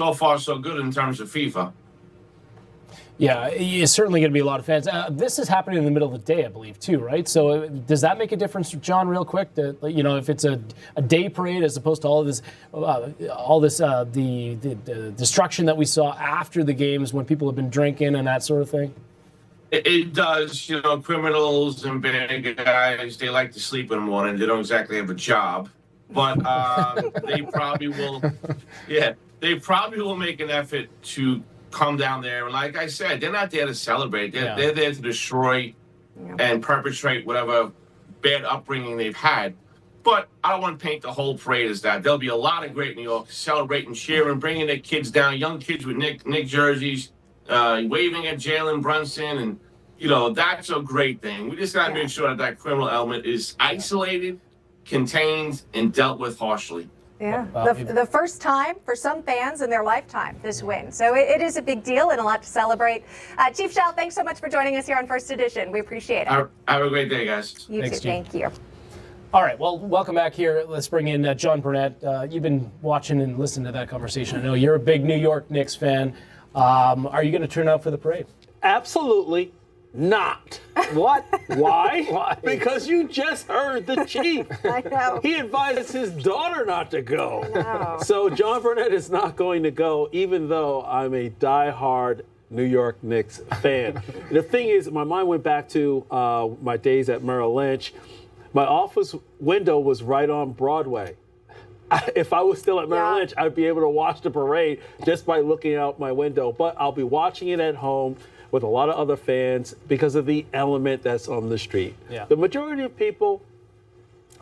so far so good in terms of FIFA. Yeah, it's certainly going to be a lot of fans. This is happening in the middle of the day, I believe, too, right? So does that make a difference, John, real quick? That, if it's a day parade as opposed to all this, the destruction that we saw after the games when people have been drinking and that sort of thing? It does. Criminals and bad guys, they like to sleep in the morning. They don't exactly have a job. But they probably will, they probably will make an effort to come down there. And like I said, they're not there to celebrate. They're there to destroy and perpetrate whatever bad upbringing they've had. But I don't want to paint the whole parade as that. There'll be a lot of great New York celebrating, cheering, bringing their kids down, young kids with Nick jerseys, waving at Jalen Brunson. And, that's a great thing. We just got to make sure that criminal element is isolated, contained, and dealt with harshly. Yeah, the first time for some fans in their lifetime, this win. So it is a big deal and a lot to celebrate. Chief Shell, thanks so much for joining us here on First Edition. We appreciate it. Have a great day, guys. You too. Thank you. All right, well, welcome back here. Let's bring in John Burnett. You've been watching and listening to that conversation. I know you're a big New York Knicks fan. Are you going to turn out for the parade? Absolutely not. What? Why? Why? Because you just heard the chief. I know. He advised his daughter not to go. I know. So John Burnett is not going to go, even though I'm a diehard New York Knicks fan. The thing is, my mind went back to my days at Merrill Lynch. My office window was right on Broadway. If I was still at Merrill Lynch, I'd be able to watch the parade just by looking out my window. But I'll be watching it at home with a lot of other fans because of the element that's on the street. Yeah. The majority of people,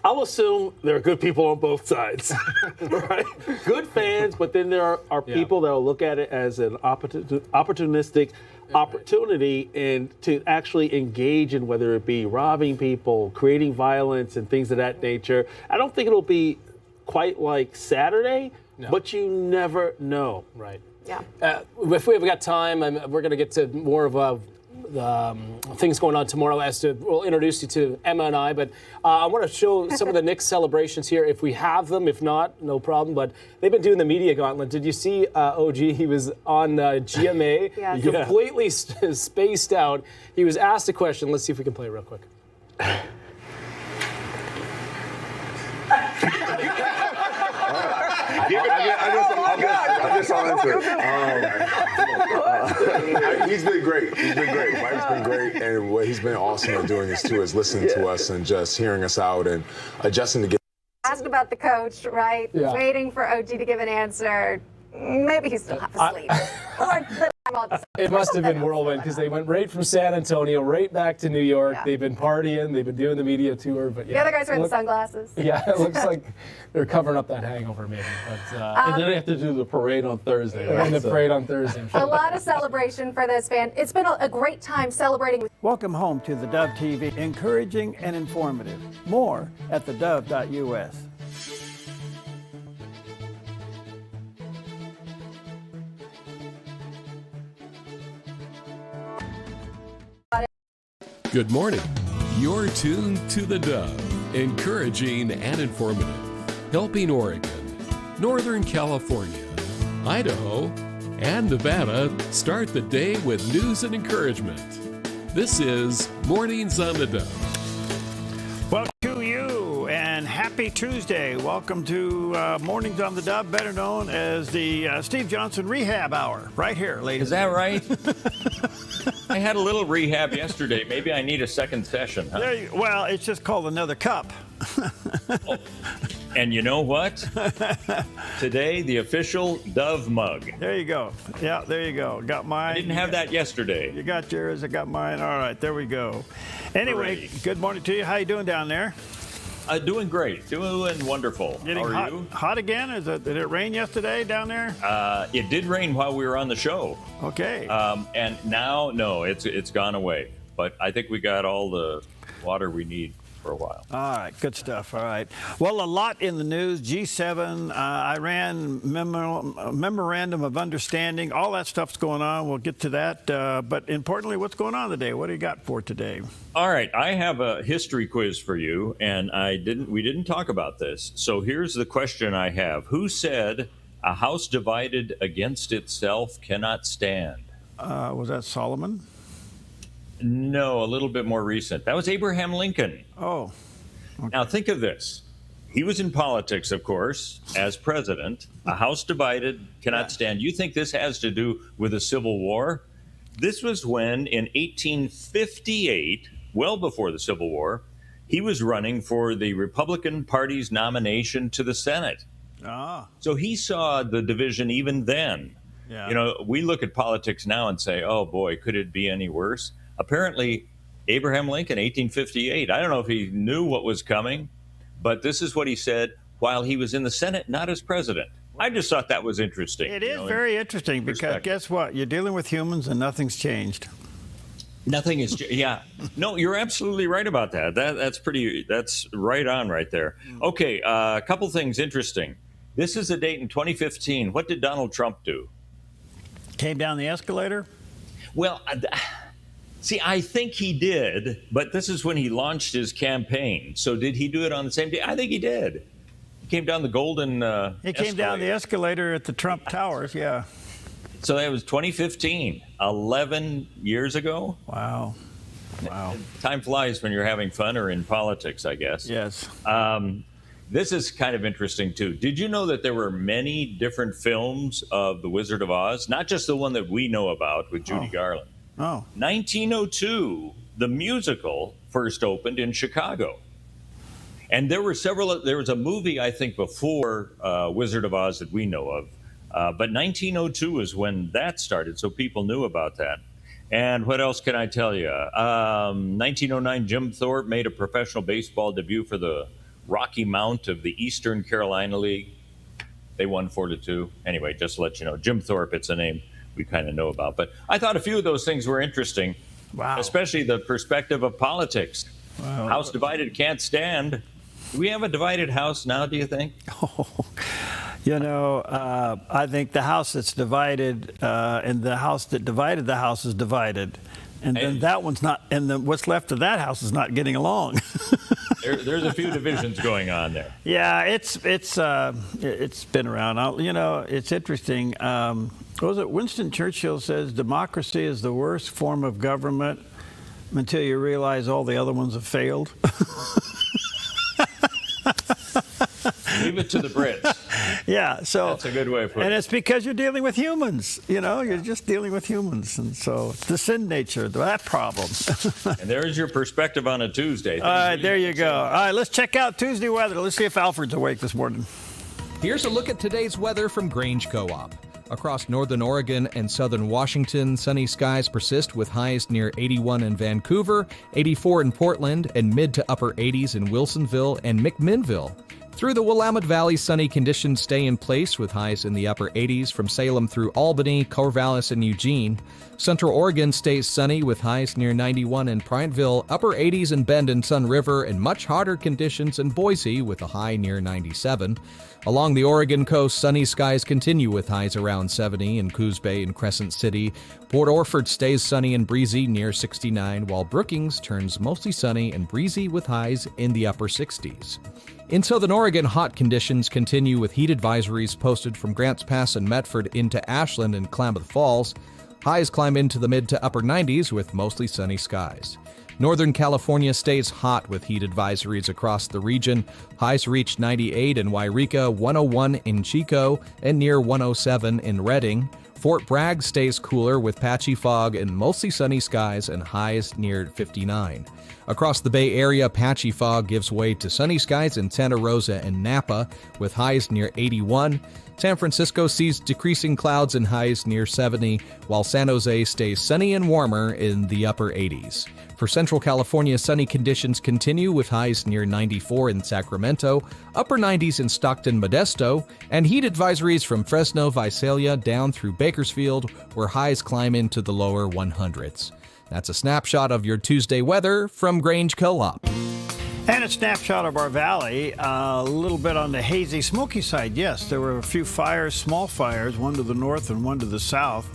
I'll assume there are good people on both sides, right? Good fans, but then there are people that will look at it as an opportunistic opportunity and to actually engage in whether it be robbing people, creating violence, and things of that nature. I don't think it'll be quite like Saturday, but you never know. Right. Yeah. If we've got time, we're going to get to more of things going on tomorrow. We'll introduce you to Emma and I, but I want to show some of the Knicks celebrations here if we have them. If not, no problem. But they've been doing the media gauntlet. Did you see OG? He was on GMA, completely spaced out. He was asked a question. Let's see if we can play it real quick. I guess I'll answer it. He's been great. Mike's been great. And what he's been awesome at doing this, too, is listening to us and just hearing us out and adjusting to get. Asked about the coach, right? Yeah. Waiting for OG to give an answer. Maybe he's still half asleep. It must have been whirlwind because they went right from San Antonio right back to New York. Yeah. They've been partying. They've been doing the media tour. But The other guys wearing sunglasses. Yeah, it looks like they're covering up that hangover maybe. But, and then they have to do the parade on Thursday. Right? and the parade on Thursday. A lot of celebration for those fans. It's been a great time celebrating. Welcome home to the Dove TV, encouraging and informative. More at thedove.us. Good morning. You're tuned to the Dove, encouraging and informative, helping Oregon, Northern California, Idaho, and Nevada start the day with news and encouragement. This is Mornings on the Dove. Well, to you and happy Tuesday. Welcome to Mornings on the Dove, better known as the Steve Johnson Rehab Hour, right here, ladies. Is that right? I had a little rehab yesterday. Maybe I need a second session, huh? Well, it's just called another cup. And you know what? Today, the official Dove mug. There you go. Yeah, there you go. Got mine. I didn't have that yesterday. You got yours. I got mine. All right, there we go. Anyway, Great. Good morning to you. How you doing down there? Doing great. Doing wonderful. Getting How are hot, you? Hot again? Did it rain yesterday down there? It did rain while we were on the show. Okay. And now, no, it's gone away. But I think we got all the water we need for a while. All right, good stuff. All right. Well, a lot in the news. G7, Iran memorandum of understanding, all that stuff's going on. We'll get to that. But importantly, what's going on today? What do you got for today? All right, I have a history quiz for you, and we didn't talk about this. So here's the question I have. Who said A house divided against itself cannot stand. Was that Solomon? No, a little bit more recent. That was Abraham Lincoln. Oh. Okay. Now think of this. He was in politics, of course, as president. A house divided cannot stand. You think this has to do with the Civil War? This was when, in 1858, well before the Civil War, he was running for the Republican Party's nomination to the Senate. So he saw the division even then. Yeah. You know, we look at politics now and say, oh boy, could it be any worse? Apparently, Abraham Lincoln, 1858, I don't know if he knew what was coming, but this is what he said while he was in the Senate, not as president. I just thought that was interesting. It is very interesting because guess what? You're dealing with humans and nothing's changed. Nothing is, yeah. No, you're absolutely right about that. That's right on right there. Okay, a couple things interesting. This is a date in 2015. What did Donald Trump do? Came down the escalator? Well, see, I think he did, but this is when he launched his campaign. So did he do it on the same day? I think he did. He came down the golden He came down the escalator at the Trump Towers, yeah. So that was 2015, 11 years ago. Wow. Time flies when you're having fun or in politics, I guess. Yes. This is kind of interesting, too. Did you know that there were many different films of The Wizard of Oz? Not just the one that we know about with Judy Garland. 1902, the musical first opened in Chicago. And there was a movie, I think, before Wizard of Oz that we know of. But 1902 is when that started, so people knew about that. And what else can I tell you? 1909, Jim Thorpe made a professional baseball debut for the Rocky Mount of the Eastern Carolina League. They won 4-2. Anyway, just to let you know, Jim Thorpe, it's a name we kind of know about. But I thought a few of those things were interesting, especially the perspective of politics. Wow. House divided can't stand. Do we have a divided house now, do you think? You know, I think the house that's divided and the house that divided the house is divided. And then that one's not, and then what's left of that house is not getting along. There's a few divisions going on there. Yeah, it's been around. You know, it's interesting. What was it? Winston Churchill says democracy is the worst form of government until you realize all the other ones have failed. Leave it to the Brits. Yeah, so that's a good way of putting it. And it's because you're dealing with humans. You know, you're just dealing with humans, and so it's the sin nature, that problem. And there's your perspective on a Tuesday. All right, there you go. All right, let's check out Tuesday weather. Let's see if Alfred's awake this morning. Here's a look at today's weather from Grange Co-op. Across northern Oregon and southern Washington, sunny skies persist with highs near 81 in Vancouver, 84 in Portland, and mid to upper 80s in Wilsonville and McMinnville. Through the Willamette Valley, sunny conditions stay in place with highs in the upper 80s from Salem through Albany, Corvallis, and Eugene. Central Oregon stays sunny with highs near 91 in Prineville, upper 80s in Bend and Sun River, and much hotter conditions in Boise with a high near 97. Along the Oregon coast, sunny skies continue with highs around 70 in Coos Bay and Crescent City. Port Orford stays sunny and breezy near 69, while Brookings turns mostly sunny and breezy with highs in the upper 60s. In southern Oregon, hot conditions continue with heat advisories posted from Grants Pass and Medford into Ashland and Klamath Falls. Highs climb into the mid to upper 90s with mostly sunny skies. Northern California stays hot with heat advisories across the region. Highs reach 98 in Wairika, 101 in Chico, and near 107 in Redding. Fort Bragg stays cooler with patchy fog and mostly sunny skies and highs near 59. Across the Bay Area, patchy fog gives way to sunny skies in Santa Rosa and Napa with highs near 81. San Francisco sees decreasing clouds and highs near 70, while San Jose stays sunny and warmer in the upper 80s. For Central California, sunny conditions continue with highs near 94 in Sacramento, upper 90s in Stockton, Modesto, and heat advisories from Fresno, Visalia down through Bakersfield, where highs climb into the lower 100s. That's a snapshot of your Tuesday weather from Grange Co-op. And a snapshot of our valley, a little bit on the hazy, smoky side. Yes, there were a few fires, small fires, one to the north and one to the south.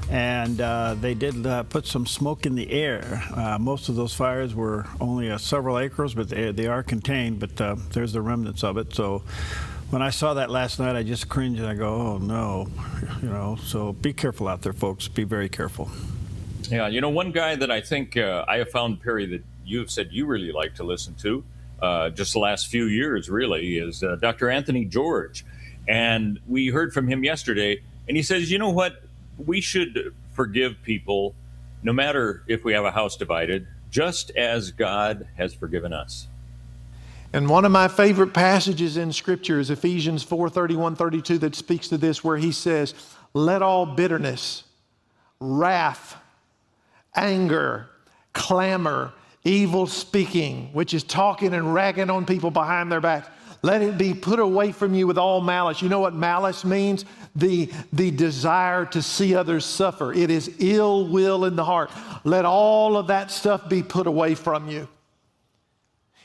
And they did put some smoke in the air. Most of those fires were only several acres, but they are contained, but there's the remnants of it. So When I saw that last night, I just cringed and I go, oh no, so be careful out there, folks. Be very careful. Yeah, one guy that I think I have found, Perry, that you've said you really like to listen to just the last few years, really, is Dr. Anthony George. And we heard from him yesterday, and he says, you know what? We should forgive people, no matter if we have a house divided, just as God has forgiven us. And one of my favorite passages in Scripture is Ephesians 4:31-32 that speaks to this, where he says, let all bitterness, wrath, anger, clamor, evil speaking, which is talking and ragging on people behind their backs, let it be put away from you with all malice. You know what malice means? The desire to see others suffer. It is ill will in the heart. Let all of that stuff be put away from you.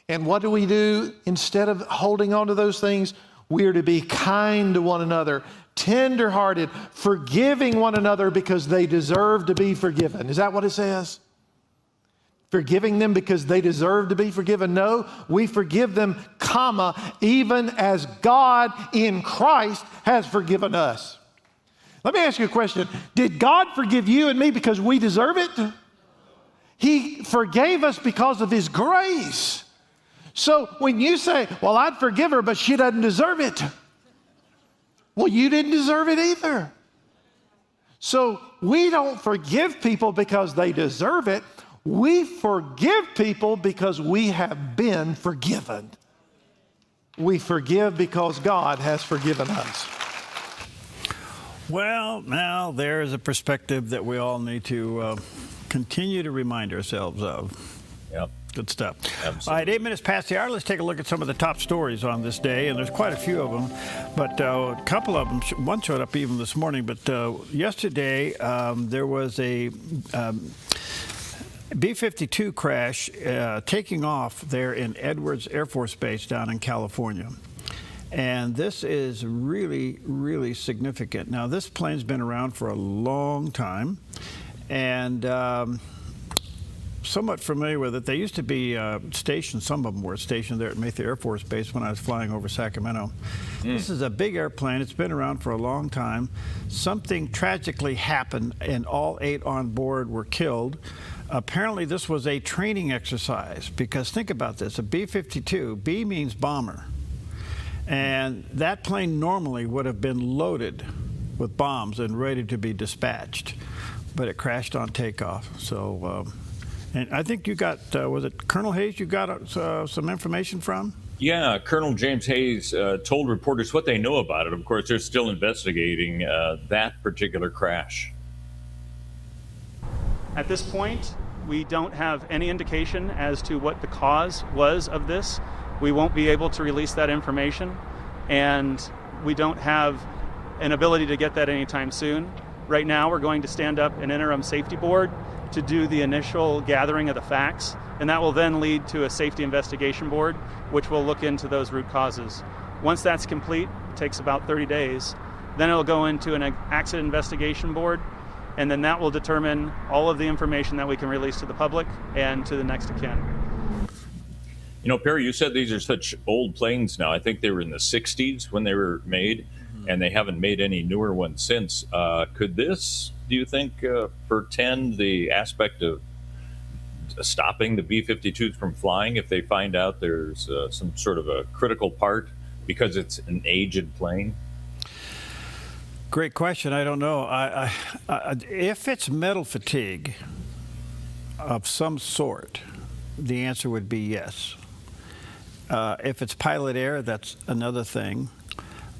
And what do we do? Instead of holding on to those things, we are to be kind to one another, tender-hearted, forgiving one another because they deserve to be forgiven. Is that what it says? Forgiving them because they deserve to be forgiven? No, we forgive them, even as God in Christ has forgiven us. Let me ask you a question. Did God forgive you and me because we deserve it? He forgave us because of His grace. So when you say, well, I'd forgive her, but she doesn't deserve it. Well, you didn't deserve it either. So we don't forgive people because they deserve it. We forgive people because we have been forgiven. We forgive because God has forgiven us. Well, now there's a perspective that we all need to continue to remind ourselves of. Yep. Good stuff. Absolutely. All right, 8 minutes past the hour. Let's take a look at some of the top stories on this day, and there's quite a few of them, but a couple of them, one showed up even this morning, but yesterday there was a B-52 crash taking off there in Edwards Air Force Base down in California. And this is really, really significant. Now, this plane's been around for a long time, and somewhat familiar with it. They used to be stationed, some of them were stationed there at Mayfield Air Force Base when I was flying over Sacramento. This is a big airplane. It's been around for a long time. Something tragically happened, and all 8 on board were killed. Apparently, this was a training exercise, because think about this. A B-52, B means bomber. And that plane normally would have been loaded with bombs and ready to be dispatched, but it crashed on takeoff. So, and I think you got, was it Colonel Hayes you got some information from? Yeah, Colonel James Hayes told reporters what they know about it. Of course, they're still investigating that particular crash. At this point, we don't have any indication as to what the cause was of this. We won't be able to release that information, and we don't have an ability to get that anytime soon. Right now, we're going to stand up an interim safety board to do the initial gathering of the facts, and that will then lead to a safety investigation board, which will look into those root causes. Once that's complete, it takes about 30 days. Then it'll go into an accident investigation board, and then that will determine all of the information that we can release to the public and to the next of kin. You know, Perry, you said these are such old planes now. I think they were in the 60s when they were made, and they haven't made any newer ones since. Could this, do you think, portend the aspect of stopping the B-52s from flying if they find out there's some sort of a critical part because it's an aged plane? Great question. I don't know. If it's metal fatigue of some sort, the answer would be yes. If it's pilot error, that's another thing.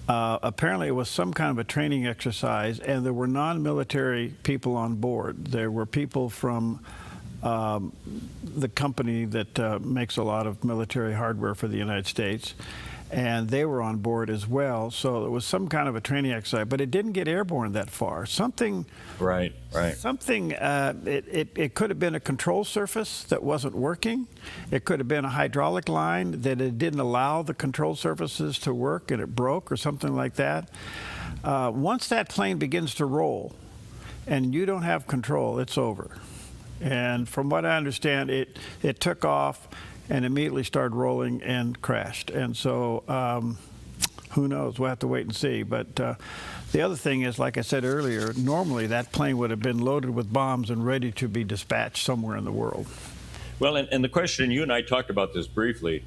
Apparently, it was some kind of a training exercise, and there were non-military people on board. There were people from the company that makes a lot of military hardware for the United States, and they were on board as well. So it was some kind of a training exercise, but it didn't get airborne that far. Something. Right. Something. It could have been a control surface that wasn't working. It could have been a hydraulic line that it didn't allow the control surfaces to work, and it broke, or something like that. Once that plane begins to roll, and you don't have control, it's over. And from what I understand, it took off and immediately started rolling and crashed. And so who knows? We'll have to wait and see. But the other thing is, like I said earlier, normally that plane would have been loaded with bombs and ready to be dispatched somewhere in the world. Well, and the question, you and I talked about this briefly,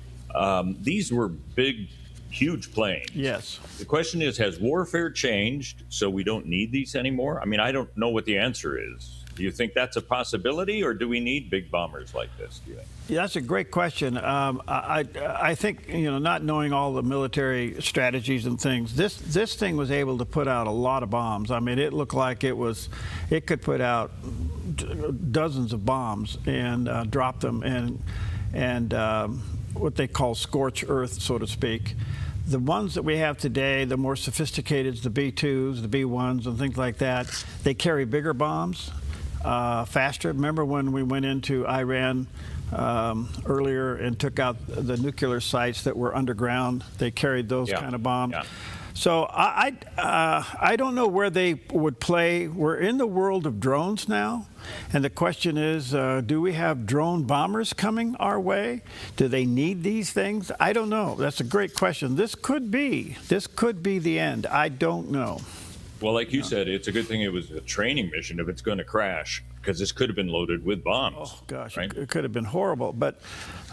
these were big, huge planes. Yes. The question is, has warfare changed so we don't need these anymore? I mean, I don't know what the answer is. Do you think that's a possibility, or do we need big bombers like this, do you think? Yeah, that's a great question. I think, not knowing all the military strategies and things, this thing was able to put out a lot of bombs. I mean, it looked like it could put out dozens of bombs and drop them and what they call scorch earth, so to speak. The ones that we have today, the more sophisticated, the B-2s, the B-1s, and things like that, they carry bigger bombs. Faster. Remember when we went into Iran earlier and took out the nuclear sites that were underground? They carried those kind of bombs. Yeah. So I don't know where they would play. We're in the world of drones now, and the question is, do we have drone bombers coming our way? Do they need these things? I don't know. That's a great question. This could be the end. I don't know. Well, like you said, it's a good thing it was a training mission if it's going to crash, because this could have been loaded with bombs. Oh, gosh, right? It could have been horrible. But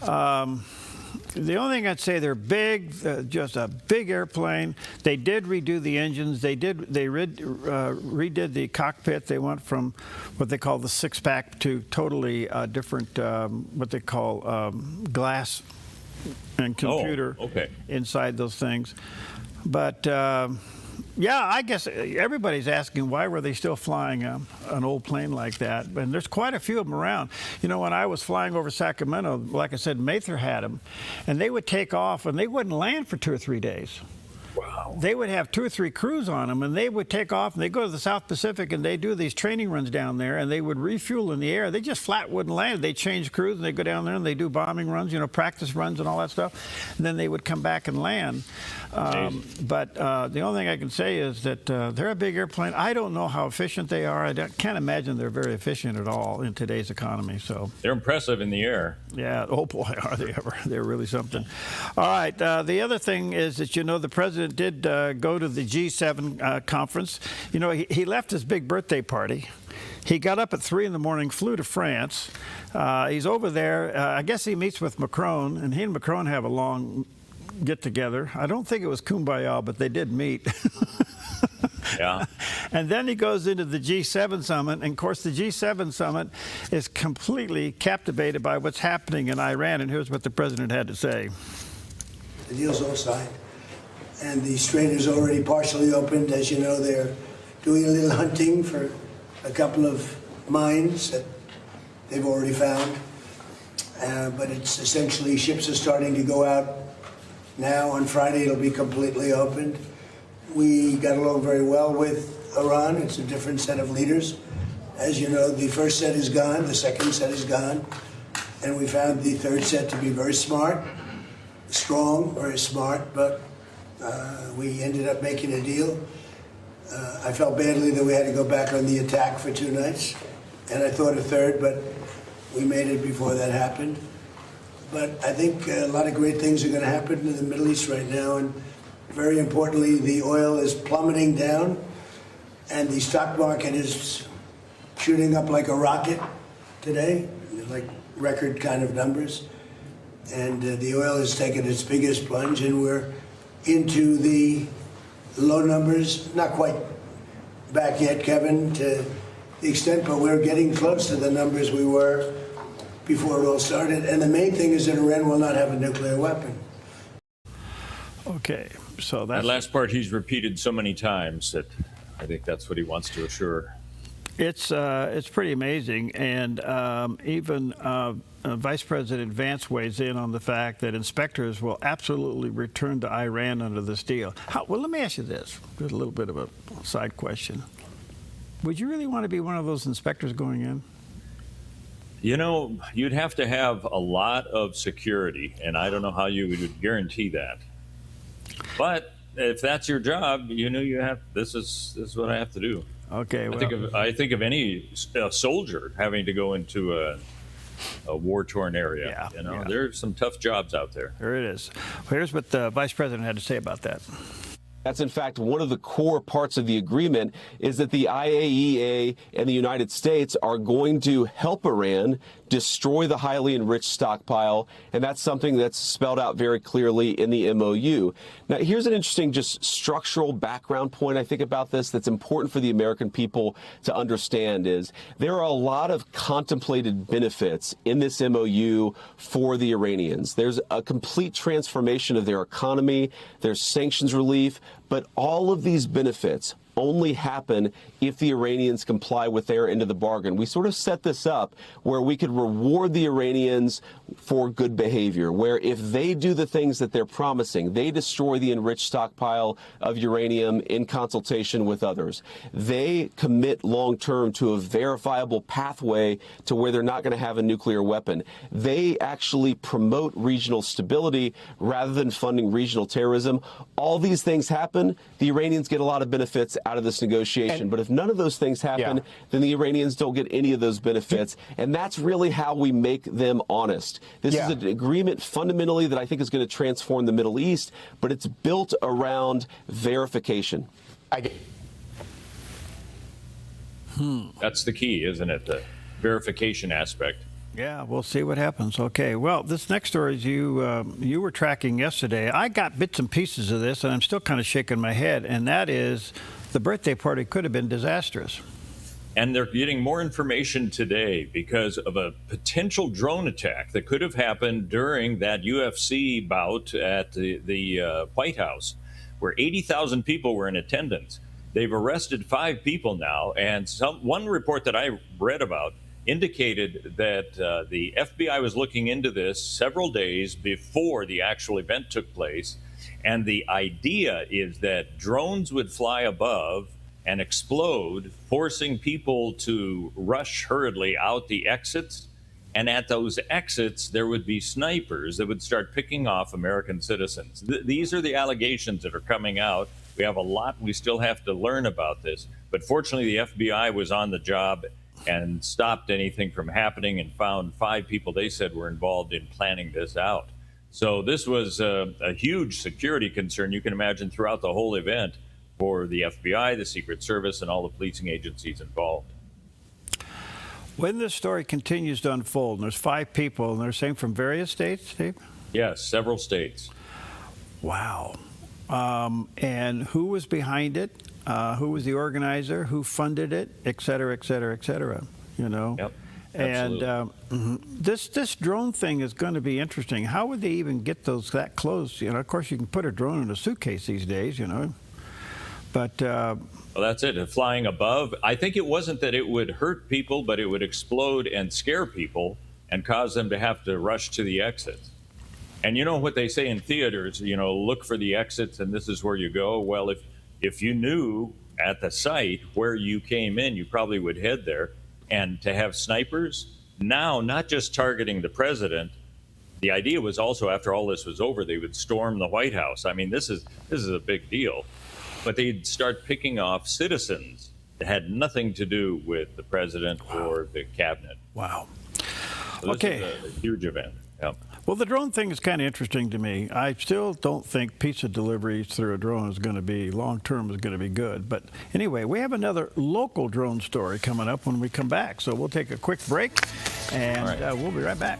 the only thing I'd say, they're big, just a big airplane. They did redo the engines. They redid the cockpit. They went from what they call the six-pack to totally different, what they call glass and computer inside those things. But yeah, I guess everybody's asking why were they still flying an old plane like that? And there's quite a few of them around. When I was flying over Sacramento, like I said, Mather had them, and they would take off and they wouldn't land for 2 or 3 days. Wow. They would have 2 or 3 crews on them, and they would take off and they go to the South Pacific and they do these training runs down there, and they would refuel in the air. They just flat wouldn't land. They change crews and they go down there and they do bombing runs, practice runs and all that stuff. And then they would come back and land. But the only thing I can say is that they're a big airplane. I don't know how efficient they are. I can't imagine they're very efficient at all in today's economy. So they're impressive in the air. Yeah. Oh boy, are they ever? They're really something. All right. The other thing is that the president did go to the G7 conference. He left his big birthday party. He got up at 3 in the morning, flew to France. He's over there. I guess he meets with Macron, and he and Macron have a long get together. I don't think it was kumbaya, but they did meet. Yeah. And then he goes into the G7 summit, and of course the G7 summit is completely captivated by what's happening in Iran, and here's what the president had to say. The deal's all signed, and the strait is already partially opened. As you know, they're doing a little hunting for a couple of mines that they've already found, but it's essentially ships are starting to go out now. On Friday, it'll be completely opened. We got along very well with Iran. It's a different set of leaders. As you know, the first set is gone, the second set is gone, and we found the third set to be very smart, strong, very smart, but we ended up making a deal. I felt badly that we had to go back on the attack for 2 nights, and I thought a third, but we made it before that happened. But I think a lot of great things are going to happen in the Middle East right now, and very importantly, the oil is plummeting down, and the stock market is shooting up like a rocket today, like record kind of numbers. And the oil has taken its biggest plunge, and we're into the low numbers, not quite back yet, Kevin, to the extent, but we're getting close to the numbers we were before it all started. And the main thing is that Iran will not have a nuclear weapon. Okay, so that last part he's repeated so many times that I think that's what he wants to assure. It's pretty amazing, and even Vice President Vance weighs in on the fact that inspectors will absolutely return to Iran under this deal. Well, let me ask you this, just a little bit of a side question. Would you really want to be one of those inspectors going in? You'd have to have a lot of security, and I don't know how you would guarantee that. But if that's your job, you have. This is what I have to do. Okay. Well, I think of any soldier having to go into a war-torn area. There's some tough jobs out there. There it is. Here's what the Vice President had to say about that. That's in fact one of the core parts of the agreement, is that the IAEA and the United States are going to help Iran destroy the highly enriched stockpile, and that's something that's spelled out very clearly in the MOU. Now, here's an interesting just structural background point I think about this that's important for the American people to understand is there are a lot of contemplated benefits in this MOU for the Iranians. There's a complete transformation of their economy, there's sanctions relief, but all of these benefits only happen if the Iranians comply with their end of the bargain. We sort of set this up where we could reward the Iranians for good behavior, where if they do the things that they're promising, they destroy the enriched stockpile of uranium in consultation with others, they commit long-term to a verifiable pathway to where they're not going to have a nuclear weapon, they actually promote regional stability rather than funding regional terrorism, all these things happen, the Iranians get a lot of benefits out of this negotiation. But if none of those things happen, then the Iranians don't get any of those benefits. And that's really how we make them honest. This is an agreement fundamentally that I think is going to transform the Middle East, but it's built around verification. That's the key, isn't it? The verification aspect. Yeah, we'll see what happens. Okay, well, this next story is you were tracking yesterday. I got bits and pieces of this, and I'm still kind of shaking my head, and that is the birthday party could have been disastrous. And they're getting more information today because of a potential drone attack that could have happened during that UFC bout at the White House, where 80,000 people were in attendance. They've arrested 5 people now, and one report that I read about indicated that the FBI was looking into this several days before the actual event took place. And the idea is that drones would fly above and explode, forcing people to rush hurriedly out the exits. And at those exits, there would be snipers that would start picking off American citizens. These are the allegations that are coming out. We have a lot we still have to learn about this. But fortunately, the FBI was on the job and stopped anything from happening and found 5 people they said were involved in planning this out. So this was a huge security concern, you can imagine, throughout the whole event for the FBI, the Secret Service, and all the policing agencies involved. When this story continues to unfold, and there's 5 people, and they're saying from various states, Steve? Yes, several states. Wow. And who was behind it? Who was the organizer? Who funded it? Et cetera, et cetera, et cetera. You know? Yep. And this drone thing is going to be interesting. How would they even get those that close? You know, of course, you can put a drone in a suitcase these days, you know. But well, that's it. Flying above, I think it wasn't that it would hurt people, but it would explode and scare people and cause them to have to rush to the exits. And you know what they say in theaters, you know, look for the exits and this is where you go. Well, if you knew at the site where you came in, you probably would head there. And to have snipers now, not just targeting the president, the idea was also after all this was over, they would storm the White House. I mean, this is a big deal. But they'd start picking off citizens that had nothing to do with the president or the cabinet. Wow. So this is a huge event. Yeah. Well, the drone thing is kind of interesting to me. I still don't think pizza deliveries through a drone is going to be, long-term is going to be good. But anyway, we have another local drone story coming up when we come back. So we'll take a quick break, and we'll be right back.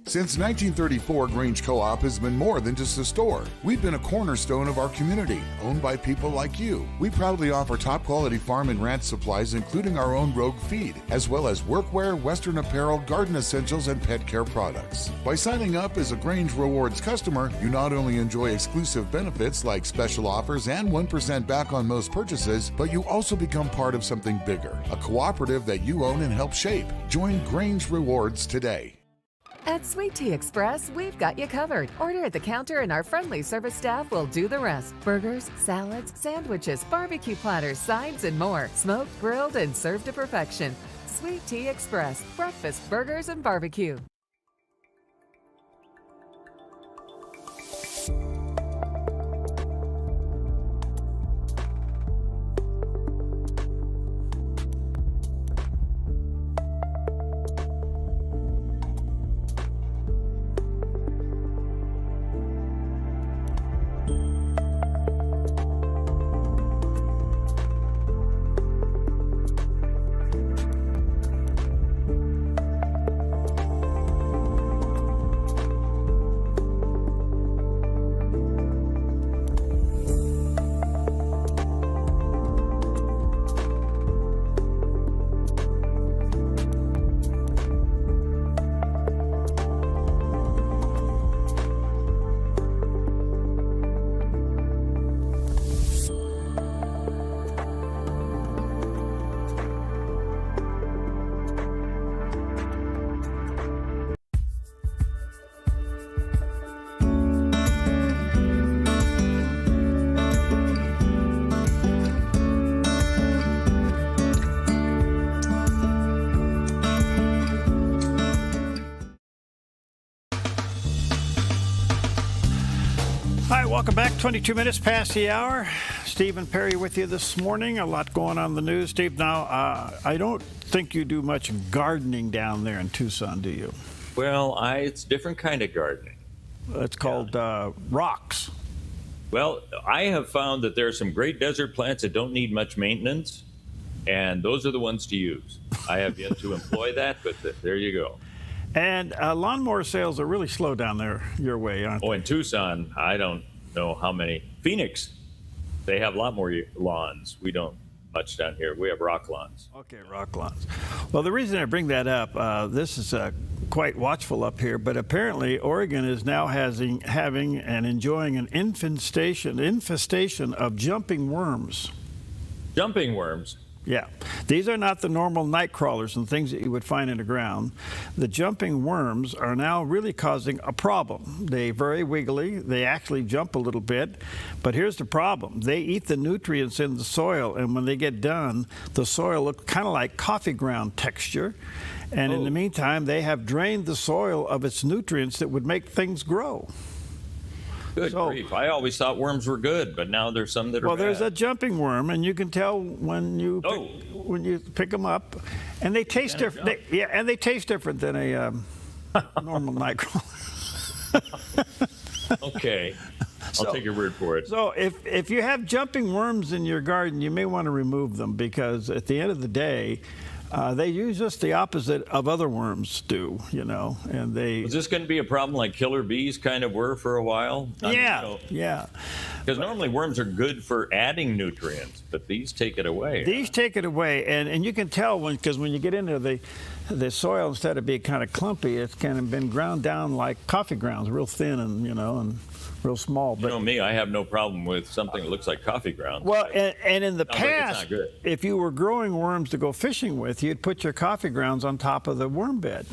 Since 1934, Grange Co-op has been more than just a store. We've been a cornerstone of our community, owned by people like you. We proudly offer top-quality farm and ranch supplies, including our own Rogue feed, as well as workwear, Western apparel, garden essentials, and pet care products. By signing up as a Grange Rewards customer, you not only enjoy exclusive benefits like special offers and 1% back on most purchases, but you also become part of something bigger, a cooperative that you own and help shape. Join Grange Rewards today. At Sweet Tea Express, we've got you covered. Order at the counter and our friendly service staff will do the rest. Burgers, salads, sandwiches, barbecue platters, sides, and more. Smoked, grilled, and served to perfection. Sweet Tea Express. Breakfast, burgers, and barbecue. Hi, welcome back. 22 minutes past the hour. Steve and Perry with you this morning. A lot going on in the news. Steve, now, I don't think you do much gardening down there in Tucson, do you? Well, it's a different kind of gardening. It's called rocks. Well, I have found that there are some great desert plants that don't need much maintenance, and those are the ones to use. I have yet to employ that, but there you go. And lawnmower sales are really slow down there your way, aren't they? Oh, in Tucson, I don't know how many. Phoenix, they have a lot more lawns. We don't much down here. We have rock lawns. Okay, rock lawns. Well, the reason I bring that up, this is quite watchful up here, but apparently Oregon is now having and enjoying an infestation of jumping worms. Jumping worms? Yeah. These are not the normal night crawlers and things that you would find in the ground. The jumping worms are now really causing a problem. They're very wiggly. They actually jump a little bit. But here's the problem. They eat the nutrients in the soil, and when they get done, the soil looks kind of like coffee ground texture. And in the meantime, they have drained the soil of its nutrients that would make things grow. Good grief. I always thought worms were good, but now there's some that are bad. Well, there's a jumping worm, and you can tell when you pick them up, and they taste different. And they taste different than a normal nightcrawler. Okay, I'll take your word for it. So if you have jumping worms in your garden, you may want to remove them, because at the end of the day, they use just the opposite of other worms do, you know, and they... Is this going to be a problem like killer bees kind of were for a while? Yeah. Because normally worms are good for adding nutrients, but these take it away. These take it away, and you can tell because when you get into the soil, instead of being kind of clumpy, it's kind of been ground down like coffee grounds, real thin and, you know, and real small. But you know me, I have no problem with something that looks like coffee grounds. Well, and in the past, like if you were growing worms to go fishing with, you'd put your coffee grounds on top of the worm bed.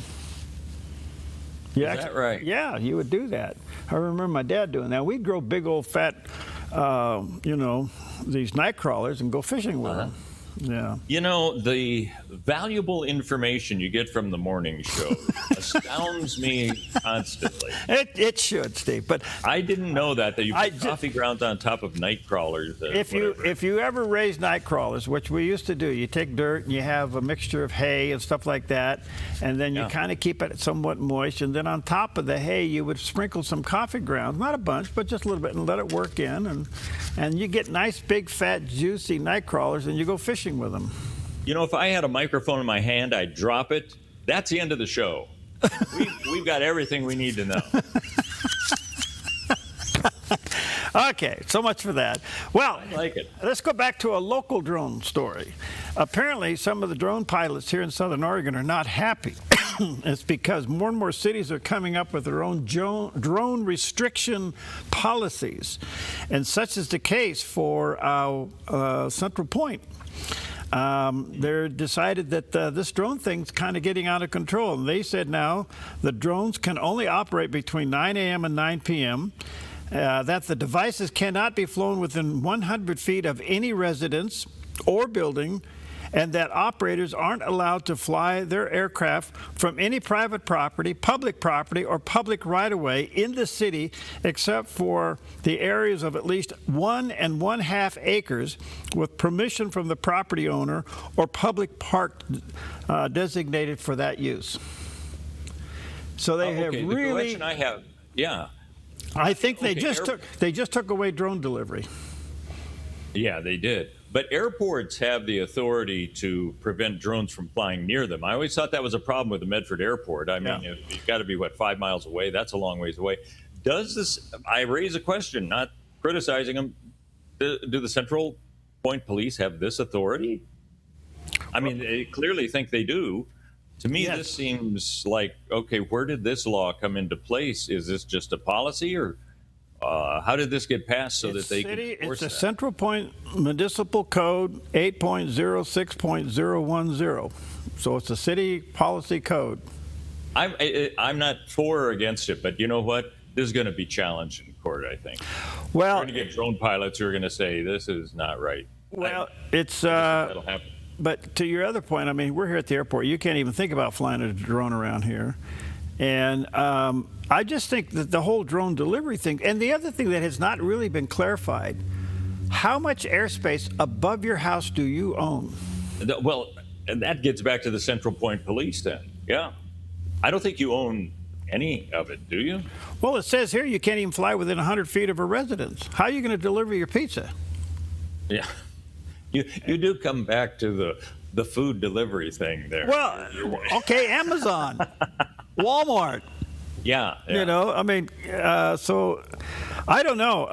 Is that right? Yeah, you would do that. I remember my dad doing that. We'd grow big old fat, you know, these night crawlers and go fishing with them. Yeah. You know, the valuable information you get from the morning show astounds me constantly. It should, Steve. But I didn't know that you put coffee grounds on top of night crawlers. If you ever raise night crawlers, which we used to do, you take dirt and you have a mixture of hay and stuff like that, and then you kind of keep it somewhat moist, and then on top of the hay you would sprinkle some coffee grounds, not a bunch, but just a little bit, and let it work in, and you get nice big fat juicy night crawlers, and you go fishing with them. You know, if I had a microphone in my hand, I'd drop it. That's the end of the show. We've got everything we need to know. Okay, so much for that. Well, I like it. Let's go back to a local drone story. Apparently, some of the drone pilots here in Southern Oregon are not happy. It's because more and more cities are coming up with their own drone restriction policies. And such is the case for Central Point. They're decided that this drone thing's kind of getting out of control. And they said now the drones can only operate between 9 a.m. and 9 p.m., that the devices cannot be flown within 100 feet of any residence or building, and that operators aren't allowed to fly their aircraft from any private property, or public right-of-way in the city except for the areas of at least 1 1/2 acres with permission from the property owner or public park designated for that use. So they have the really... question I have, I think they just took away drone delivery. Yeah, they did. But airports have the authority to prevent drones from flying near them. I always thought that was a problem with the Medford Airport. I mean, you've got to be, 5 miles away? That's a long ways away. Does this, I raise a question, not criticizing them, do the Central Point Police have this authority? I mean, they clearly think they do. To me, this seems like, okay, where did this law come into place? Is this just a policy, or how did this get passed so that they can enforce It's a Central Point Municipal Code 8.06.010. So it's a city policy code. I'm not for or against it, but you know what? This is going to be challenged in court, I think. Well, we're going to get drone pilots who are going to say this is not right. Well, that'll happen. But to your other point, I mean, we're here at the airport. You can't even think about flying a drone around here. And I just think that the whole drone delivery thing, and the other thing that has not really been clarified, how much airspace above your house do you own? Well, and that gets back to the Central Point Police then. Yeah. I don't think you own any of it, do you? Well, it says here you can't even fly within 100 feet of a residence. How are you going to deliver your pizza? Yeah. You do come back to the food delivery thing there. Well, okay, Amazon, Walmart. Yeah. You know, I mean, so I don't know.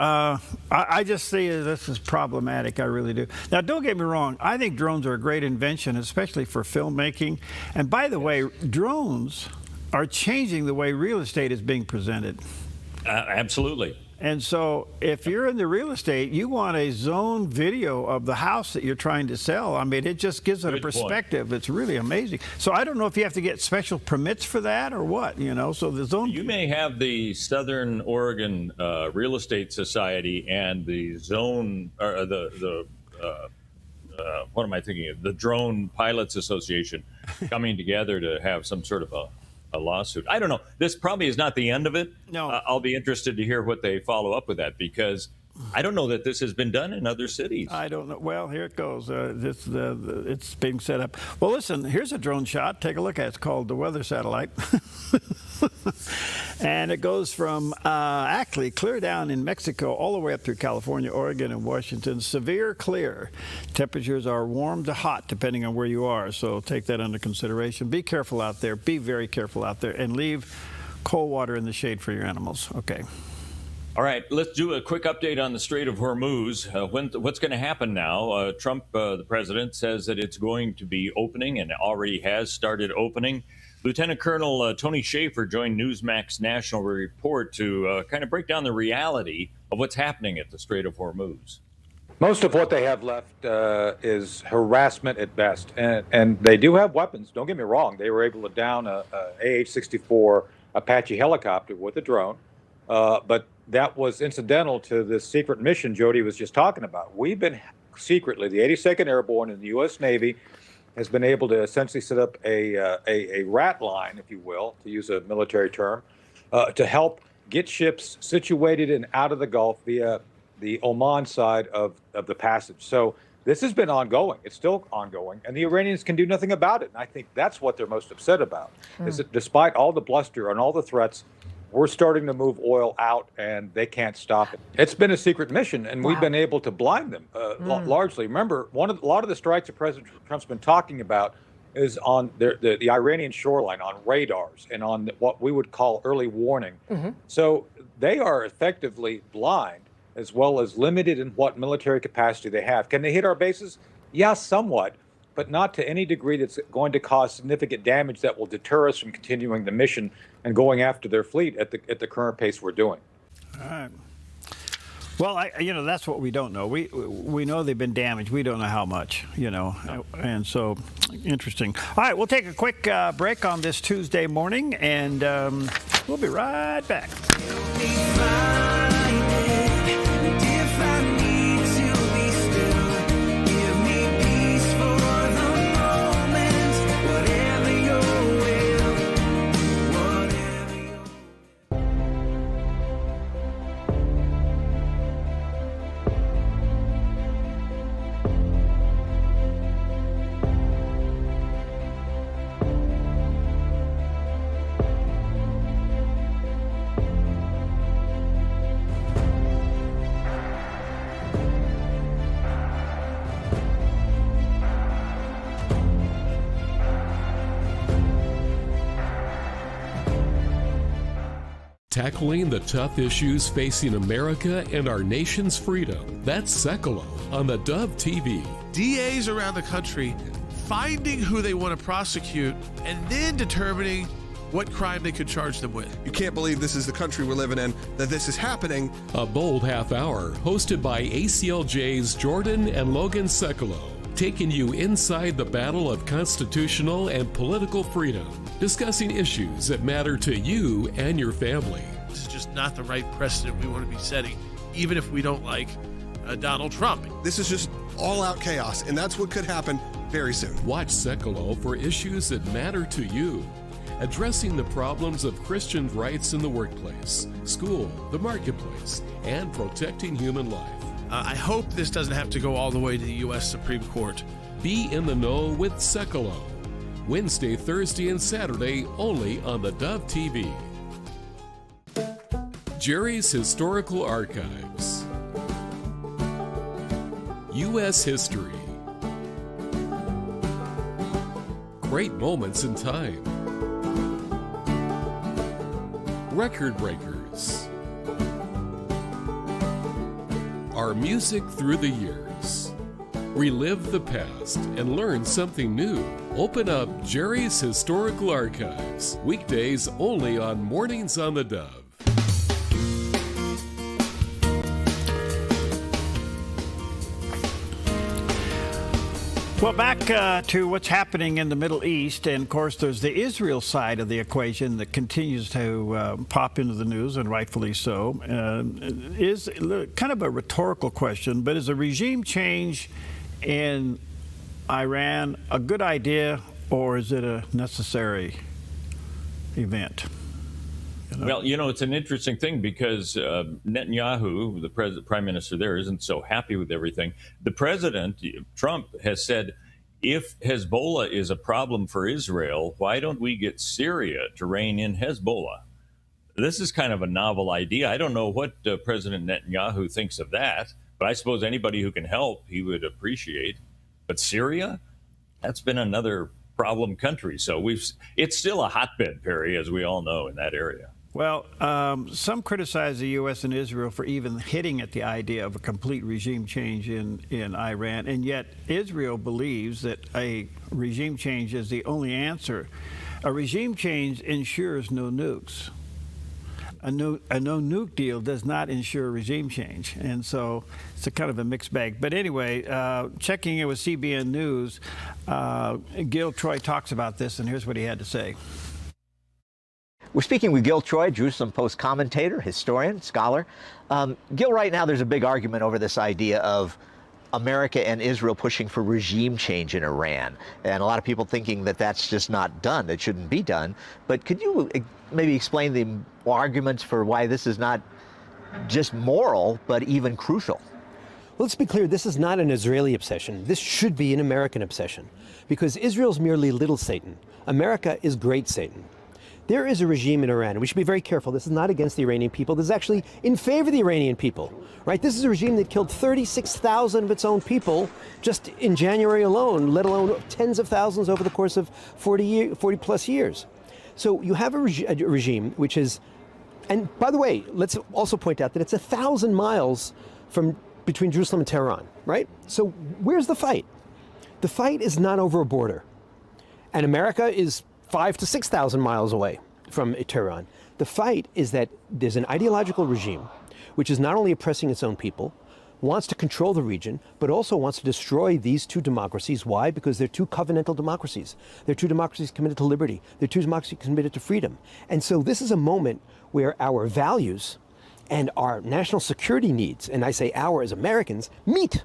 I just see this is problematic. I really do. Now, don't get me wrong. I think drones are a great invention, especially for filmmaking. And by the way, drones are changing the way real estate is being presented. Absolutely. And so if you're in the real estate, you want a zone video of the house that you're trying to sell. I mean, it just gives it a perspective. It's really amazing. So I don't know if you have to get special permits for that or what, you know. So the zone. You may have the Southern Oregon Real Estate Society and the zone, or what am I thinking of? The Drone Pilots Association coming together to have some sort of a lawsuit. I don't know. This probably is not the end of it. No. I'll be interested to hear what they follow up with that, because I don't know that this has been done in other cities. I don't know. Well, here it goes. It's being set up. Well, listen, here's a drone shot. Take a look at it. It's called the weather satellite. And it goes from actually clear down in Mexico all the way up through California, Oregon, and Washington. Severe clear. Temperatures are warm to hot depending on where you are. So take that under consideration. Be careful out there. Be very careful out there. And leave cold water in the shade for your animals. Okay. All right, let's do a quick update on the Strait of Hormuz. What's going to happen now? Trump, the president, says that it's going to be opening and already has started opening. Lieutenant Colonel Tony Schaefer joined Newsmax National Report to kind of break down the reality of what's happening at the Strait of Hormuz. Most of what they have left is harassment at best. And they do have weapons. Don't get me wrong. They were able to down a AH-64 Apache helicopter with a drone. But that was incidental to the secret mission Jody was just talking about. We've been secretly, the 82nd Airborne and the U.S. Navy has been able to essentially set up a rat line, if you will, to use a military term, to help get ships situated and out of the Gulf via the Oman side of the passage. So this has been ongoing. It's still ongoing, and the Iranians can do nothing about it. And I think that's what they're most upset about, is that despite all the bluster and all the threats, we're starting to move oil out, and they can't stop it. It's been a secret mission, and we've been able to blind them largely. Remember, a lot of the strikes that President Trump's been talking about is on the Iranian shoreline, on radars, and on what we would call early warning. So they are effectively blind, as well as limited in what military capacity they have. Can they hit our bases? Yes, somewhat, but not to any degree that's going to cause significant damage that will deter us from continuing the mission and going after their fleet at the current pace we're doing. All right. Well, that's what we don't know. We know they've been damaged. We don't know how much, and so interesting. All right, we'll take a quick break on this Tuesday morning, and we'll be right back. Tackling the tough issues facing America and our nation's freedom. That's Sekalo on the Dove TV. DAs around the country finding who they want to prosecute and then determining what crime they could charge them with. You can't believe this is the country we're living in, that this is happening. A bold half hour hosted by ACLJ's Jordan and Logan Sekalo, taking you inside the battle of constitutional and political freedom, discussing issues that matter to you and your family. This is just not the right precedent we want to be setting, even if we don't like Donald Trump. This is just all-out chaos, and that's what could happen very soon. Watch Sekalo for issues that matter to you. addressing the problems of Christian rights in the workplace, school, the marketplace, and protecting human life. I hope this doesn't have to go all the way to the U.S. Supreme Court. Be in the know with Sekalo. Wednesday, Thursday, and Saturday only on the Dove TV. Jerry's Historical Archives. U.S. History. Great moments in time. Record breakers. Our music through the years. Relive the past and learn something new. Open up Jerry's Historical Archives. Weekdays only on Mornings on the Dove. Well, back to what's happening in the Middle East, and of course there's the Israel side of the equation that continues to pop into the news, and rightfully so. Is kind of a rhetorical question, but is a regime change in Iran a good idea, or is it a necessary event? Well, it's an interesting thing because Netanyahu, the prime minister there, isn't so happy with everything. The president, Trump, has said, if Hezbollah is a problem for Israel, why don't we get Syria to rein in Hezbollah? This is kind of a novel idea. I don't know what President Netanyahu thinks of that, but I suppose anybody who can help, he would appreciate. But Syria, that's been another problem country. So it's still a hotbed, Perry, as we all know, in that area. Well, some criticize the U.S. and Israel for even hitting at the idea of a complete regime change in Iran, and yet Israel believes that a regime change is the only answer. A regime change ensures no nukes. A no nuke deal does not ensure regime change, and so it's a kind of a mixed bag. But anyway, checking in with CBN News, Gil Troy talks about this, and here's what he had to say. We're speaking with Gil Troy, Jerusalem Post commentator, historian, scholar. Gil, right now there's a big argument over this idea of America and Israel pushing for regime change in Iran. And a lot of people thinking that that's just not done, it shouldn't be done. But could you maybe explain the arguments for why this is not just moral, but even crucial? Well, let's be clear, this is not an Israeli obsession. This should be an American obsession. Because Israel's merely little Satan. America is great Satan. There is a regime in Iran, and we should be very careful. This is not against the Iranian people. This is actually in favor of the Iranian people, right? This is a regime that killed 36,000 of its own people just in January alone, let alone tens of thousands over the course of 40 plus years. So you have a regime which is, and by the way, let's also point out that it's 1,000 miles between Jerusalem and Tehran, right? So where's the fight? The fight is not over a border. And America is 5,000 to 6,000 miles away from Tehran. The fight is that there's an ideological regime which is not only oppressing its own people, wants to control the region, but also wants to destroy these two democracies. Why? Because they're two covenantal democracies. They're two democracies committed to liberty. They're two democracies committed to freedom. And so this is a moment where our values and our national security needs, and I say our as Americans, meet.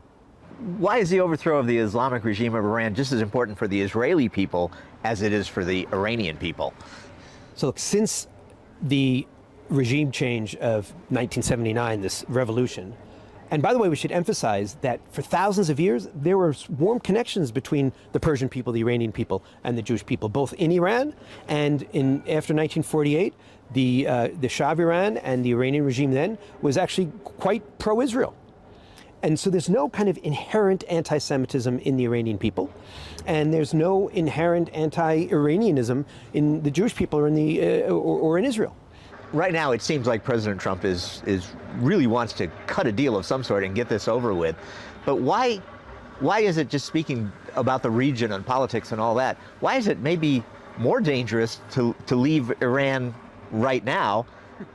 Why is the overthrow of the Islamic regime of Iran just as important for the Israeli people as it is for the Iranian people? So look, since the regime change of 1979, this revolution, and by the way, we should emphasize that for thousands of years, there were warm connections between the Persian people, the Iranian people, and the Jewish people, both in Iran and after 1948, the Shah of Iran and the Iranian regime then was actually quite pro-Israel. And so there's no kind of inherent anti-Semitism in the Iranian people, and there's no inherent anti-Iranianism in the Jewish people or in Israel. Right now, it seems like President Trump really wants to cut a deal of some sort and get this over with. But why is it, just speaking about the region and politics and all that, why is it maybe more dangerous to leave Iran right now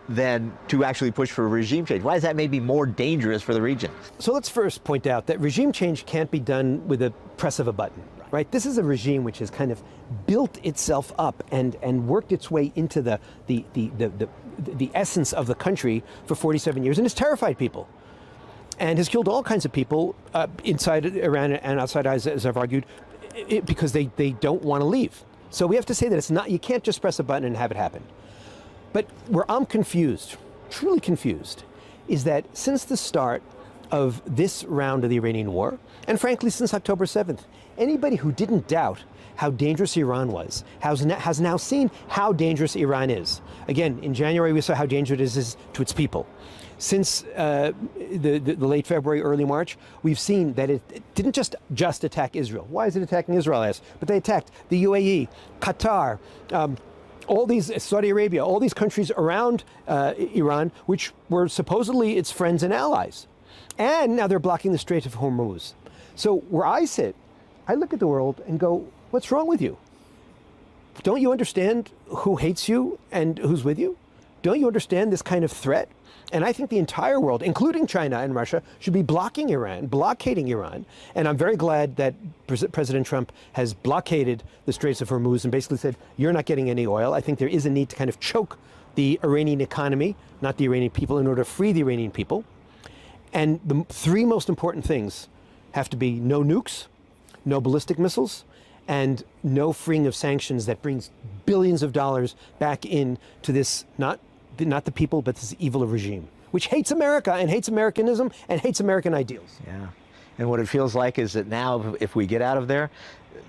than to actually push for a regime change? Why is that maybe more dangerous for the region? So let's first point out that regime change can't be done with a press of a button, right? This is a regime which has kind of built itself up and worked its way into the essence of the country for 47 years and has terrified people and has killed all kinds of people inside Iran and outside, as I've argued, because they don't want to leave. So we have to say that it's not, you can't just press a button and have it happen. But where I'm confused, truly confused, is that since the start of this round of the Iranian war, and frankly since October 7th, anybody who didn't doubt how dangerous Iran was has now seen how dangerous Iran is. Again, in January we saw how dangerous it is to its people. Since the late February, early March, we've seen that it didn't just attack Israel. Why is it attacking Israel? But they attacked the UAE, Qatar, all these, Saudi Arabia, all these countries around Iran, which were supposedly its friends and allies. And now they're blocking the Strait of Hormuz. So where I sit, I look at the world and go, what's wrong with you? Don't you understand who hates you and who's with you? Don't you understand this kind of threat? And I think the entire world, including China and Russia, should be blocking Iran, blockading Iran. And I'm very glad that President Trump has blockaded the Straits of Hormuz and basically said, you're not getting any oil. I think there is a need to kind of choke the Iranian economy, not the Iranian people, in order to free the Iranian people. And the three most important things have to be no nukes, no ballistic missiles, and no freeing of sanctions that brings billions of dollars back into this, not the people, but this evil regime, which hates America and hates Americanism and hates American ideals. Yeah. And what it feels like is that now, if we get out of there,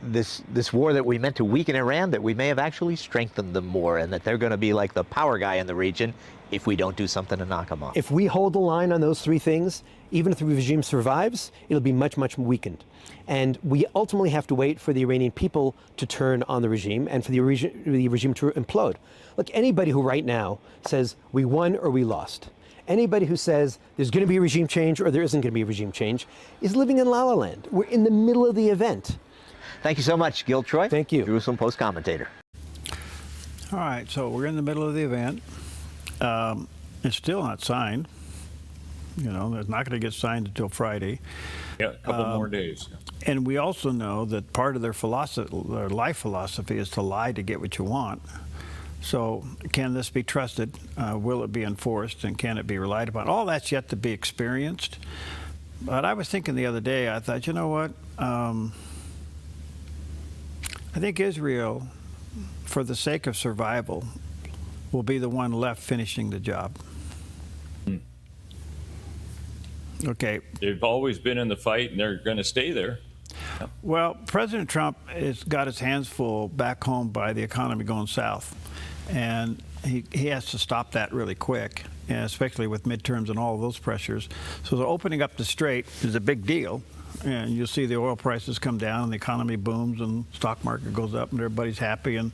this war that we meant to weaken Iran, that we may have actually strengthened them more, and that they're going to be like the power guy in the region if we don't do something to knock them off. If we hold the line on those three things, even if the regime survives, it'll be much, much weakened. And we ultimately have to wait for the Iranian people to turn on the regime and for the regime to implode. Look, anybody who right now says we won or we lost, anybody who says there's going to be a regime change or there isn't going to be a regime change is living in la-la land. We're in the middle of the event. Thank you so much, Gil Troy. Thank you. Jerusalem Post commentator. All right, so we're in the middle of the event. It's still not signed. You know, it's not going to get signed until Friday. Yeah, a couple more days. And we also know that part of their philosophy, their life philosophy, is to lie to get what you want. So can this be trusted? Will it be enforced? And can it be relied upon? All that's yet to be experienced. But I was thinking the other day, I thought, you know what? I think Israel, for the sake of survival, will be the one left finishing the job. Okay. They've always been in the fight, and they're going to stay there. Yep. Well, President Trump has got his hands full back home by the economy going south. And he has to stop that really quick, and especially with midterms and all of those pressures. So the opening up the strait is a big deal. And you'll see the oil prices come down and the economy booms and stock market goes up and everybody's happy. And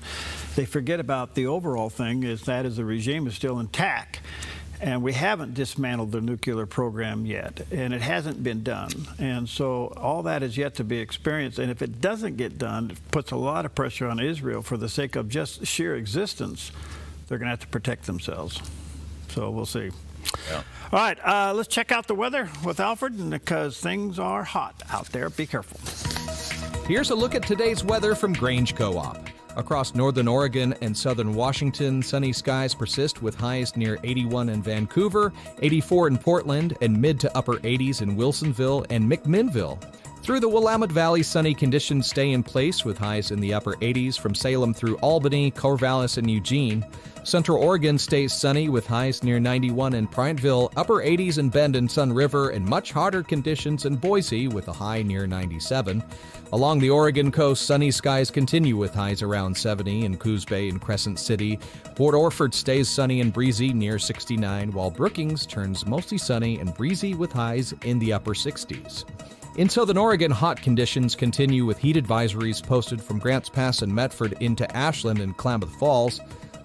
they forget about the overall thing is that the regime is still intact. And we haven't dismantled the nuclear program yet, and it hasn't been done. And so all that is yet to be experienced. And if it doesn't get done, it puts a lot of pressure on Israel for the sake of just sheer existence. They're going to have to protect themselves. So we'll see. Yeah. All right, let's check out the weather with Alfred, because things are hot out there. Be careful. Here's a look at today's weather from Grange Co-op. Across northern Oregon and southern Washington, sunny skies persist with highs near 81 in Vancouver, 84 in Portland, and mid to upper 80s in Wilsonville and McMinnville. Through the Willamette Valley, sunny conditions stay in place with highs in the upper 80s from Salem through Albany, Corvallis, and Eugene. Central Oregon stays sunny with highs near 91 in Prineville, upper 80s in Bend and Sun River, and much hotter conditions in Boise with a high near 97. Along the Oregon coast, sunny skies continue with highs around 70 in Coos Bay and Crescent City. Port Orford stays sunny and breezy near 69, while Brookings turns mostly sunny and breezy with highs in the upper 60s. In southern Oregon, hot conditions continue with heat advisories posted from Grants Pass and Medford into Ashland and Klamath Falls.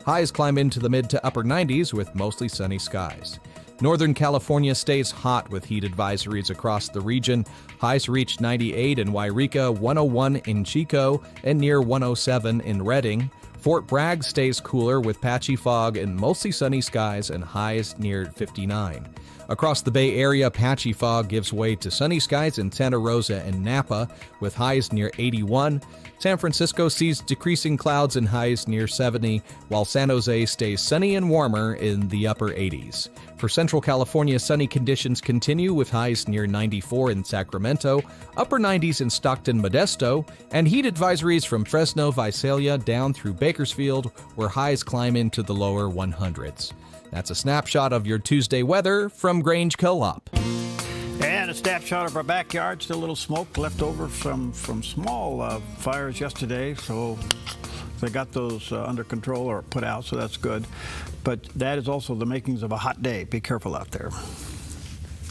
Highs climb into the mid to upper 90s with mostly sunny skies. Northern California stays hot with heat advisories across the region. Highs reach 98 in Wairika, 101 in Chico, and near 107 in Redding. Fort Bragg stays cooler with patchy fog and mostly sunny skies and highs near 59. Across the Bay Area, patchy fog gives way to sunny skies in Santa Rosa and Napa, with highs near 81. San Francisco sees decreasing clouds and highs near 70, while San Jose stays sunny and warmer in the upper 80s. For Central California, sunny conditions continue with highs near 94 in Sacramento, upper 90s in Stockton, Modesto, and heat advisories from Fresno, Visalia down through Bakersfield, where highs climb into the lower 100s. That's a snapshot of your Tuesday weather from Grange Co-op. And a snapshot of our backyard. Still a little smoke left over from small fires yesterday. So they got those under control or put out, so that's good. But that is also the makings of a hot day. Be careful out there.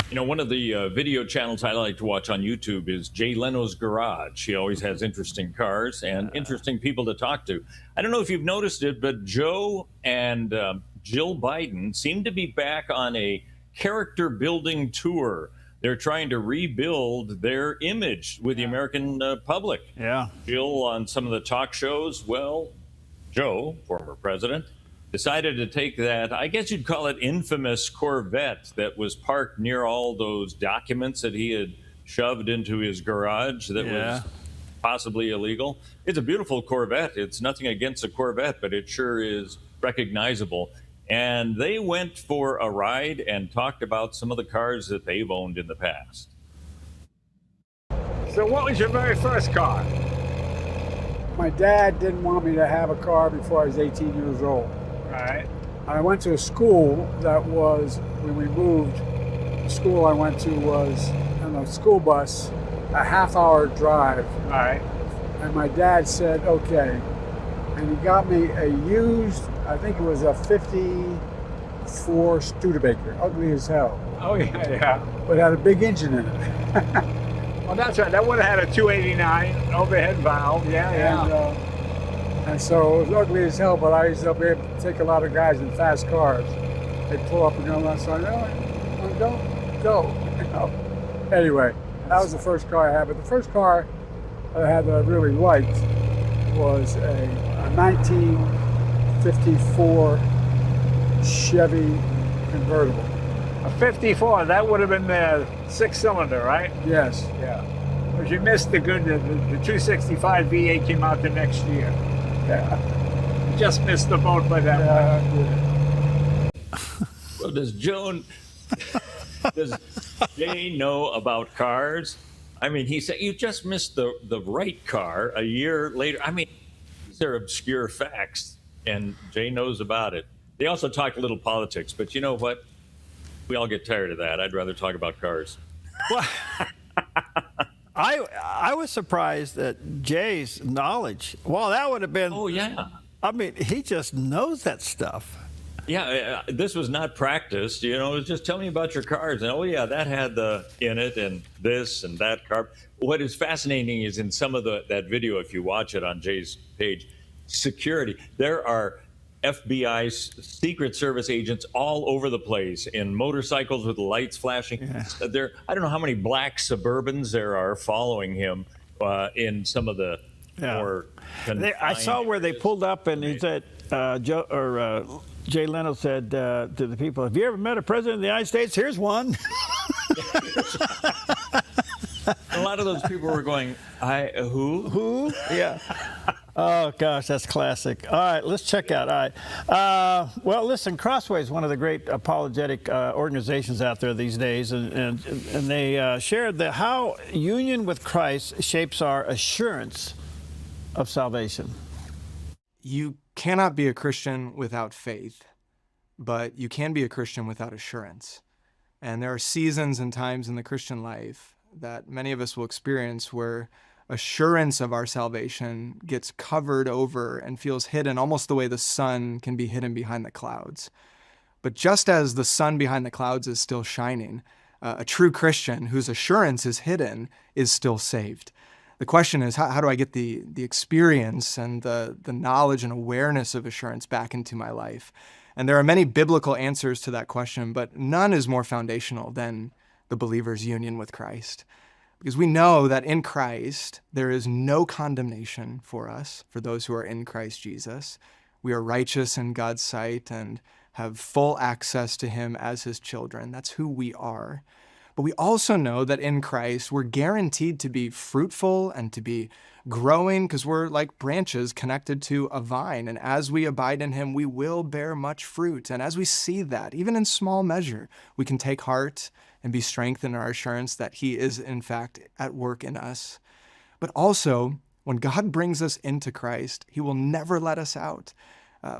You know, one of the video channels I like to watch on YouTube is Jay Leno's Garage. He always has interesting cars and interesting people to talk to. I don't know if you've noticed it, but Joe and Jill Biden seem to be back on a character building tour. They're trying to rebuild their image with the American public. Yeah. Jill on some of the talk shows, well, Joe, former president, decided to take that, I guess you'd call it infamous Corvette that was parked near all those documents that he had shoved into his garage that was possibly illegal. It's a beautiful Corvette. It's nothing against a Corvette, but it sure is recognizable. And they went for a ride and talked about some of the cars that they've owned in the past. So what was your very first car? My dad didn't want me to have a car before I was 18 years old. Right. I went to a school that was, when we moved, the school I went to was on a school bus, a half-hour drive. All right. And my dad said, okay. And he got me a used, I think it was a 54 Studebaker, ugly as hell. Oh, yeah. But it had a big engine in it. Well, that's right. That would have had a 289 overhead valve. And so it was ugly as hell, but I used to be able to take a lot of guys in fast cars. They'd pull up and go outside, go. Anyway, that was the first car I had. But the first car I had that I really liked was a 1954 Chevy convertible. A 54, that would have been the 6-cylinder, right? Yes. Yeah. But you missed the 265 V8 came out the next year. Yeah. You just missed the boat by that much. Well, does Jay know about cars? I mean, he said, you just missed the right car a year later. I mean, these are obscure facts, and Jay knows about it. They also talk a little politics, but you know what? We all get tired of that. I'd rather talk about cars. Well, I was surprised at Jay's knowledge. Well, that would have been. Oh, yeah. I mean, he just knows that stuff. Yeah, this was not practiced. You know, it was just tell me about your cars. And, oh, yeah, that had the in it and this and that car. What is fascinating is in some of that video, if you watch it on Jay's page, security. There are FBI Secret Service agents all over the place in motorcycles with lights flashing. Yeah. I don't know how many black Suburbans there are following him in some of the more I saw where they pulled up and he said, Jay Leno said to the people, have you ever met a president of the United States? Here's one. A lot of those people were going, who? Who? Yeah. Oh, gosh, that's classic. All right, let's check out. All right. Well, listen, Crossway is one of the great apologetic organizations out there these days, and they shared how union with Christ shapes our assurance of salvation. You cannot be a Christian without faith, but you can be a Christian without assurance. And there are seasons and times in the Christian life that many of us will experience where assurance of our salvation gets covered over and feels hidden, almost the way the sun can be hidden behind the clouds. But just as the sun behind the clouds is still shining, a true Christian whose assurance is hidden is still saved. The question is, how do I get the experience and the knowledge and awareness of assurance back into my life? And there are many biblical answers to that question, but none is more foundational than the believer's union with Christ. Because we know that in Christ, there is no condemnation for us, for those who are in Christ Jesus. We are righteous in God's sight and have full access to him as his children. That's who we are. But we also know that in Christ, we're guaranteed to be fruitful and to be growing because we're like branches connected to a vine. And as we abide in him, we will bear much fruit. And as we see that, even in small measure, we can take heart and be strengthened in our assurance that he is, in fact, at work in us. But also, when God brings us into Christ, he will never let us out.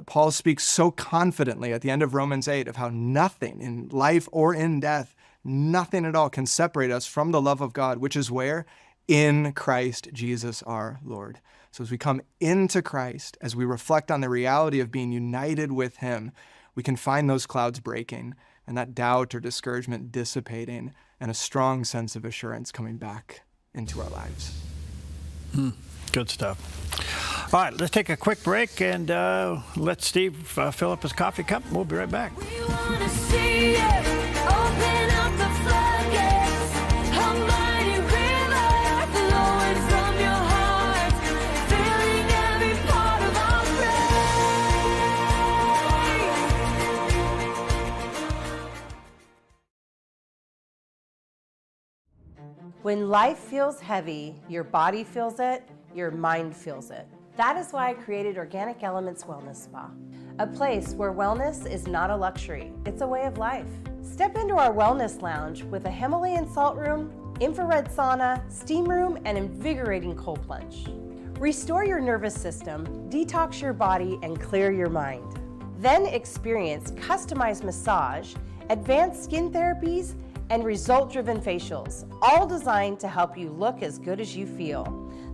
Paul speaks so confidently at the end of Romans 8 of how nothing in life or in death, nothing at all can separate us from the love of God, which is where? In Christ Jesus our Lord. So as we come into Christ, as we reflect on the reality of being united with him, we can find those clouds breaking and that doubt or discouragement dissipating and a strong sense of assurance coming back into our lives. Good stuff. All right, let's take a quick break and let Steve fill up his coffee cup. We'll be right back. When life feels heavy, your body feels it, your mind feels it. That is why I created Organic Elements Wellness Spa, a place where wellness is not a luxury, it's a way of life. Step into our wellness lounge with a Himalayan salt room, infrared sauna, steam room, and invigorating cold plunge. Restore your nervous system, detox your body, and clear your mind. Then experience customized massage, advanced skin therapies, and result-driven facials, all designed to help you look as good as you feel.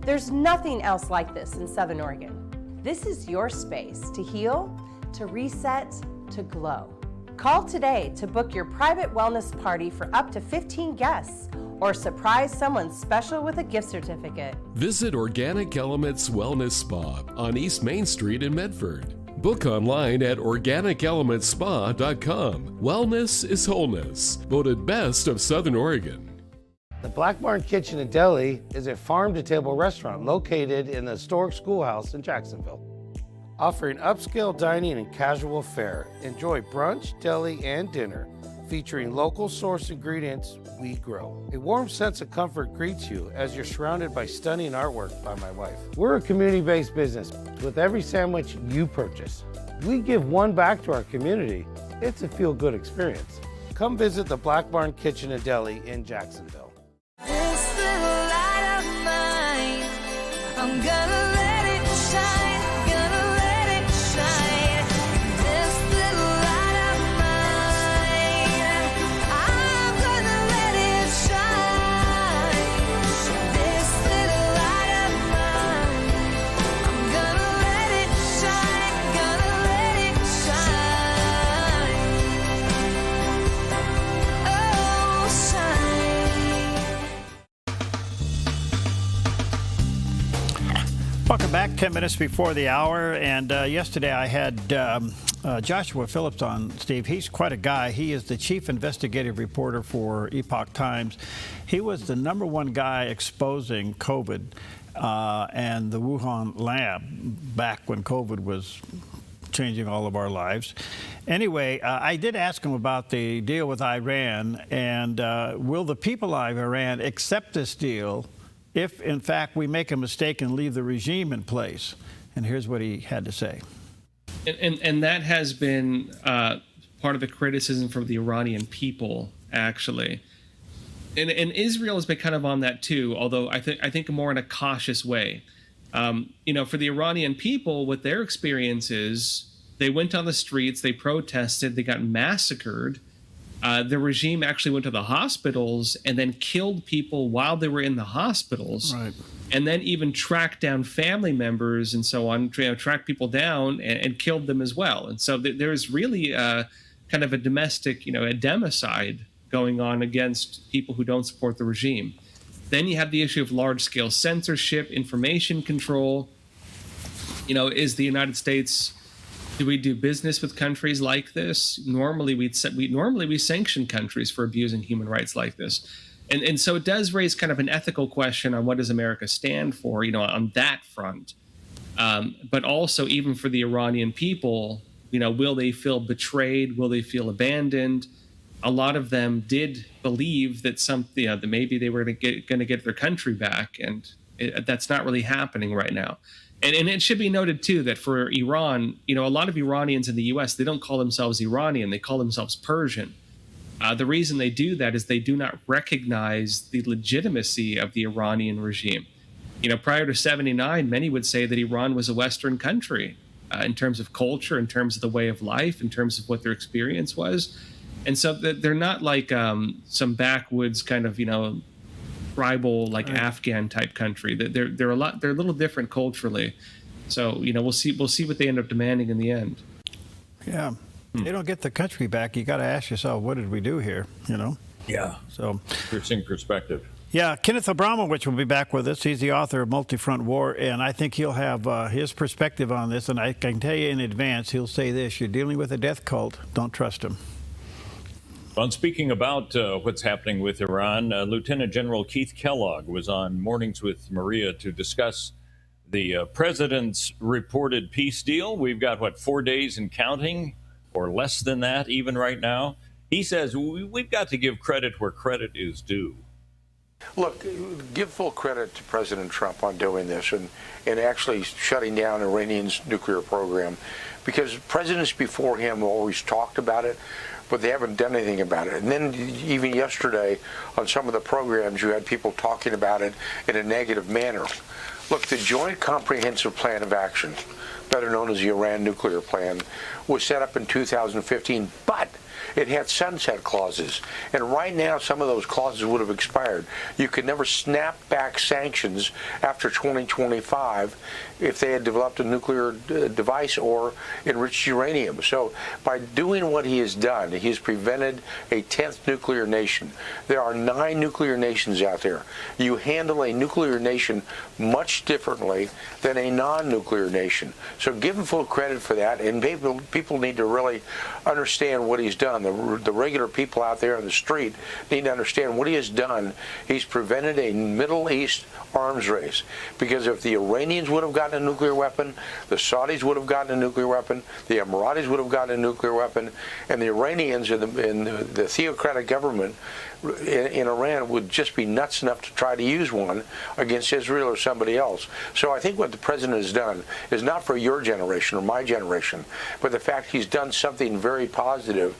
There's nothing else like this in Southern Oregon. This is your space to heal, to reset, to glow. Call today to book your private wellness party for up to 15 guests or surprise someone special with a gift certificate. Visit Organic Elements Wellness Spa on East Main Street in Medford. Book online at organicelementspa.com. Wellness is wholeness. Voted best of Southern Oregon. The Black Barn Kitchen and Deli is a farm-to-table restaurant located in the historic schoolhouse in Jacksonville. Offering upscale dining and casual fare. Enjoy brunch, deli, and dinner. Featuring local source ingredients we grow. A warm sense of comfort greets you as you're surrounded by stunning artwork by my wife. We're a community-based business with every sandwich you purchase. We give one back to our community. It's a feel-good experience. Come visit the Black Barn Kitchen and Deli in Jacksonville. This little light of mine, I'm gonna let it shine, gonna let it shine. This little light of mine, I'm gonna let it shine. This little light of mine, I'm gonna let it shine, gonna let it shine. Oh, shine. Welcome back. 10 minutes before the hour. And yesterday I had Joshua Phillips on, Steve. He's quite a guy. He is the chief investigative reporter for Epoch Times. He was the #1 guy exposing COVID and the Wuhan lab back when COVID was changing all of our lives. Anyway, I did ask him about the deal with Iran, and will the people of Iran accept this deal if, in fact, we make a mistake and leave the regime in place? And here's what he had to say. And that has been part of the criticism from the Iranian people, actually. And Israel has been kind of on that too, although I think more in a cautious way. For the Iranian people, what their experience is, they went on the streets, they protested, they got massacred. The regime actually went to the hospitals and then killed people while they were in the hospitals. Right. And then even tracked down family members and so on, tracked people down and killed them as well. And so there's really kind of a domestic, a democide going on against people who don't support the regime. Then you have the issue of large-scale censorship, information control. Is the United States, do we do business with countries like this? Normally we sanction countries for abusing human rights like this. And so it does raise kind of an ethical question on what does America stand for, on that front. But also, even for the Iranian people, will they feel betrayed? Will they feel abandoned? A lot of them did believe that that maybe they were going to get their country back, and that's not really happening right now. And it should be noted too that for Iran, a lot of Iranians in the U.S. they don't call themselves Iranian; they call themselves Persian. The reason they do that is they do not recognize the legitimacy of the Iranian regime. Prior to '79, many would say that Iran was a Western country in terms of culture, in terms of the way of life, in terms of what their experience was. And so they're not like some backwoods kind of, tribal, like Afghan type country. They're a little different culturally. So, we'll see what they end up demanding in the end. Yeah. They don't get the country back. You got to ask yourself, what did we do here? Yeah. So interesting perspective. Yeah, Kenneth Abramowitz will be back with us. He's the author of Multi-Front War, and I think he'll have his perspective on this. And I can tell you in advance, he'll say this: you're dealing with a death cult. Don't trust him. Well, speaking about what's happening with Iran, Lieutenant General Keith Kellogg was on Mornings with Maria to discuss the president's reported peace deal. We've got, 4 days and counting, or less than that even right now. He says we've got to give credit where credit is due. Look, give full credit to President Trump on doing this and actually shutting down Iranian's nuclear program, because presidents before him always talked about it, but they haven't done anything about it. And then even yesterday on some of the programs, you had people talking about it in a negative manner. Look, the Joint Comprehensive Plan of Action, better known as the Iran Nuclear Plan, was set up in 2015, but it had sunset clauses. And right now, some of those clauses would have expired. You could never snap back sanctions after 2025 if they had developed a nuclear device or enriched uranium. So by doing what he has done, he's prevented a 10th nuclear nation. There are 9 nuclear nations out there. You handle a nuclear nation much differently than a non-nuclear nation. So give him full credit for that, and people need to really understand what he's done. The regular people out there on the street need to understand what he has done. He's prevented a Middle East arms race, because if the Iranians would have gotten a nuclear weapon, the Saudis would have gotten a nuclear weapon, the Emiratis would have gotten a nuclear weapon, and the Iranians and the theocratic government in Iran would just be nuts enough to try to use one against Israel or somebody else. So I think what the president has done is not for your generation or my generation, but the fact he's done something very positive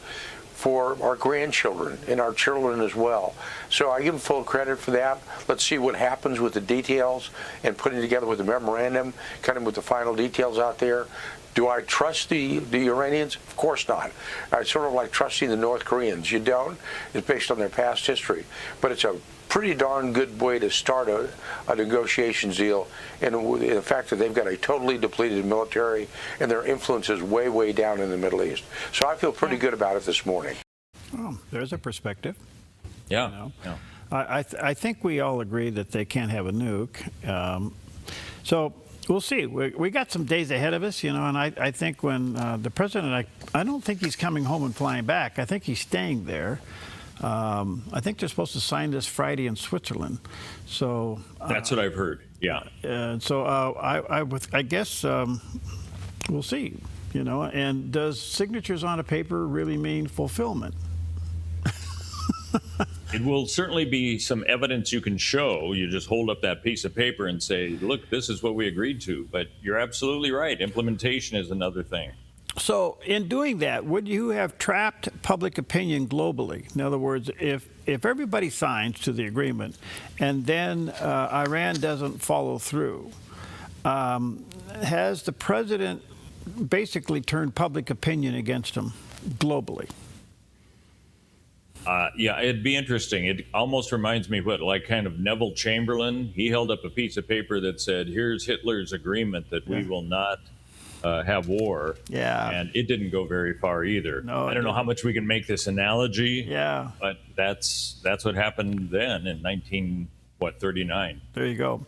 for our grandchildren and our children as well. So I give him full credit for that. Let's see what happens with the details and putting together with the memorandum, kind of with the final details out there. Do I trust the Iranians? Of course not. I sort of like trusting the North Koreans. You don't. It's based on their past history. But it's a pretty darn good way to start a negotiations deal, and the fact that they've got a totally depleted military and their influence is way, way down in the Middle East. So I feel pretty good about it this morning. Oh, there's a perspective. Yeah. I think we all agree that they can't have a nuke. So we'll see. We got some days ahead of us, and I think when the president, I don't think he's coming home and flying back. I think he's staying there. I think they're supposed to sign this Friday in Switzerland. So that's what I've heard. Yeah. So I guess we'll see. And does signatures on a paper really mean fulfillment? It will certainly be some evidence you can show. You just hold up that piece of paper and say, look, this is what we agreed to. But you're absolutely right. Implementation is another thing. So in doing that, would you have trapped public opinion globally? In other words, if everybody signs to the agreement and then Iran doesn't follow through, has the president basically turned public opinion against him globally? Yeah, it'd be interesting. It almost reminds me of like kind of Neville Chamberlain. He held up a piece of paper that said, here's Hitler's agreement that we will not have war. Yeah. And it didn't go very far either. No, I don't know how much we can make this analogy. Yeah. But that's what happened then in 1939. There you go.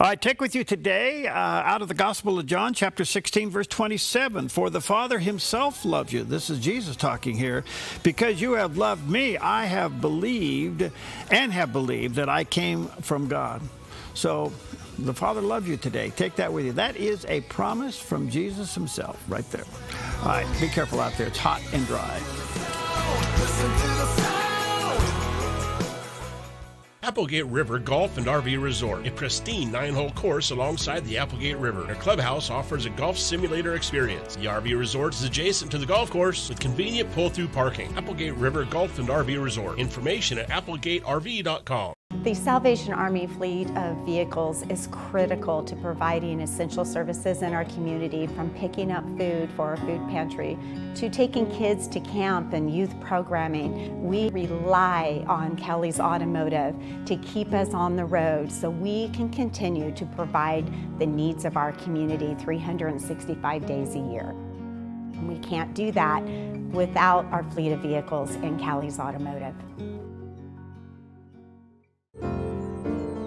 All right, take with you today out of the Gospel of John, chapter 16, verse 27. For the Father himself loves you. This is Jesus talking here. Because you have loved me, I have believed that I came from God. So The Father loves you today. Take that with you. That is a promise from Jesus himself right there. All right, be careful out there. It's hot and dry. Applegate River Golf and RV Resort, a pristine 9-hole course alongside the Applegate River. Their clubhouse offers a golf simulator experience. The RV Resort is adjacent to the golf course with convenient pull-through parking. Applegate River Golf and RV Resort. Information at applegaterv.com. The Salvation Army fleet of vehicles is critical to providing essential services in our community, from picking up food for our food pantry to taking kids to camp and youth programming. We rely on Kelly's Automotive to keep us on the road so we can continue to provide the needs of our community 365 days a year. We can't do that without our fleet of vehicles in Kelly's Automotive.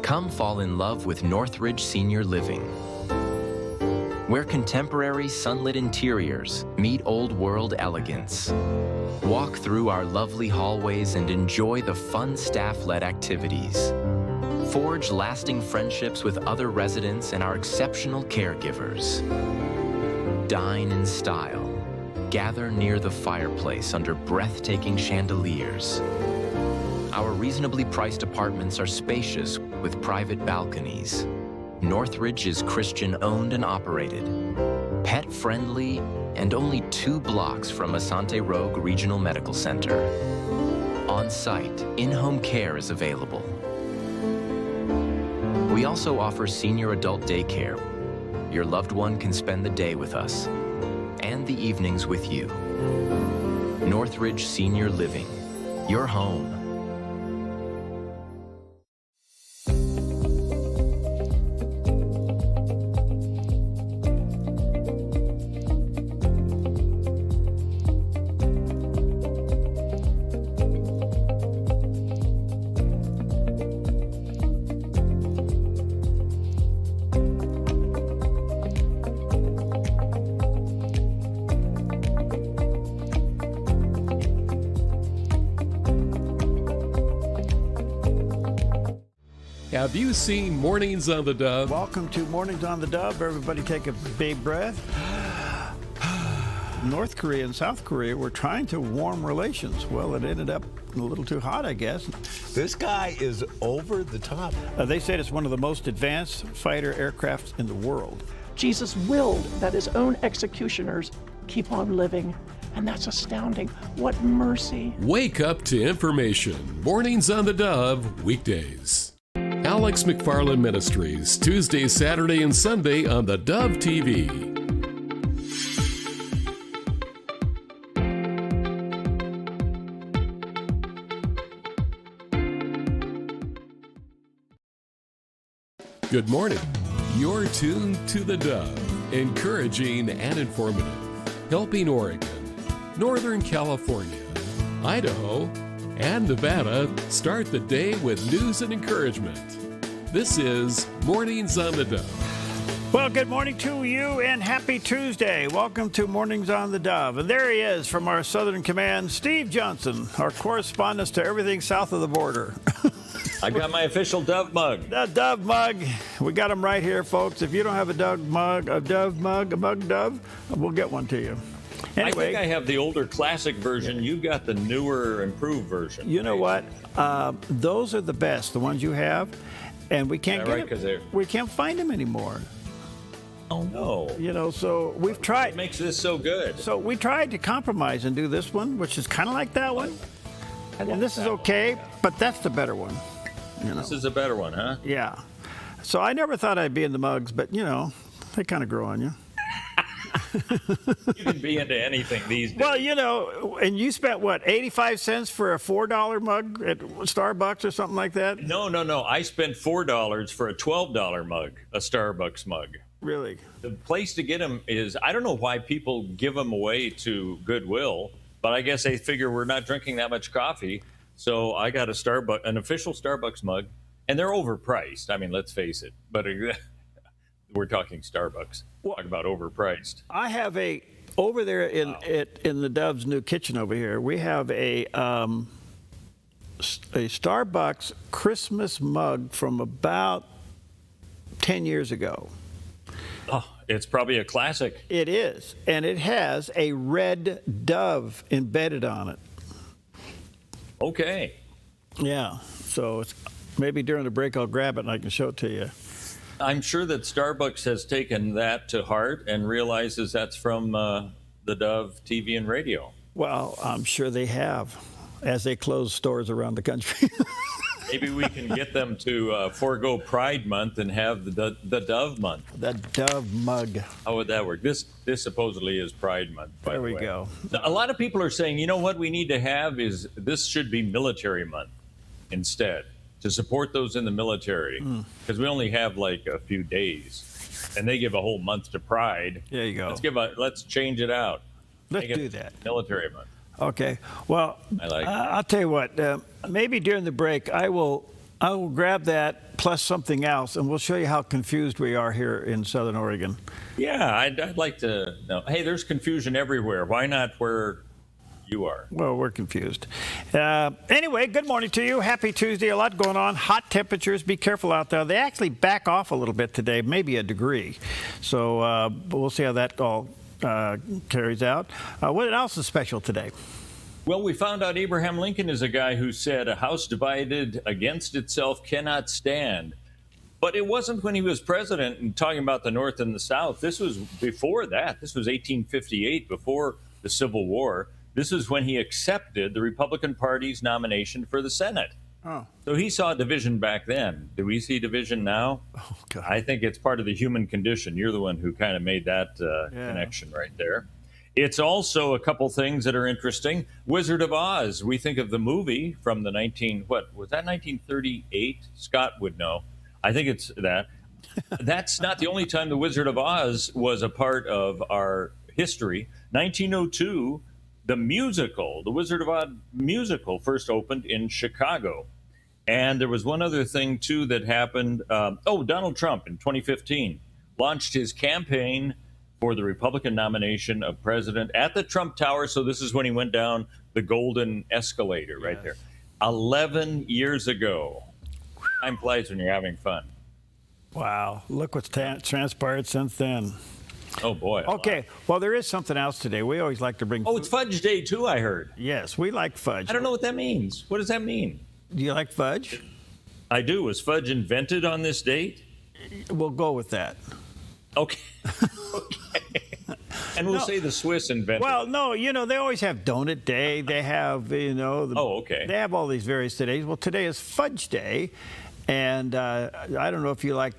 Come fall in love with Northridge Senior Living, where contemporary sunlit interiors meet old world elegance. Walk through our lovely hallways and enjoy the fun staff-led activities. Forge lasting friendships with other residents and our exceptional caregivers. Dine in style. Gather near the fireplace under breathtaking chandeliers. Our reasonably priced apartments are spacious with private balconies. Northridge is Christian-owned and operated, pet-friendly, and only 2 blocks from Asante Rogue Regional Medical Center. On-site, in-home care is available. We also offer senior adult daycare. Your loved one can spend the day with us and the evenings with you. Northridge Senior Living, your home. Have you seen Mornings on the Dove? Welcome to Mornings on the Dove. Everybody take a big breath. North Korea and South Korea were trying to warm relations. Well, it ended up a little too hot, I guess. This guy is over the top. They said it's one of the most advanced fighter aircrafts in the world. Jesus willed that his own executioners keep on living, and that's astounding. What mercy. Wake up to information. Mornings on the Dove, weekdays. Alex McFarland Ministries, Tuesday, Saturday, and Sunday on the Dove TV. Good morning. You're tuned to the Dove, encouraging and informative, helping Oregon, Northern California, Idaho, and Nevada start the day with news and encouragement. This is Mornings on the Dove. Well, good morning to you and happy Tuesday. Welcome to Mornings on the Dove. And there he is from our Southern Command, Steve Johnson, our correspondent to everything south of the border. I got my official Dove mug. The Dove mug. We got them right here, folks. If you don't have a Dove mug, a mug Dove, we'll get one to you. Anyway, I think I have the older classic version. You've got the newer, improved version. You know what? Those are the best, the ones you have, and we can't get them. We can't find them anymore. Oh no! You know, so we've tried. What makes this so good? So we tried to compromise and do this one, which is kind of like that one, and this is okay, but that's the better one. You know? This is a better one, huh? Yeah. So I never thought I'd be in the mugs, but you know, they kind of grow on you. You can be into anything these days. Well, you know, and you spent, what, 85 cents for a $4 mug at Starbucks or something like that? No. I spent $4 for a $12 mug, a Starbucks mug. Really? The place to get them is, I don't know why people give them away to Goodwill, but I guess they figure we're not drinking that much coffee. So I got an official Starbucks mug, and they're overpriced. I mean, let's face it. But we're talking Starbucks. Talk about overpriced. I have over there in the Dove's new kitchen over here, we have a Starbucks Christmas mug from about 10 years ago. Oh, it's probably a classic. It is, and it has a red dove embedded on it. Okay. Yeah, so it's, maybe during the break I'll grab it and I can show it to you. I'm sure that Starbucks has taken that to heart and realizes that's from the Dove TV and radio. Well, I'm sure they have, as they close stores around the country. Maybe we can get them to forego Pride Month and have the Dove Month. The Dove mug. How would that work? This supposedly is Pride Month, by the way. There we go. A lot of people are saying, you know what we need to have is this should be Military Month instead, to support those in the military, because we only have like a few days, and they give a whole month to Pride. There you go. Let's change it out. Let's Make it do that. Military Month. Okay. Well, I'll tell you what. Maybe during the break, I will grab that plus something else, and we'll show you how confused we are here in Southern Oregon. Yeah, I'd like to know. Hey, there's confusion everywhere. Why not where you are? Well, we're confused. Anyway, good morning to you. Happy Tuesday. A lot going on. Hot temperatures. Be careful out there. They actually back off a little bit today, maybe a degree. So we'll see how that all carries out. What else is special today? Well, we found out Abraham Lincoln is a guy who said a house divided against itself cannot stand. But it wasn't when he was president and talking about the North and the South. This was before that. This was 1858, before the Civil War. This is when he accepted the Republican Party's nomination for the Senate. Oh. So he saw division back then. Do we see division now? Oh, God. I think it's part of the human condition. You're the one who kind of made that connection right there. It's also a couple things that are interesting. Wizard of Oz. We think of the movie from the 1938? Scott would know. I think it's that. That's not the only time the Wizard of Oz was a part of our history. 1902, the musical, the Wizard of Oz musical, first opened in Chicago. And there was one other thing, too, that happened. Donald Trump in 2015 launched his campaign for the Republican nomination of president at the Trump Tower. So this is when he went down the golden escalator right there. 11 years ago. Time flies when you're having fun. Wow. Look what's transpired since then. Oh, boy. Okay. Well, there is something else today. We always like to bring... Oh, it's Fudge Day, too, I heard. Yes, we like fudge. I don't know what that means. What does that mean? Do you like fudge? I do. Was fudge invented on this date? We'll go with that. Okay. And we'll say the Swiss invented. Well, no, they always have Donut Day. They have, They have all these various days. Well, today is Fudge Day, and I don't know if you like,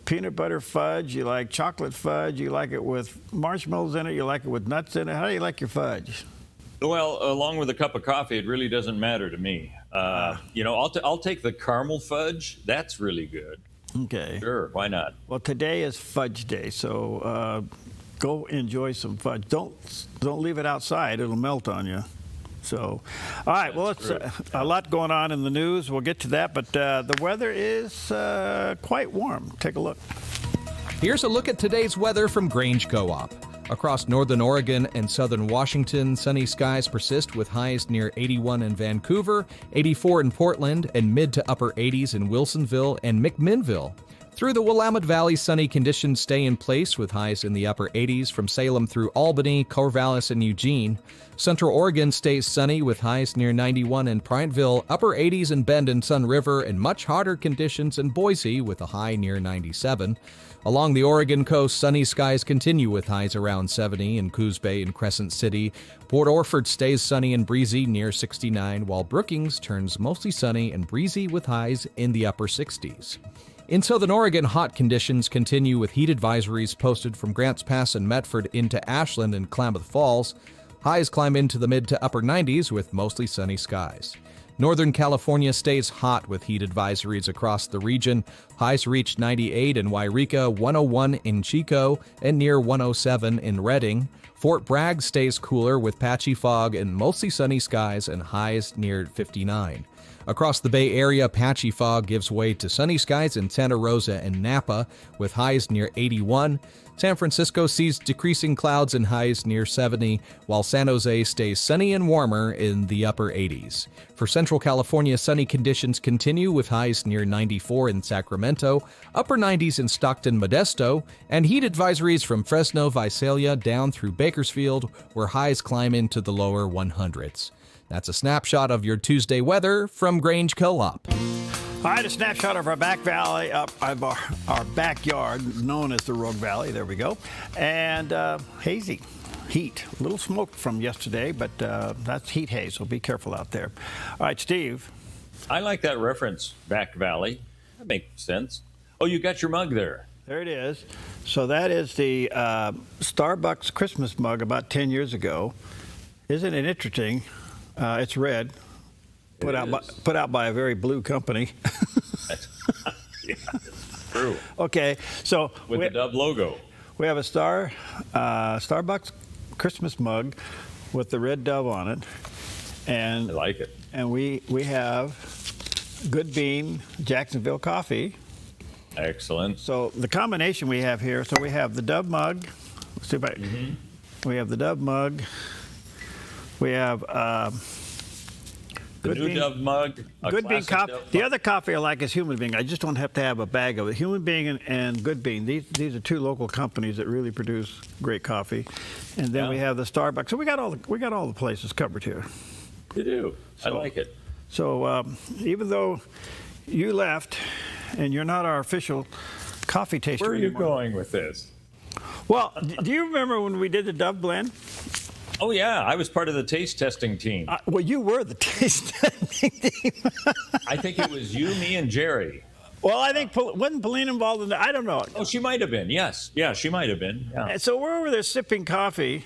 peanut butter fudge, you like chocolate fudge, you like it with marshmallows in it, you like it with nuts in it. How do you like your fudge? Well, along with a cup of coffee, it really doesn't matter to me. I'll take the caramel fudge. That's really good. Okay. Sure, why not? Well, today is Fudge Day, so go enjoy some fudge. Don't leave it outside; it'll melt on you. So, all right. Well, it's a lot going on in the news. We'll get to that, but the weather is quite warm. Take a look. Here's a look at today's weather from Grange Co-op. Across northern Oregon and southern Washington, sunny skies persist with highs near 81 in Vancouver, 84 in Portland, and mid to upper 80s in Wilsonville and McMinnville. Through the Willamette Valley, sunny conditions stay in place with highs in the upper 80s from Salem through Albany, Corvallis, and Eugene. Central Oregon stays sunny with highs near 91 in Prineville, upper 80s in Bend and Sun River, and much hotter conditions in Boise with a high near 97. Along the Oregon coast, sunny skies continue with highs around 70 in Coos Bay and Crescent City. Port Orford stays sunny and breezy near 69, while Brookings turns mostly sunny and breezy with highs in the upper 60s. In southern Oregon, hot conditions continue with heat advisories posted from Grants Pass and Medford into Ashland and Klamath Falls. Highs climb into the mid to upper 90s with mostly sunny skies. Northern California stays hot with heat advisories across the region. Highs reach 98 in Wairika, 101 in Chico, and near 107 in Redding. Fort Bragg stays cooler with patchy fog and mostly sunny skies and highs near 59. Across the Bay Area, patchy fog gives way to sunny skies in Santa Rosa and Napa, with highs near 81. San Francisco sees decreasing clouds and highs near 70, while San Jose stays sunny and warmer in the upper 80s. For Central California, sunny conditions continue with highs near 94 in Sacramento, upper 90s in Stockton, Modesto, and heat advisories from Fresno, Visalia down through Bakersfield, where highs climb into the lower 100s. That's a snapshot of your Tuesday weather from Grange Co-op. All right, a snapshot of our back valley, our backyard, known as the Rogue Valley. There we go. And hazy, heat. A little smoke from yesterday, but that's heat haze, so be careful out there. All right, Steve. I like that reference, Back Valley. That makes sense. Oh, you got your mug there. There it is. So that is the Starbucks Christmas mug about 10 years ago. Isn't it interesting? It's red. Put out by a very blue company. Yeah, that's true. Okay, so with the Dove logo, we have a Starbucks Christmas mug with the red dove on it, and I like it. And we have Good Bean Jacksonville coffee. Excellent. So the combination we have here. So we have the Dove mug. Let's see if I. We have the Dove mug. We have. The new Dove mug. Good Bean coffee. The other coffee I like is Human Bean. I just don't have to have a bag of it. Human Bean and Good Bean. These are two local companies that really produce great coffee. And then we have the Starbucks. So we got all the places covered here. You do. I like it. So even though you left and you're not our official coffee taster Where are you anymore, going with this? Well, do you remember when we did the Dove blend? Oh, yeah. I was part of the taste testing team. Well, you were the taste testing team. I think it was you, me, and Jerry. Well, I think, wasn't Pauline involved in that? I don't know. Oh, she might have been, yes. Yeah, she might have been. Yeah. And so we're over there sipping coffee.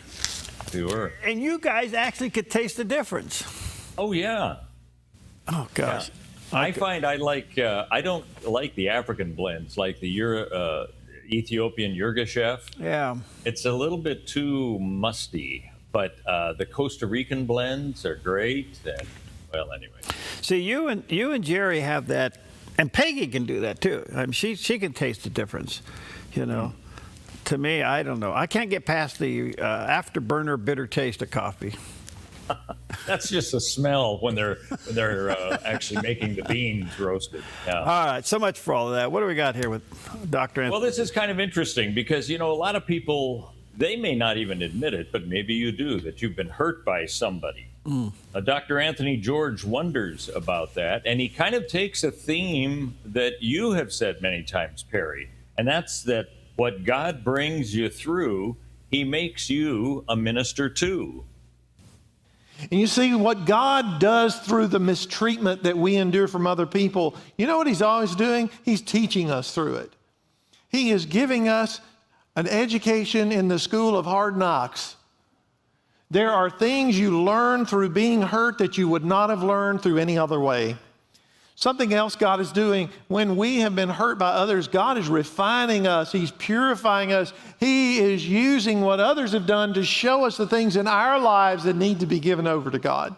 We were. And you guys actually could taste the difference. Oh, yeah. Oh, gosh. Yeah. I find I don't like the African blends, like the Ethiopian Yirgacheffe. Yeah. It's a little bit too musty. But the Costa Rican blends are great. And, well, anyway. See, you and Jerry have that, and Peggy can do that too. I mean, she can taste the difference, you know. To me, I don't know. I can't get past the afterburner bitter taste of coffee. That's just a smell when they're actually making the beans roasted. Yeah. All right, so much for all of that. What do we got here with Dr. Anthony? Well, this is kind of interesting because, a lot of people, they may not even admit it, but maybe you do, that you've been hurt by somebody. Dr. Anthony George wonders about that, and he kind of takes a theme that you have said many times, Perry, and that's that what God brings you through, he makes you a minister too. And you see what God does through the mistreatment that we endure from other people. You know what he's always doing? He's teaching us through it. He is giving us an education in the school of hard knocks. There are things you learn through being hurt that you would not have learned through any other way. Something else God is doing when we have been hurt by others, God is refining us. He's purifying us. He is using what others have done to show us the things in our lives that need to be given over to God.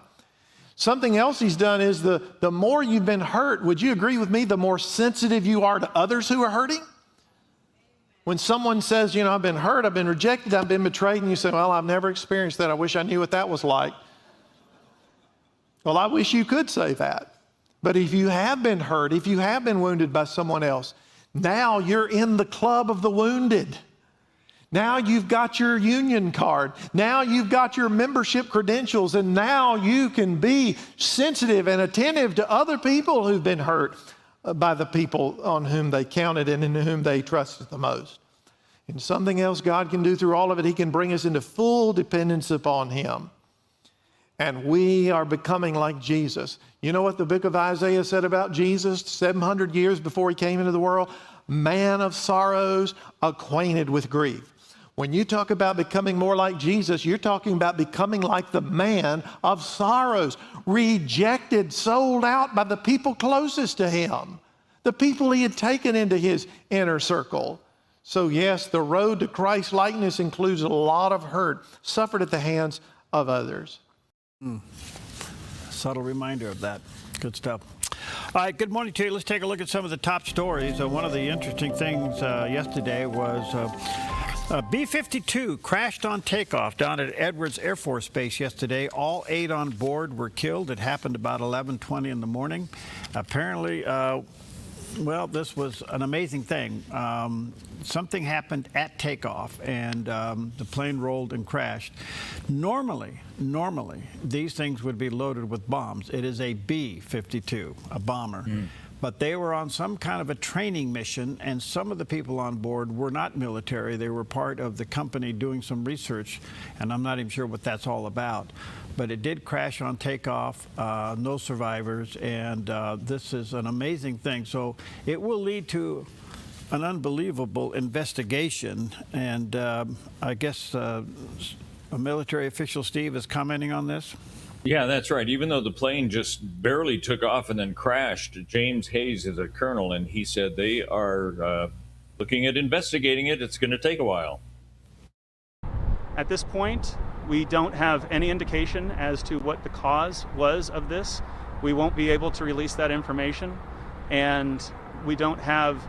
Something else he's done is the more you've been hurt, would you agree with me, the more sensitive you are to others who are hurting? When someone says, I've been hurt, I've been rejected, I've been betrayed, and you say, well, I've never experienced that. I wish I knew what that was like. Well, I wish you could say that. But if you have been hurt, if you have been wounded by someone else, now you're in the club of the wounded. Now you've got your union card. Now you've got your membership credentials, and now you can be sensitive and attentive to other people who've been hurt by the people on whom they counted and in whom they trusted the most. And something else God can do through all of it, he can bring us into full dependence upon him. And we are becoming like Jesus. You know what the book of Isaiah said about Jesus 700 years before he came into the world? Man of sorrows, acquainted with grief. When you talk about becoming more like Jesus, you're talking about becoming like the man of sorrows, rejected, sold out by the people closest to him, the people he had taken into his inner circle. So yes, the road to Christ likeness includes a lot of hurt suffered at the hands of others. subtle reminder of that. Good stuff. All right, good morning to you. Let's take a look at some of the top stories. One of the interesting things yesterday was B-52 crashed on takeoff down at Edwards Air Force Base yesterday. All 8 on board were killed. It happened about 11:20 in the morning. Apparently, well, this was an amazing thing. Something happened at takeoff, and the plane rolled and crashed. Normally, these things would be loaded with bombs. It is a B-52, a bomber. But they were on some kind of a training mission, and some of the people on board were not military. They were part of the company doing some research, and I'm not even sure what that's all about. But it did crash on takeoff, no survivors, and this is an amazing thing. So it will lead to an unbelievable investigation, and I guess a military official, Steve, is commenting on this. Yeah, that's right. Even though the plane just barely took off and then crashed, James Hayes is a colonel, and he said they are looking at investigating it. It's going to take a while. At this point, we don't have any indication as to what the cause was of this. We won't be able to release that information, and we don't have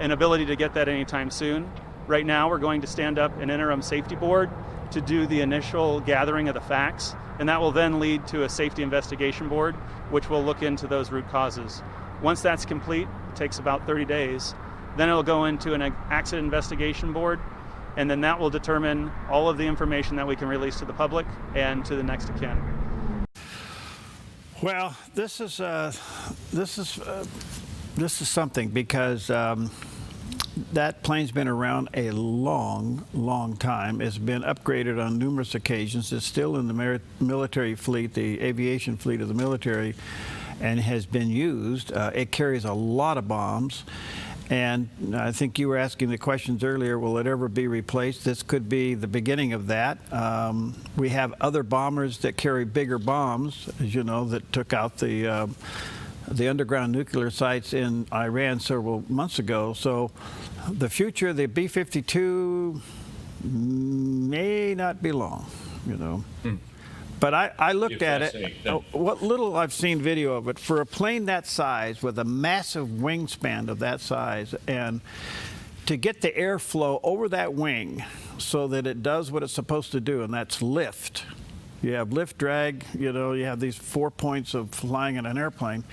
an ability to get that anytime soon. Right now, we're going to stand up an interim safety board to do the initial gathering of the facts, and that will then lead to a safety investigation board, which will look into those root causes. Once that's complete, it takes about 30 days, then it'll go into an accident investigation board, and then that will determine all of the information that we can release to the public and to the next of kin. Well, this is something, because that plane's been around a long time. It's been upgraded on numerous occasions. It's still in the military fleet, the aviation fleet of the military, and has been used. It carries a lot of bombs. And I think you were asking the questions earlier, will it ever be replaced? This could be the beginning of that. We have other bombers that carry bigger bombs, as you know, that took out the underground nuclear sites in Iran several months ago. So the future of the B-52 may not be long, you know. But I looked at it, what little I've seen video of it, for a plane that size with a massive wingspan of that size, and to get the airflow over that wing so that it does what it's supposed to do, and that's lift. You have lift, drag, you know, you have these 4 points of flying in an airplane.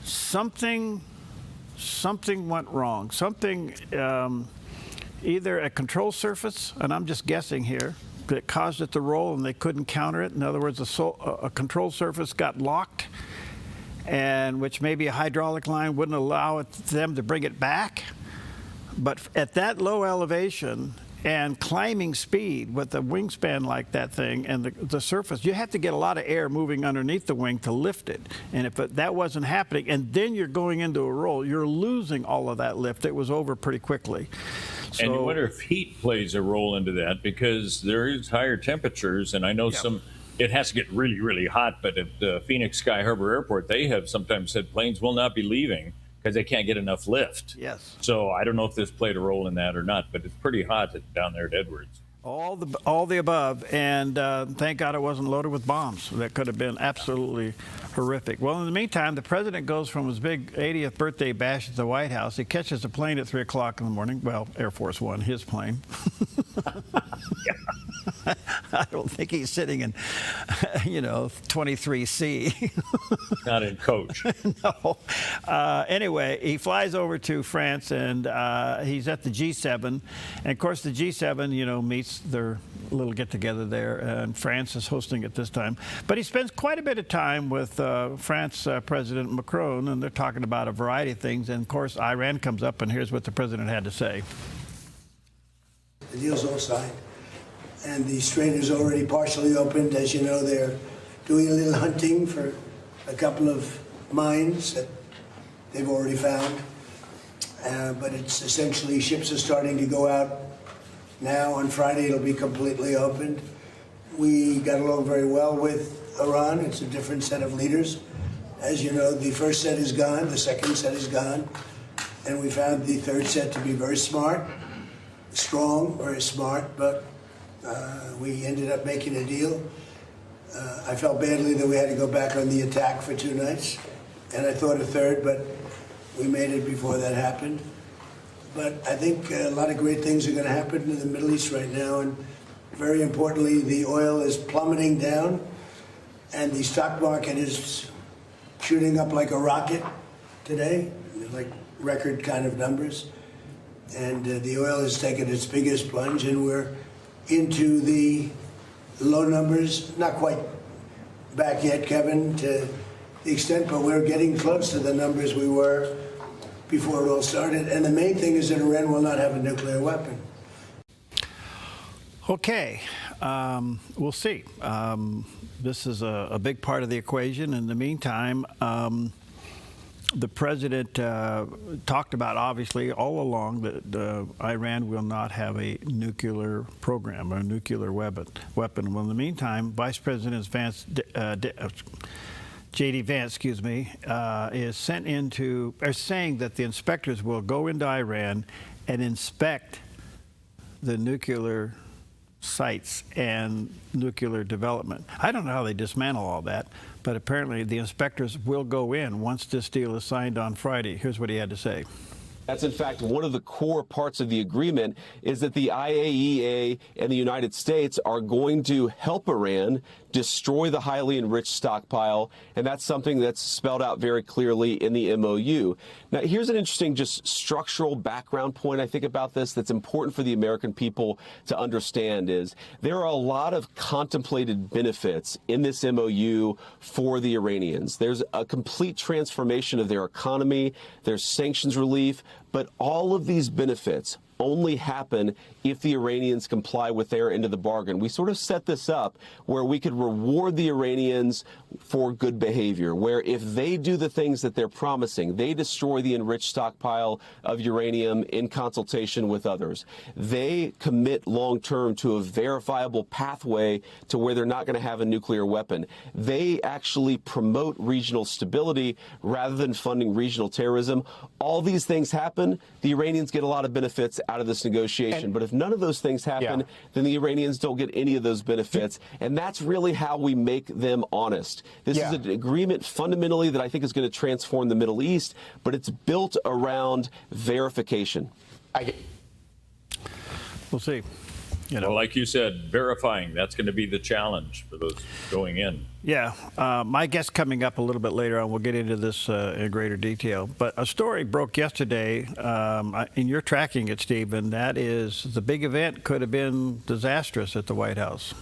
Something went wrong. Something, either a control surface, and I'm just guessing here, that caused it to roll and they couldn't counter it. In other words, a control surface got locked, and which maybe a hydraulic line wouldn't allow them to bring it back. But at that low elevation and climbing speed with a wingspan like that thing and the surface, you have to get a lot of air moving underneath the wing to lift it. And if that wasn't happening, and then you're going into a roll, you're losing all of that lift. It was over pretty quickly. So, and you wonder if heat plays a role into that, because there is higher temperatures, and I know it has to get really, really hot, but at Phoenix Sky Harbor Airport, they have sometimes said planes will not be leaving because they can't get enough lift. Yes. So I don't know if this played a role in that or not, but it's pretty hot down there at Edwards. All the above, and thank God it wasn't loaded with bombs. That could have been absolutely horrific. Well, in the meantime, the president goes from his big 80th birthday bash at the White House. He catches a plane at 3 o'clock in the morning. Well, Air Force One, his plane. I don't think he's sitting in, 23C. Not in coach. No. Anyway, he flies over to France, and he's at the G7. And, of course, the G7, meets their little get-together there, and France is hosting it this time. But he spends quite a bit of time with France President Macron, and they're talking about a variety of things. And, of course, Iran comes up, and here's what the president had to say. The deal's all signed, and the strait is already partially opened. As you know, they're doing a little hunting for a couple of mines that they've already found. But it's essentially, ships are starting to go out now. On Friday, it'll be completely opened. We got along very well with Iran. It's a different set of leaders. As you know, the first set is gone, the second set is gone, and we found the third set to be very smart, strong, very smart, but we ended up making a deal. I felt badly that we had to go back on the attack for 2 nights, and I thought a third, but we made it before that happened. But I think a lot of great things are going to happen in the Middle East right now, and very importantly, the oil is plummeting down, and the stock market is shooting up like a rocket today, like record kind of numbers. And the oil has taken its biggest plunge, and we're into the low numbers, not quite back yet, Kevin, to the extent, but we're getting close to the numbers we were before it all started. And the main thing is that Iran will not have a nuclear weapon. Okay, we'll see. This is a big part of the equation. In the meantime, the president talked about, obviously, all along that Iran will not have a nuclear program or a nuclear weapon. Well, in the meantime, Vice President Vance, J.D. Vance, is saying that the inspectors will go into Iran and inspect the nuclear sites and nuclear development. I don't know how they dismantle all that, but apparently the inspectors will go in once this deal is signed on Friday. Here's what he had to say. That's, in fact, one of the core parts of the agreement is that the IAEA and the United States are going to help Iran destroy the highly enriched stockpile, and that's something that's spelled out very clearly in the MOU. Now, here's an interesting just structural background point I think about this that's important for the American people to understand is there are a lot of contemplated benefits in this MOU for the Iranians. There's a complete transformation of their economy, there's sanctions relief, but all of these benefits only happen if the Iranians comply with their end of the bargain. We sort of set this up where we could reward the Iranians for good behavior, where if they do the things that they're promising, they destroy the enriched stockpile of uranium in consultation with others, they commit long-term to a verifiable pathway to where they're not going to have a nuclear weapon. They actually promote regional stability rather than funding regional terrorism. All these things happen, the Iranians get a lot of benefits out of this negotiation. But if none of those things happen, then the Iranians don't get any of those benefits. And that's really how we make them honest. This is an agreement fundamentally that I think is going to transform the Middle East, but it's built around verification. We'll see. Well, like you said, verifying, that's going to be the challenge for those going in. Yeah. My guest coming up a little bit later on, we'll get into this in greater detail. But a story broke yesterday, and you're tracking it, Stephen. That is, the big event could have been disastrous at the White House.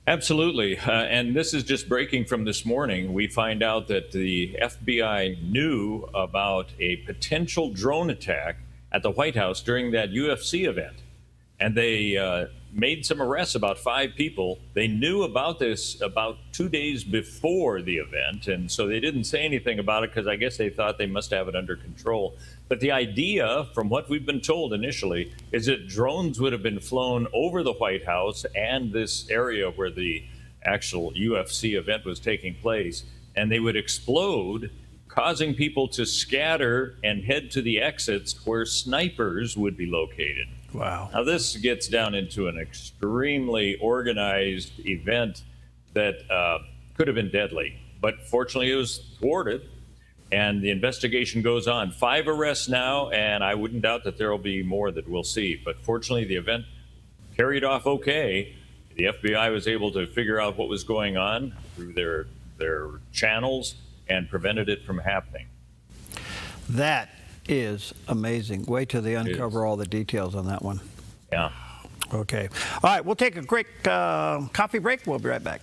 Absolutely. And this is just breaking from this morning. We find out that the FBI knew about a potential drone attack at the White House during that UFC event. And they made some arrests, about 5 people. They knew about this about 2 days before the event, and so they didn't say anything about it because I guess they thought they must have it under control. But the idea, from what we've been told initially, is that drones would have been flown over the White House and this area where the actual UFC event was taking place, and they would explode, causing people to scatter and head to the exits where snipers would be located. Wow. Now, this gets down into an extremely organized event that could have been deadly, but fortunately it was thwarted, and the investigation goes on. 5 arrests now, and I wouldn't doubt that there will be more that we'll see. But fortunately, the event carried off okay. The FBI was able to figure out what was going on through their channels and prevented it from happening. That is amazing. Wait till they uncover all the details on that one. Yeah. Okay. All right, we'll take a quick coffee break. We'll be right back.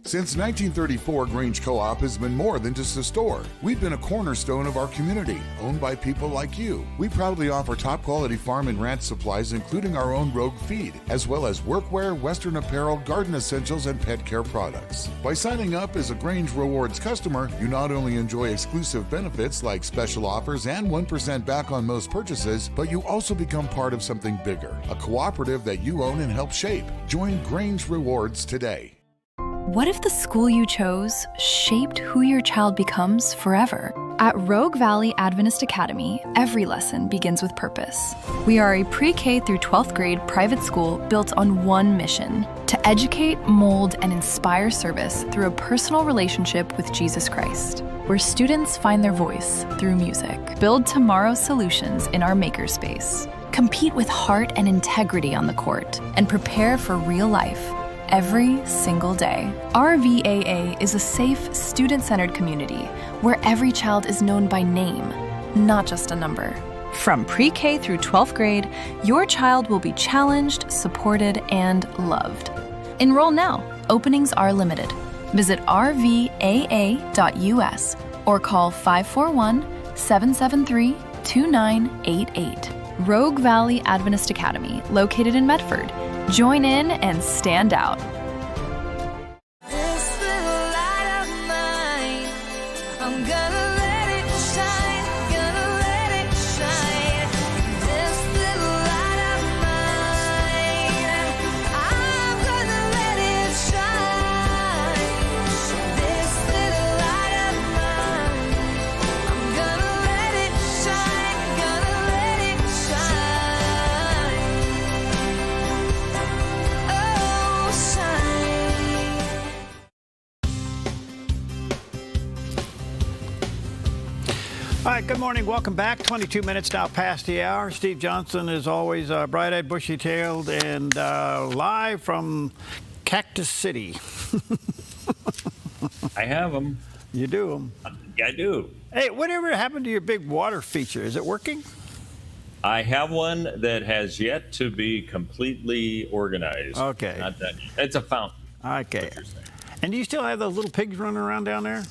Since 1934, Grange Co-op has been more than just a store. We've been a cornerstone of our community, owned by people like you. We proudly offer top-quality farm and ranch supplies, including our own Rogue feed, as well as workwear, Western apparel, garden essentials, and pet care products. By signing up as a Grange Rewards customer, you not only enjoy exclusive benefits like special offers and 1% back on most purchases, but you also become part of something bigger, a cooperative that you own and help shape. Join Grange Rewards today. What if the school you chose shaped who your child becomes forever? At Rogue Valley Adventist Academy, every lesson begins with purpose. We are a pre-K through 12th grade private school built on one mission: to educate, mold, and inspire service through a personal relationship with Jesus Christ, where students find their voice through music. Build tomorrow's solutions in our makerspace. Compete with heart and integrity on the court, and prepare for real life every single day. RVAA is a safe, student-centered community where every child is known by name, not just a number. From pre-K through 12th grade, your child will be challenged, supported, and loved. Enroll now. Openings are limited. Visit rvaa.us or call 541-773-2988. Rogue Valley Adventist Academy, located in Medford. Join in and stand out. This little light of mine, I'm gonna let it shine, gonna let it shine. This little light of mine, I'm gonna let it shine. This little light of mine, I'm gonna let it shine, gonna let it shine. Oh, shine. All right, good morning. Welcome back. 22 minutes now past the hour. Steve Johnson is always bright-eyed, bushy-tailed, and live from Cactus City. I have them. You do them? I do. Hey, whatever happened to your big water feature? Is it working? I have one that has yet to be completely organized. Okay. Not done yet. It's a fountain. Okay. And do you still have those little pigs running around down there?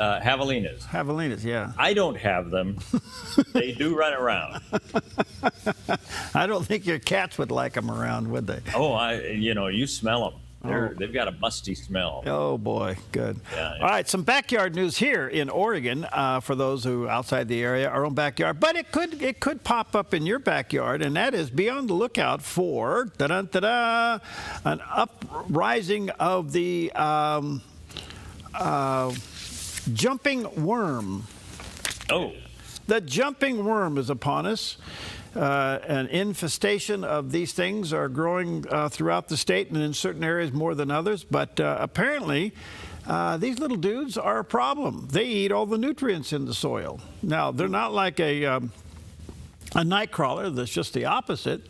Javelinas. Javelinas, yeah. I don't have them. They do run around. I don't think your cats would like them around, would they? Oh, you smell them. They've got a musty smell. Oh, boy. Good. Yeah. All right, some backyard news here in Oregon for those who outside the area, our own backyard. But it could pop up in your backyard, and that is be on the lookout for an uprising of the jumping worm. Oh. The jumping worm is upon us. An infestation of these things are growing throughout the state and in certain areas more than others. But apparently, these little dudes are a problem. They eat all the nutrients in the soil. Now, they're not like a night crawler that's just the opposite.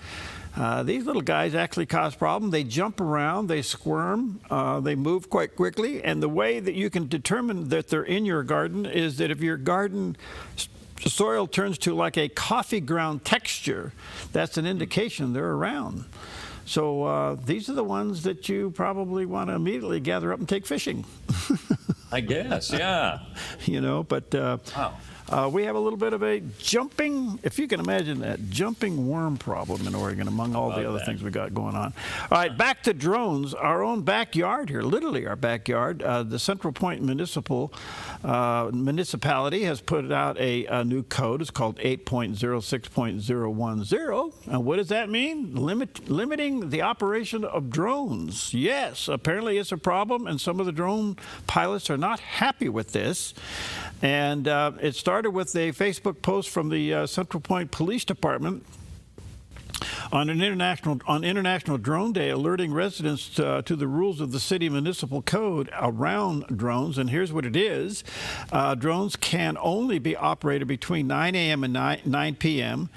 These little guys actually cause problems. They jump around, they squirm, they move quite quickly. And the way that you can determine that they're in your garden is that if your garden soil turns to like a coffee ground texture, that's an indication they're around. So these are the ones that you probably want to immediately gather up and take fishing. I guess, yeah. But we have a little bit of a jumping, if you can imagine that, jumping worm problem in Oregon among all the other things we got going on. All right, back to drones. Our own backyard here, literally our backyard. The Central Point municipality has put out a new code. It's called 8.06.010. And what does that mean? Limiting the operation of drones. Yes, apparently it's a problem, and some of the drone pilots are not happy with this. And it started with a Facebook post from the Central Point Police Department on International Drone Day, alerting residents to the rules of the city municipal code around drones. And here's what it is. Drones can only be operated between 9 a.m. and 9 p.m.,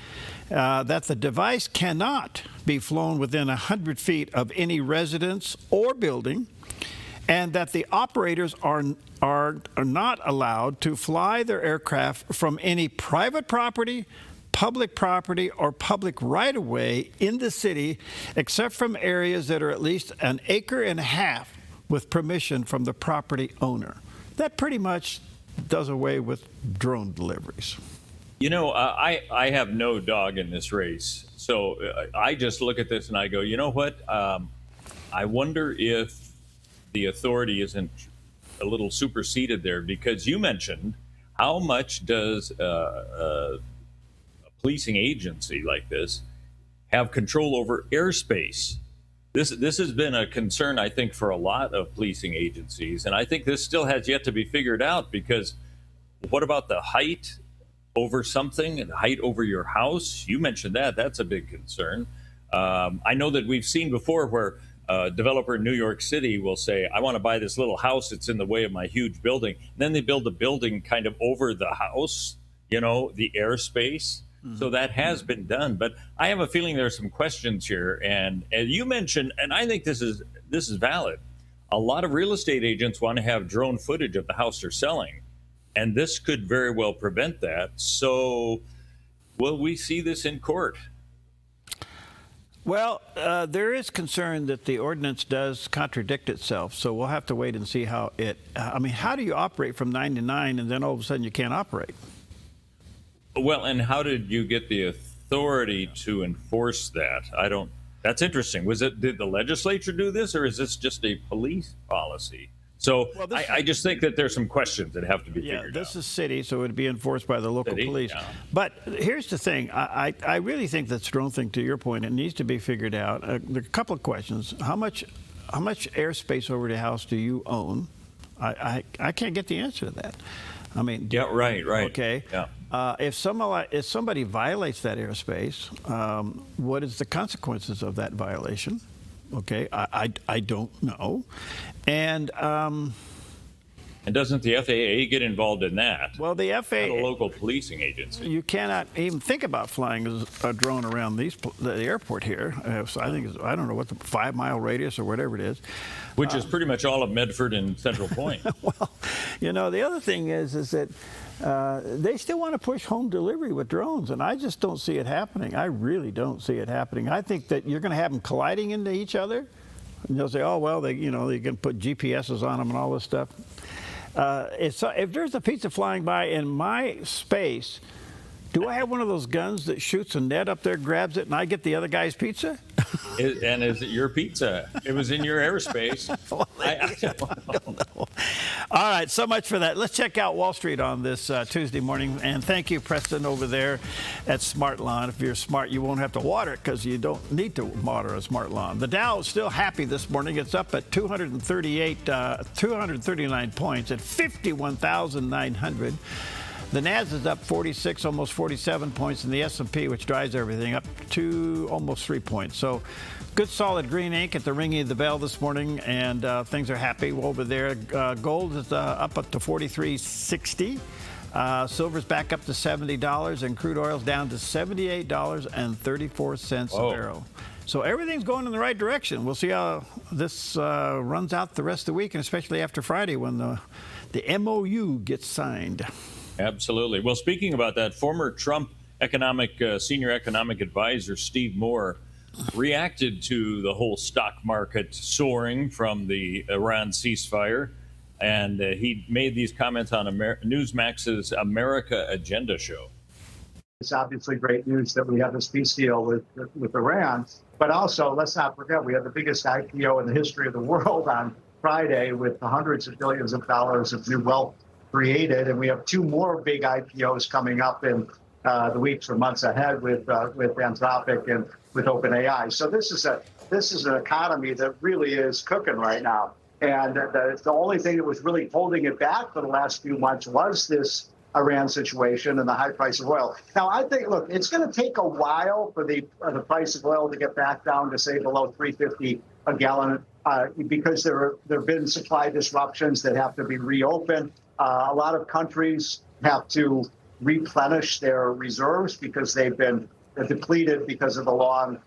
that the device cannot be flown within 100 feet of any residence or building, and that the operators are not allowed to fly their aircraft from any private property, public property, or public right-of-way in the city, except from areas that are at least an acre and a half with permission from the property owner. That pretty much does away with drone deliveries. I have no dog in this race. So I just look at this and I go, you know what? I wonder if the authority isn't a little superseded there, because you mentioned how much does a policing agency like this have control over airspace? This has been a concern, I think, for a lot of policing agencies, and I think this still has yet to be figured out, because what about the height over something and height over your house? You mentioned that. That's a big concern. I know that we've seen before where a developer in New York City will say, I want to buy this little house that's in the way of my huge building. And then they build a building kind of over the house, you know, the airspace. So that has been done. But I have a feeling there are some questions here. And you mentioned, and I think this is valid, a lot of real estate agents want to have drone footage of the house they're selling. And this could very well prevent that. So will we see this in court? Well, there is concern that the ordinance does contradict itself, so we'll have to wait and see how it. I mean, how do you operate from 9 to 9 and then all of a sudden you can't operate? Well, and how did you get the authority to enforce that? That's interesting. Did the legislature do this, or is this just a police policy? So I just think that there's some questions that have to be figured out. This is city, so it would be enforced by the local police. Yeah. But here's the thing. I really think that drone thing, to your point, it needs to be figured out. There are a couple of questions. How much airspace over the house do you own? I can't get the answer to that. I mean, yeah, right. Okay. Yeah. If somebody violates that airspace, what is the consequences of that violation? Okay, I don't know. And doesn't the FAA get involved in that? Well, the FAA, not a local policing agency. You cannot even think about flying a drone around the airport here. So I think I don't know what the 5-mile radius or whatever it is, which is pretty much all of Medford and Central Point. Well, you know, the other thing is that they still want to push home delivery with drones, and I just don't see it happening. I really don't see it happening. I think that you're going to have them colliding into each other, and they'll say, "Oh well, they can put GPSs on them and all this stuff." If there's a pizza flying by in my space, do I have one of those guns that shoots a net up there, grabs it, and I get the other guy's pizza? And is it your pizza? It was in your airspace. Well, I don't know. All right, so much for that. Let's check out Wall Street on this Tuesday morning. And thank you, Preston, over there at Smart Lawn. If you're smart, you won't have to water it because you don't need to water a Smart Lawn. The Dow is still happy this morning. It's up at 239 points at 51,900. The Nasdaq is up 46, almost 47 points, and the S&P, which drives everything, up to almost 3 points. So good solid green ink at the ringing of the bell this morning, and things are happy over there. Gold is up to $43.60. Silver's back up to $70, and crude oil's down to $78.34 a barrel. So everything's going in the right direction. We'll see how this runs out the rest of the week, and especially after Friday when the MOU gets signed. Absolutely. Well, speaking about that, former Trump senior economic advisor Steve Moore reacted to the whole stock market soaring from the Iran ceasefire, and he made these comments on Newsmax's America Agenda show. It's obviously great news that we have this peace deal with Iran, but also let's not forget we have the biggest IPO in the history of the world on Friday with hundreds of billions of dollars of new wealth created, and we have 2 more big IPOs coming up in the weeks or months ahead with Anthropic and with OpenAI. So this is an economy that really is cooking right now. And the only thing that was really holding it back for the last few months was this Iran situation and the high price of oil. Now, I think, look, it's going to take a while for the price of oil to get back down to, say, below $3.50 a gallon because there have been supply disruptions that have to be reopened. A lot of countries have to replenish their reserves because they've been depleted because of the long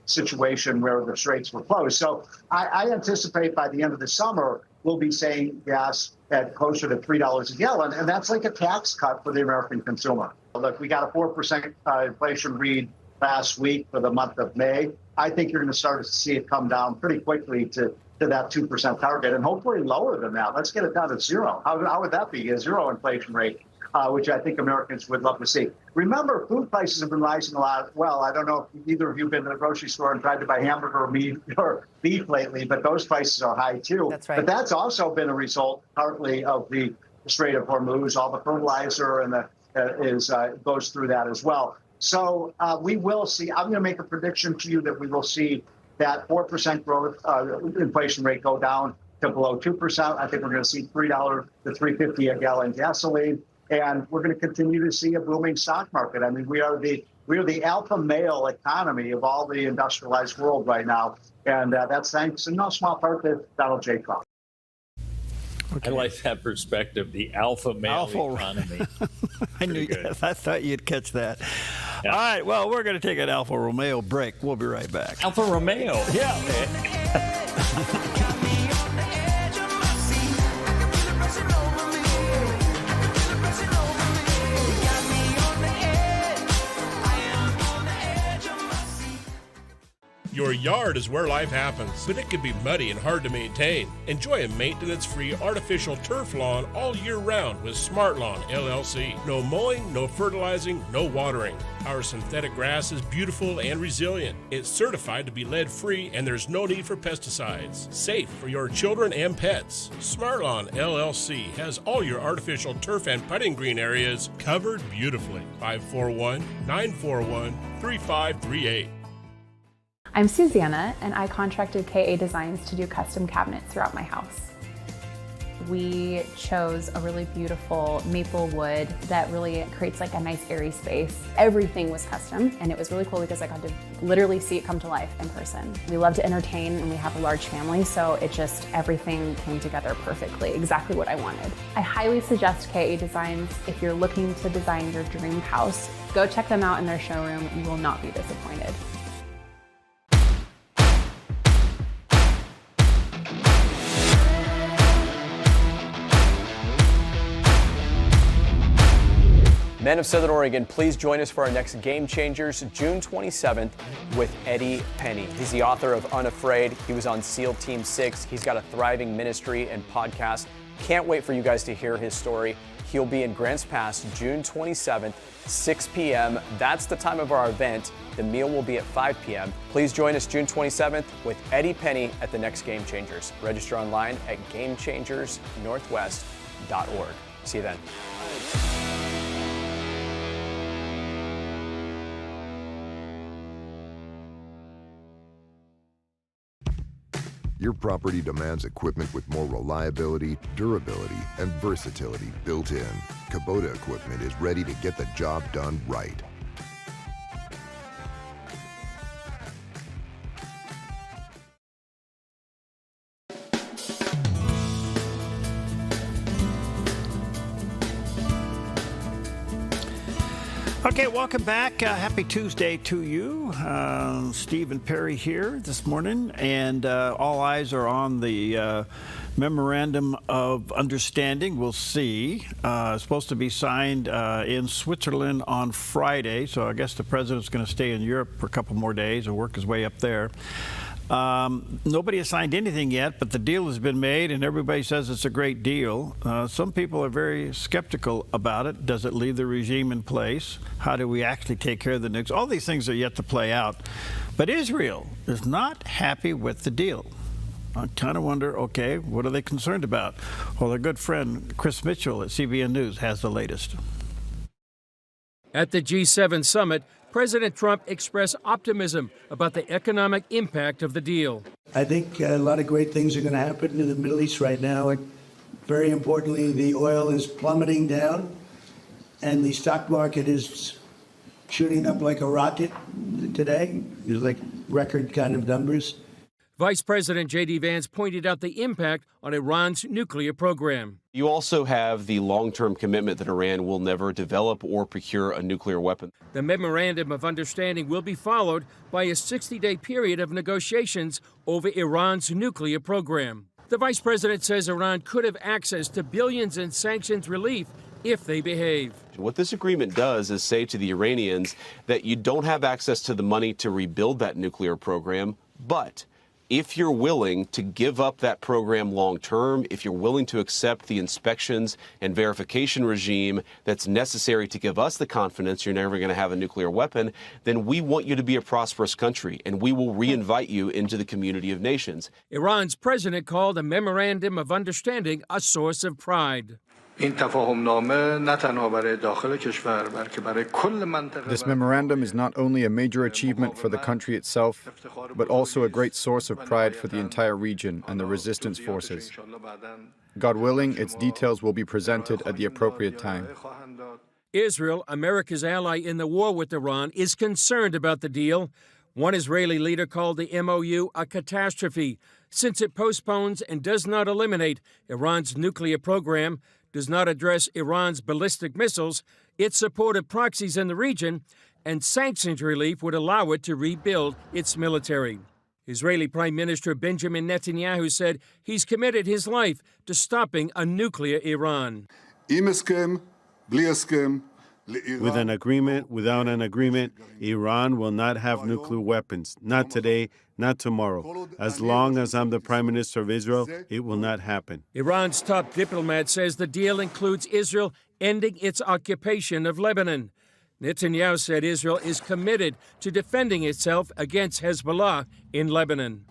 situation where the straits were closed. So I anticipate by the end of the summer, we'll be seeing gas at closer to $3 a gallon, and that's like a tax cut for the American consumer. Look, we got a 4% inflation read last week for the month of May. I think you're going to start to see it come down pretty quickly to that 2% target, and hopefully lower than that. Let's get it down to 0. How would that be? A 0 inflation rate, which I think Americans would love to see. Remember, food prices have been rising a lot. Well, I don't know if either of you have been to the grocery store and tried to buy hamburger or meat or beef lately, but those prices are high too. That's right. But that's also been a result partly of the Strait of Hormuz. All the fertilizer and goes through that as well. So we will see. I'm going to make a prediction to you that we will see that 4% growth inflation rate go down to below 2%. I think we're going to see $3 to $3.50 a gallon gasoline, and we're going to continue to see a booming stock market. I mean, we are the alpha male economy of all the industrialized world right now, and that's thanks in no small part to Donald J. Trump. I like that perspective, the alpha male economy. I thought you'd catch that. Yeah. All right, well, we're going to take an Alfa Romeo break. We'll be right back. Alfa Romeo? Yeah. Your yard is where life happens, but it can be muddy and hard to maintain. Enjoy a maintenance-free artificial turf lawn all year round with Smart Lawn LLC. No mowing, no fertilizing, no watering. Our synthetic grass is beautiful and resilient. It's certified to be lead-free, and there's no need for pesticides. Safe for your children and pets. Smart Lawn LLC has all your artificial turf and putting green areas covered beautifully. 541-941-3538. I'm Susanna, and I contracted KA Designs to do custom cabinets throughout my house. We chose a really beautiful maple wood that really creates like a nice airy space. Everything was custom, and it was really cool because I got to literally see it come to life in person. We love to entertain, and we have a large family, so everything came together perfectly, exactly what I wanted. I highly suggest KA Designs if you're looking to design your dream house. Go check them out in their showroom. You will not be disappointed. Men of Southern Oregon, please join us for our next Game Changers, June 27th, with Eddie Penny. He's the author of Unafraid. He was on SEAL Team 6. He's got a thriving ministry and podcast. Can't wait for you guys to hear his story. He'll be in Grants Pass, June 27th, 6 p.m. That's the time of our event. The meal will be at 5 p.m. Please join us June 27th with Eddie Penny at the next Game Changers. Register online at GameChangersNorthwest.org. See you then. Your property demands equipment with more reliability, durability, and versatility built in. Kubota equipment is ready to get the job done right. Okay, welcome back. Happy Tuesday to you. Steve and Perry here this morning, and all eyes are on the Memorandum of Understanding. We'll see. It's supposed to be signed in Switzerland on Friday, so I guess the president's going to stay in Europe for a couple more days and work his way up there. Nobody has signed anything yet, but the deal has been made, and everybody says it's a great deal. Some people are very skeptical about it. Does it leave the regime in place? How do we actually take care of the nukes? All these things are yet to play out. But Israel is not happy with the deal. I kind of wonder, okay, what are they concerned about? Well, their good friend Chris Mitchell at CBN News has the latest. At the G7 summit, President Trump expressed optimism about the economic impact of the deal. I think a lot of great things are going to happen in the Middle East right now. Very importantly, the oil is plummeting down, and the stock market is shooting up like a rocket today. It's like record kind of numbers. Vice President J.D. Vance pointed out the impact on Iran's nuclear program. You also have the long-term commitment that Iran will never develop or procure a nuclear weapon. The Memorandum of Understanding will be followed by a 60-day period of negotiations over Iran's nuclear program. The vice president says Iran could have access to billions in sanctions relief if they behave. What this agreement does is say to the Iranians that you don't have access to the money to rebuild that nuclear program, but if you're willing to give up that program long term, if you're willing to accept the inspections and verification regime that's necessary to give us the confidence you're never going to have a nuclear weapon, then we want you to be a prosperous country, and we will reinvite you into the community of nations. Iran's president called the Memorandum of Understanding a source of pride. این تفاهمنامه نه تنها برای داخل کشور بلکه برای کل منطقه. This memorandum is not only a major achievement for the country itself, but also a great source of pride for the entire region and the resistance forces. God willing, its details will be presented at the appropriate time. Israel, America's ally in the war with Iran, is concerned about the deal. One Israeli leader called the MOU a catastrophe, since it postpones and does not eliminate Iran's nuclear program, does not address Iran's ballistic missiles, its support of proxies in the region, and sanctions relief would allow it to rebuild its military. Israeli Prime Minister Benjamin Netanyahu said he's committed his life to stopping a nuclear Iran. With an agreement, without an agreement, Iran will not have nuclear weapons. Not today, not tomorrow. As long as I'm the Prime Minister of Israel, it will not happen. Iran's top diplomat says the deal includes Israel ending its occupation of Lebanon. Netanyahu said Israel is committed to defending itself against Hezbollah in Lebanon.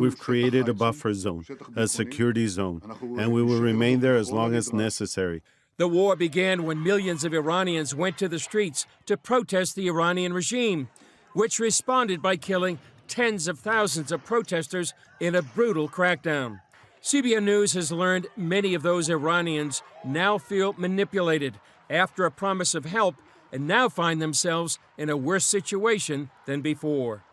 We've created a buffer zone, a security zone, and we will remain there as long as necessary. The war began when millions of Iranians went to the streets to protest the Iranian regime, which responded by killing tens of thousands of protesters in a brutal crackdown. CBN News has learned many of those Iranians now feel manipulated after a promise of help and now find themselves in a worse situation than before.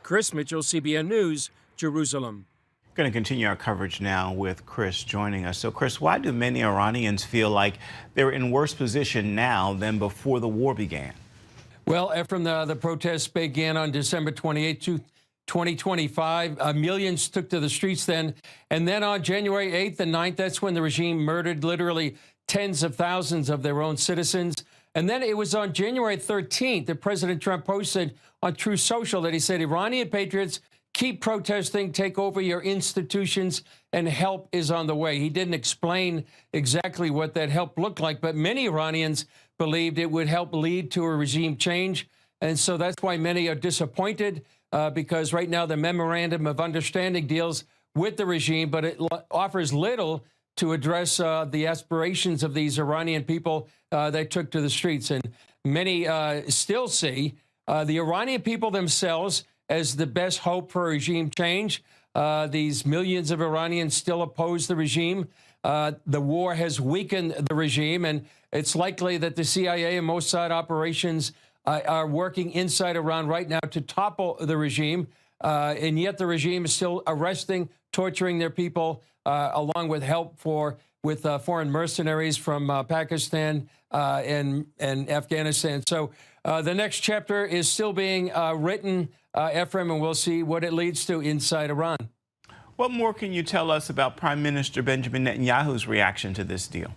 Chris Mitchell, CBN News, Jerusalem. Going to continue our coverage now with Chris joining us. So, Chris, why do many Iranians feel like they're in worse position now than before the war began? Well, Ephraim, the protests began on December 28, 2025. Millions took to the streets then. And then on January 8th and 9th, that's when the regime murdered literally tens of thousands of their own citizens. And then it was on January 13th that President Trump posted on Truth Social that he said, Iranian patriots, keep protesting, take over your institutions, and help is on the way. He didn't explain exactly what that help looked like, but many Iranians believed it would help lead to a regime change. And so that's why many are disappointed, because right now the Memorandum of Understanding deals with the regime, but it offers little to address the aspirations of these Iranian people that took to the streets. And many still see the Iranian people themselves as the best hope for regime change. These millions of Iranians still oppose the regime. The war has weakened the regime, and it's likely that the CIA and Mossad operations are working inside Iran right now to topple the regime, and yet the regime is still arresting, torturing their people, along with help with foreign mercenaries from Pakistan and Afghanistan. So the next chapter is still being written, Ephraim, and we'll see what it leads to inside Iran. What more can you tell us about Prime Minister Benjamin Netanyahu's reaction to this deal?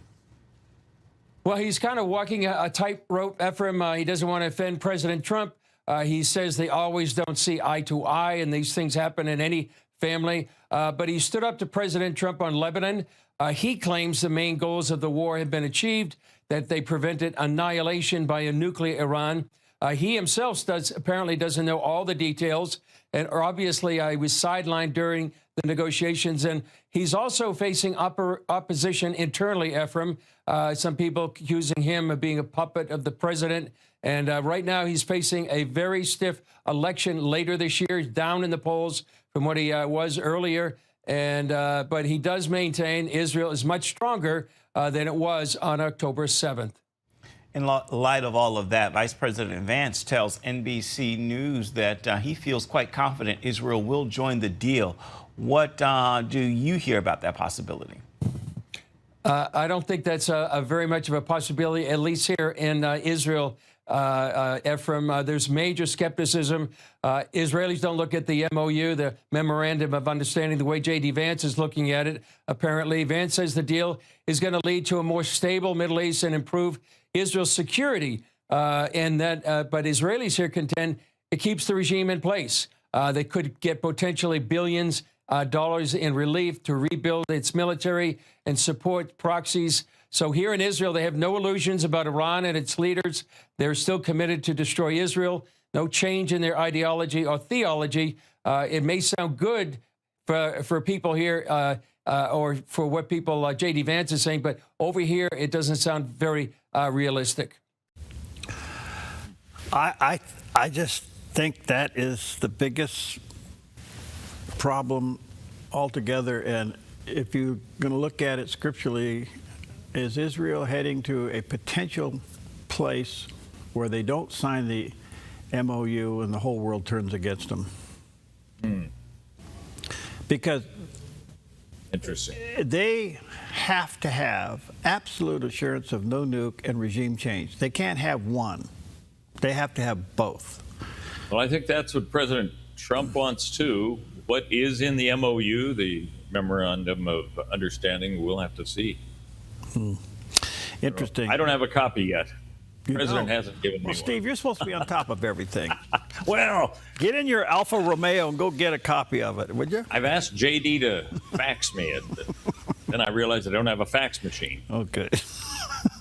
Well, he's kind of walking a tightrope, Ephraim. He doesn't want to offend President Trump. He says they always don't see eye to eye, and these things happen in any family. But he stood up to President Trump on Lebanon. He claims the main goals of the war have been achieved, that they prevented annihilation by a nuclear Iran. He himself apparently doesn't know all the details. And obviously, I was sidelined during the negotiations. And he's also facing opposition internally, Ephraim. Some people accusing him of being a puppet of the president. And right now, he's facing a very stiff election later this year. He's down in the polls from what he was earlier. And but he does maintain Israel is much stronger than it was on October 7th. In light of all of that, Vice President Vance tells NBC News that he feels quite confident Israel will join the deal. What do you hear about that possibility? I don't think that's a very much of a possibility, at least here in Israel, Ephraim. There's major skepticism. Israelis don't look at the MOU, the Memorandum of Understanding, the way J.D. Vance is looking at it. Apparently, Vance says the deal is going to lead to a more stable Middle East and improve Israel's security, and that, but Israelis here contend it keeps the regime in place. They could get potentially billions dollars in relief to rebuild its military and support proxies. So here in Israel, they have no illusions about Iran and its leaders. They're still committed to destroy Israel. No change in their ideology or theology. It may sound good for people here or for what people like J.D. Vance is saying, but over here it doesn't sound very realistic. I just think that is the biggest problem altogether. And if you're going to look at it scripturally, is Israel heading to a potential place where they don't sign the MOU and the whole world turns against them? Because interesting, they have to have absolute assurance of no nuke and regime change. They can't have one. They have to have both. Well, I think that's what President Trump wants too. What is in the MOU, the Memorandum of Understanding, we'll have to see. Interesting. I don't have a copy yet. The president hasn't given me Well, one. Steve, you're supposed to be on top of everything. Well, get in your Alfa Romeo and go get a copy of it, would you? I've asked JD to fax me it. Then I realized I don't have a fax machine. Okay.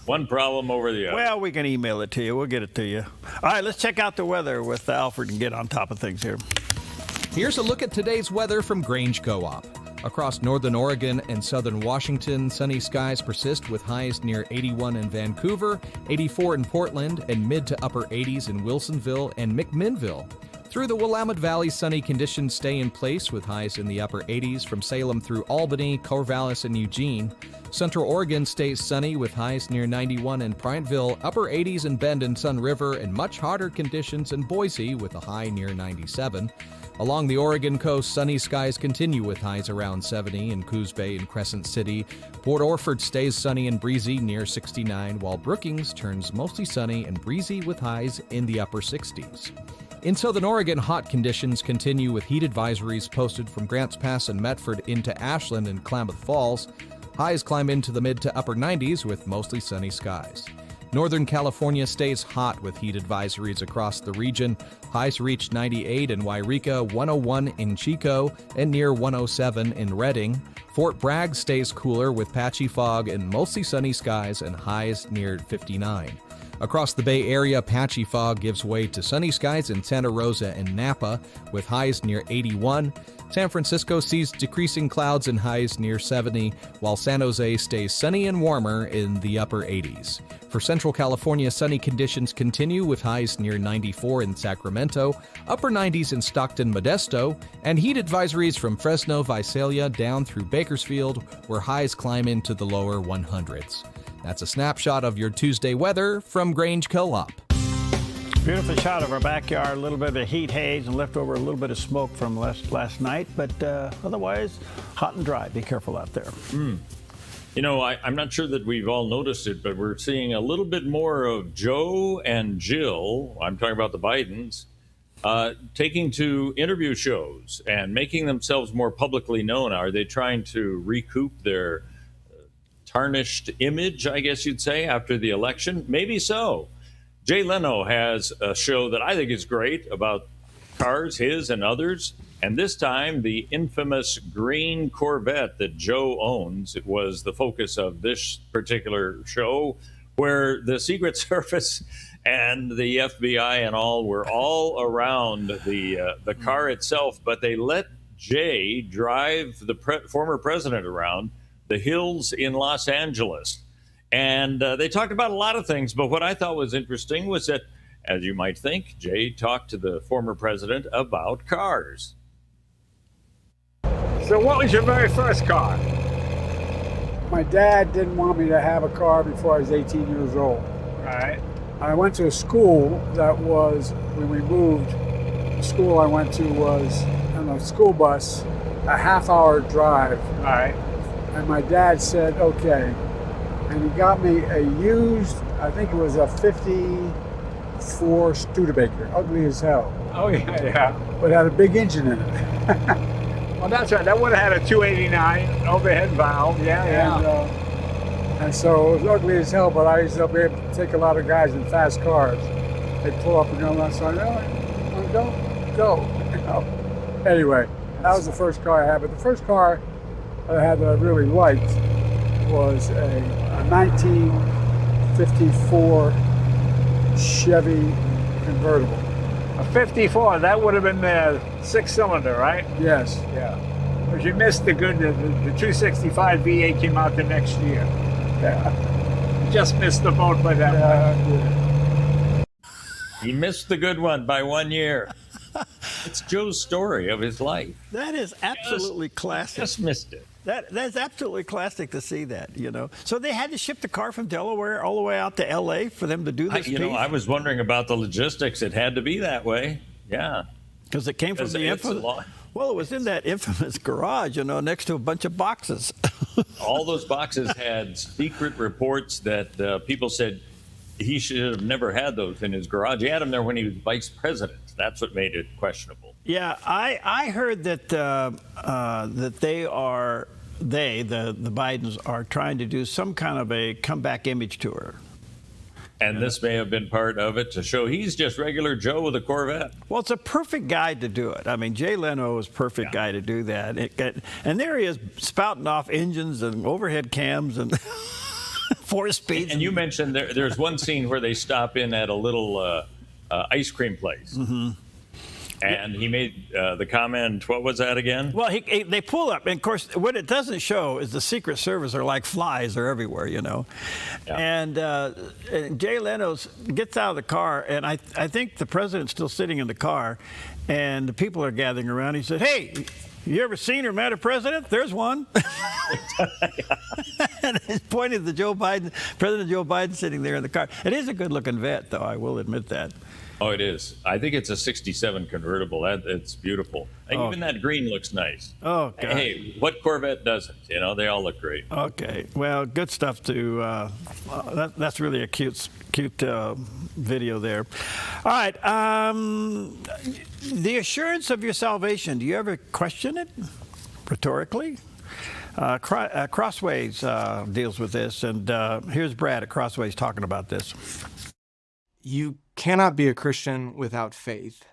One problem over the other. Well, we can email it to you. We'll get it to you. All right, let's check out the weather with Alfred and get on top of things here. Here's a look at today's weather from Grange Co-op. Across northern Oregon and southern Washington, sunny skies persist with highs near 81 in Vancouver, 84 in Portland, and mid to upper 80s in Wilsonville and McMinnville. Through the Willamette Valley, sunny conditions stay in place with highs in the upper 80s from Salem through Albany, Corvallis, and Eugene. Central Oregon stays sunny with highs near 91 in Prineville, upper 80s in Bend and Sun River, and much hotter conditions in Boise with a high near 97. Along the Oregon coast, sunny skies continue with highs around 70 in Coos Bay and Crescent City. Port Orford stays sunny and breezy near 69, while Brookings turns mostly sunny and breezy with highs in the upper 60s. In southern Oregon, hot conditions continue with heat advisories posted from Grants Pass and Medford into Ashland and Klamath Falls. Highs climb into the mid to upper 90s with mostly sunny skies. Northern California stays hot with heat advisories across the region. Highs reach 98 in Wairika, 101 in Chico, and near 107 in Redding. Fort Bragg stays cooler with patchy fog and mostly sunny skies and highs near 59. Across the Bay Area, patchy fog gives way to sunny skies in Santa Rosa and Napa with highs near 81. San Francisco sees decreasing clouds and highs near 70, while San Jose stays sunny and warmer in the upper 80s. For Central California, sunny conditions continue with highs near 94 in Sacramento, upper 90s in Stockton, Modesto, and heat advisories from Fresno, Visalia down through Bakersfield, where highs climb into the lower 100s. That's a snapshot of your Tuesday weather from Grange Co-op. Beautiful shot of our backyard, a little bit of heat haze and left over a little bit of smoke from last night, but otherwise hot and dry. Be careful out there. You know, I'm not sure that we've all noticed it, but we're seeing a little bit more of Joe and Jill, I'm talking about the Bidens, taking to interview shows and making themselves more publicly known. Are they trying to recoup their tarnished image, I guess you'd say, after the election? Maybe so. Jay Leno has a show that I think is great about cars, his and others. And this time, the infamous green Corvette that Joe owns was the focus of this particular show, where the Secret Service and the FBI and all were all around the car itself. But they let Jay drive the former president around the hills in Los Angeles. And they talked about a lot of things, but what I thought was interesting was that, as you might think, Jay talked to the former president about cars. So what was your very first car? My dad didn't want me to have a car before I was 18 years old. Right. I went to a school that was, when we moved, the school I went to was on a school bus, a half-hour drive. All right. And my dad said, okay. And he got me a used, I think it was a 54 Studebaker, ugly as hell. Oh, yeah. But it had a big engine in it. Well, that's right. That would have had a 289 overhead valve. Yeah. And so it was ugly as hell, but I used to be able to take a lot of guys in fast cars. They'd pull up and go on the side, go. You know. Anyway, that was the first car I had. But the first car I had that I really liked was a 1954 Chevy convertible. A 54, that would have been the 6-cylinder, right? Yes. Yeah. But you missed the 265 V8 came out the next year. Just missed the boat by that. He missed the good one by 1 year. It's Joe's story of his life. That is absolutely classic. Just missed it. That's absolutely classic to see that, you know. So they had to ship the car from Delaware all the way out to L.A. for them to do this piece? I was wondering about the logistics. It had to be that way. Yeah. Because it came from the infamous... Well, it was in that infamous garage, you know, next to a bunch of boxes. All those boxes had secret reports that people said he should have never had those in his garage. He had them there when he was vice president. That's what made it questionable. Yeah, I heard that that the Bidens are trying to do some kind of a comeback image tour. And this may have been part of it to show he's just regular Joe with a Corvette. Well, it's a perfect guy to do it. I mean, Jay Leno is a perfect guy to do that. And there he is spouting off engines and overhead cams and 4 speeds. And you mentioned there's one scene where they stop in at a little ice cream place. Mm-hmm. And he made the comment, what was that again? Well, they pull up. And, of course, what it doesn't show is the Secret Service are like flies. They're everywhere, you know. Yeah. And Jay Leno gets out of the car, and I think the president's still sitting in the car, and the people are gathering around. He said, hey, you ever seen or met a president? There's one. And he's pointing to President Joe Biden sitting there in the car. It is a good-looking vet, though, I will admit that. Oh, it is. I think it's a 67 convertible. It's beautiful. Even that green looks nice. Oh, God. Hey, what Corvette doesn't? You know, they all look great. Okay. Well, good stuff to that's really a cute video there. All right. The assurance of your salvation, do you ever question it rhetorically? Crossways deals with this, and here's Brad at Crossways talking about this. You cannot be a Christian without faith,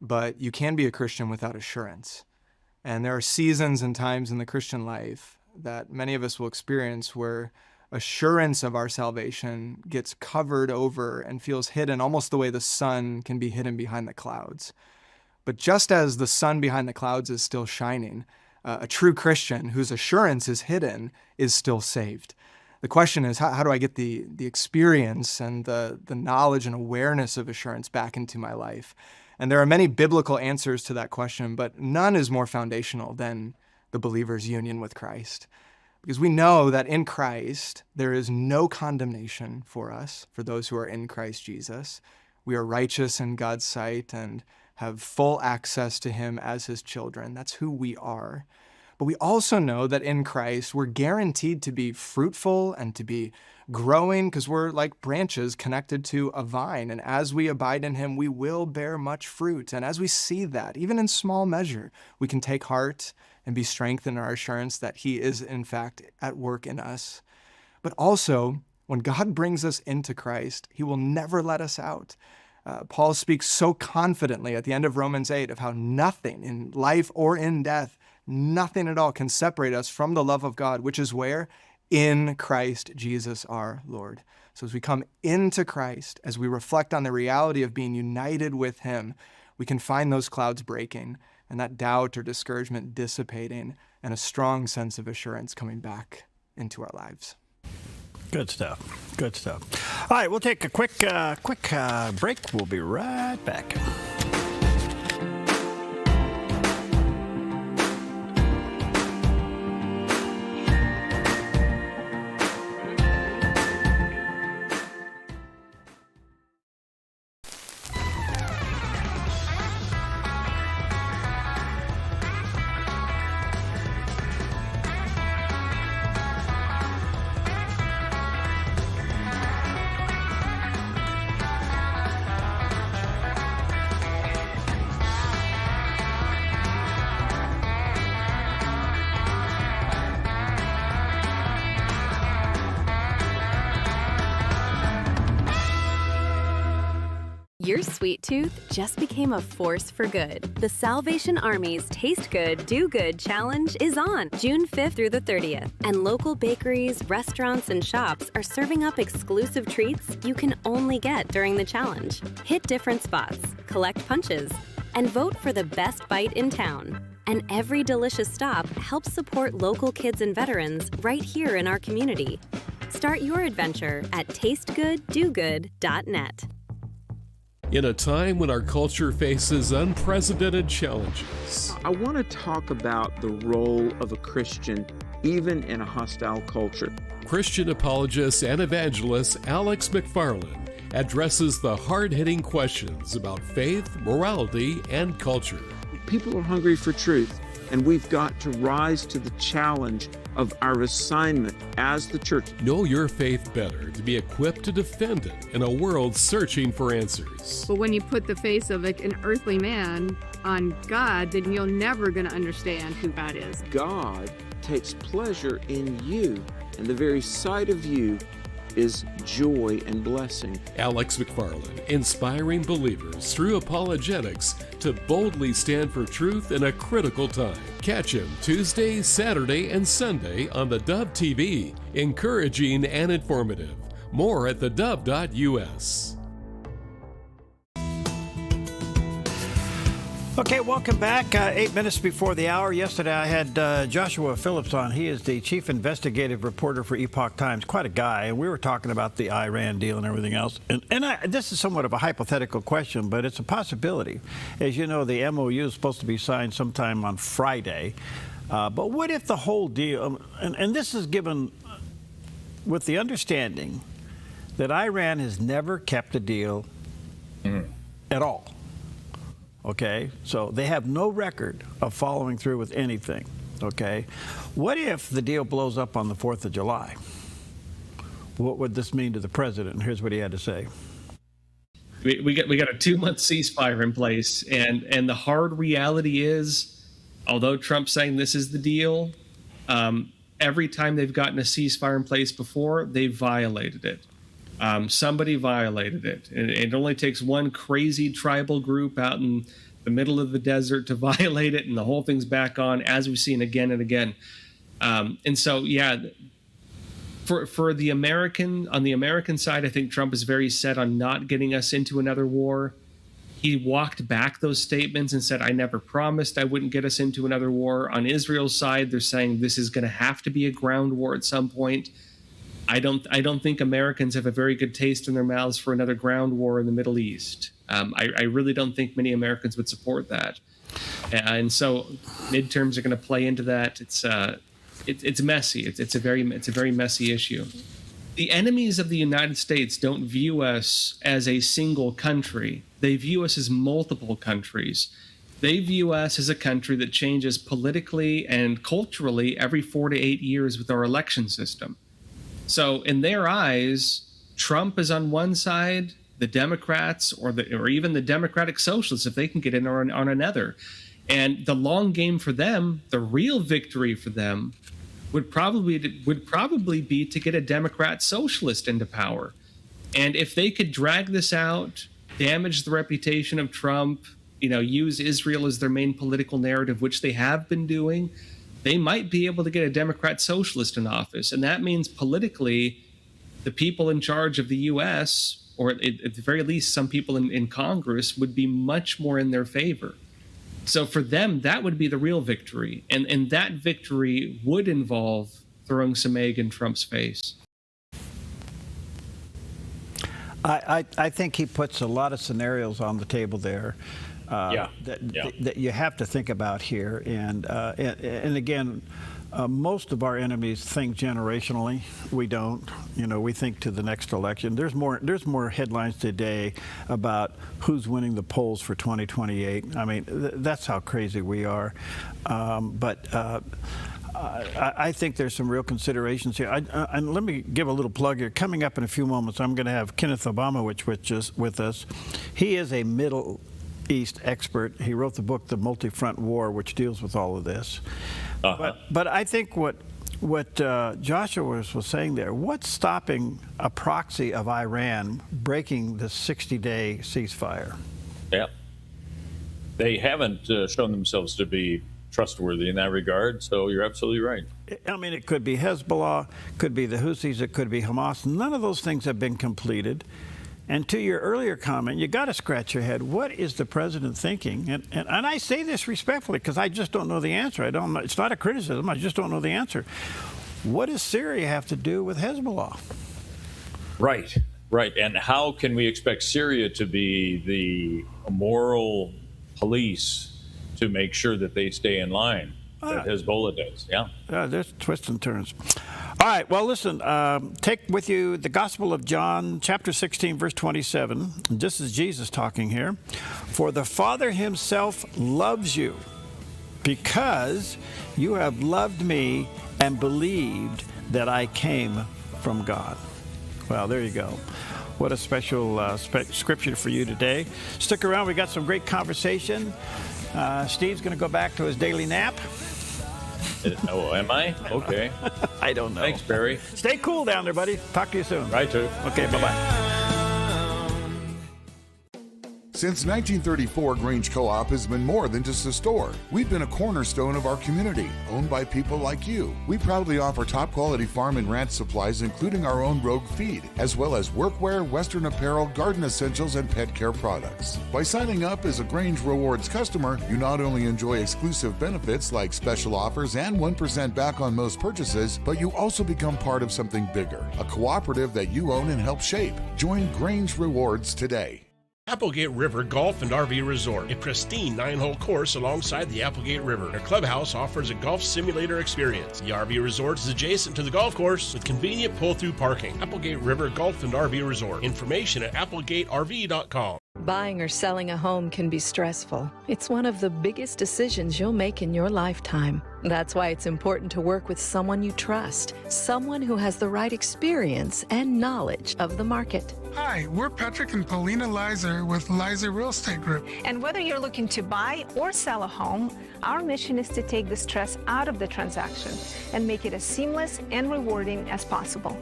but you can be a Christian without assurance. And there are seasons and times in the Christian life that many of us will experience where assurance of our salvation gets covered over and feels hidden, almost the way the sun can be hidden behind the clouds. But just as the sun behind the clouds is still shining, a true Christian whose assurance is hidden is still saved. The question is, how do I get the experience and the knowledge and awareness of assurance back into my life? And there are many biblical answers to that question, but none is more foundational than the believer's union with Christ. Because we know that in Christ, there is no condemnation for us, for those who are in Christ Jesus. We are righteous in God's sight and have full access to Him as His children. That's who we are. But we also know that in Christ, we're guaranteed to be fruitful and to be growing because we're like branches connected to a vine. And as we abide in Him, we will bear much fruit. And as we see that, even in small measure, we can take heart and be strengthened in our assurance that He is, in fact, at work in us. But also, when God brings us into Christ, He will never let us out. Paul speaks so confidently at the end of Romans 8 of how nothing in life or in death, nothing at all can separate us from the love of God, which is where? In Christ Jesus our Lord. So as we come into Christ, as we reflect on the reality of being united with Him, we can find those clouds breaking and that doubt or discouragement dissipating and a strong sense of assurance coming back into our lives. Good stuff. Good stuff. All right, we'll take a quick break. We'll be right back. Your sweet tooth just became a force for good. The Salvation Army's Taste Good, Do Good Challenge is on June 5th through the 30th. And local bakeries, restaurants, and shops are serving up exclusive treats you can only get during the challenge. Hit different spots, collect punches, and vote for the best bite in town. And every delicious stop helps support local kids and veterans right here in our community. Start your adventure at tastegooddogood.net. In a time when our culture faces unprecedented challenges, I want to talk about the role of a Christian even in a hostile culture. Christian apologist and evangelist Alex McFarland addresses the hard-hitting questions about faith, morality, and culture. People are hungry for truth, and we've got to rise to the challenge of our assignment as the church. Know your faith better to be equipped to defend it in a world searching for answers. But when you put the face of an earthly man on God, then you're never going to understand who God is. God takes pleasure in you, and the very sight of you is joy and blessing. Alex McFarland, inspiring believers through apologetics to boldly stand for truth in a critical time. Catch him Tuesday, Saturday, and Sunday on the Dove TV, encouraging and informative. More at thedove.us. Okay, welcome back. 8 minutes before the hour. Yesterday I had Joshua Phillips on. He is the chief investigative reporter for Epoch Times. Quite a guy. And we were talking about the Iran deal and everything else. And this is somewhat of a hypothetical question, but it's a possibility. As you know, the MOU is supposed to be signed sometime on Friday. But what if the whole deal, and this is given with the understanding that Iran has never kept a deal at all. Okay, so they have no record of following through with anything. Okay, what if the deal blows up on the 4th of July? What would this mean to the president? And here's what he had to say. We got a 2-month ceasefire in place, and the hard reality is, although Trump's saying this is the deal, every time they've gotten a ceasefire in place before, they've violated it. Somebody violated it. And it only takes one crazy tribal group out in the middle of the desert to violate it, and the whole thing's back on, as we've seen again and again. And so, yeah, for the on the American side, I think Trump is very set on not getting us into another war. He walked back those statements and said, I never promised I wouldn't get us into another war. On Israel's side, they're saying this is going to have to be a ground war at some point. I don't think Americans have a very good taste in their mouths for another ground war in the Middle East. I really don't think many Americans would support that. And so midterms are going to play into that. It's messy. It's a very messy issue. The enemies of the United States don't view us as a single country. They view us as multiple countries. They view us as a country that changes politically and culturally every 4 to 8 years with our election system. So in their eyes, Trump is on one side, the Democrats or even the Democratic Socialists, if they can get in, are on another. And the long game for them, the real victory for them, would probably be to get a Democrat socialist into power. And if they could drag this out, damage the reputation of Trump, use Israel as their main political narrative, which they have been doing, they might be able to get a Democrat socialist in office. And that means politically, the people in charge of the U.S., or at the very least some people in Congress, would be much more in their favor. So for them, that would be the real victory. And that victory would involve throwing some egg in Trump's face. I think he puts a lot of scenarios on the table there. That you have to think about here, and again, most of our enemies think generationally. We don't. We think to the next election. There's more headlines today about who's winning the polls for 2028. I mean, that's how crazy we are. But I think there's some real considerations here. And let me give a little plug here. Coming up in a few moments, I'm going to have Kenneth Obamowitz with us. He is a Middle East expert. He wrote the book, The Multi-Front War, which deals with all of this. But I think what Joshua was saying there, what's stopping a proxy of Iran breaking the 60-day ceasefire? Yeah. They haven't shown themselves to be trustworthy in that regard, so you're absolutely right. I mean, it could be Hezbollah, could be the Houthis, it could be Hamas. None of those things have been completed. And to your earlier comment, you got to scratch your head. What is the president thinking? And I say this respectfully because I just don't know the answer. I don't know. It's not a criticism. I just don't know the answer. What does Syria have to do with Hezbollah? Right, right. And how can we expect Syria to be the moral police to make sure that they stay in line that Hezbollah does? Yeah. There's twists and turns. All right, well, listen, take with you the Gospel of John, chapter 16, verse 27. This is Jesus talking here. For the Father himself loves you because you have loved me and believed that I came from God. Well, there you go. What a special scripture for you today. Stick around. We got some great conversation. Steve's going to go back to his daily nap. Oh, am I? Okay. I don't know. Thanks, Barry. Stay cool down there, buddy. Talk to you soon. Right, too. Okay, bye-bye. Since 1934, Grange Co-op has been more than just a store. We've been a cornerstone of our community, owned by people like you. We proudly offer top-quality farm and ranch supplies, including our own Rogue feed, as well as workwear, Western apparel, garden essentials, and pet care products. By signing up as a Grange Rewards customer, you not only enjoy exclusive benefits like special offers and 1% back on most purchases, but you also become part of something bigger, a cooperative that you own and help shape. Join Grange Rewards today. Applegate River Golf and RV Resort, a pristine 9-hole course alongside the Applegate River. Their clubhouse offers a golf simulator experience. The RV Resort is adjacent to the golf course with convenient pull-through parking. Applegate River Golf and RV Resort. Information at applegaterv.com. Buying or selling a home can be stressful. It's one of the biggest decisions you'll make in your lifetime. That's why it's important to work with someone you trust, someone who has the right experience and knowledge of the market. Hi, we're Patrick and Paulina Lizer with Lizer Real Estate Group. And whether you're looking to buy or sell a home, our mission is to take the stress out of the transaction and make it as seamless and rewarding as possible.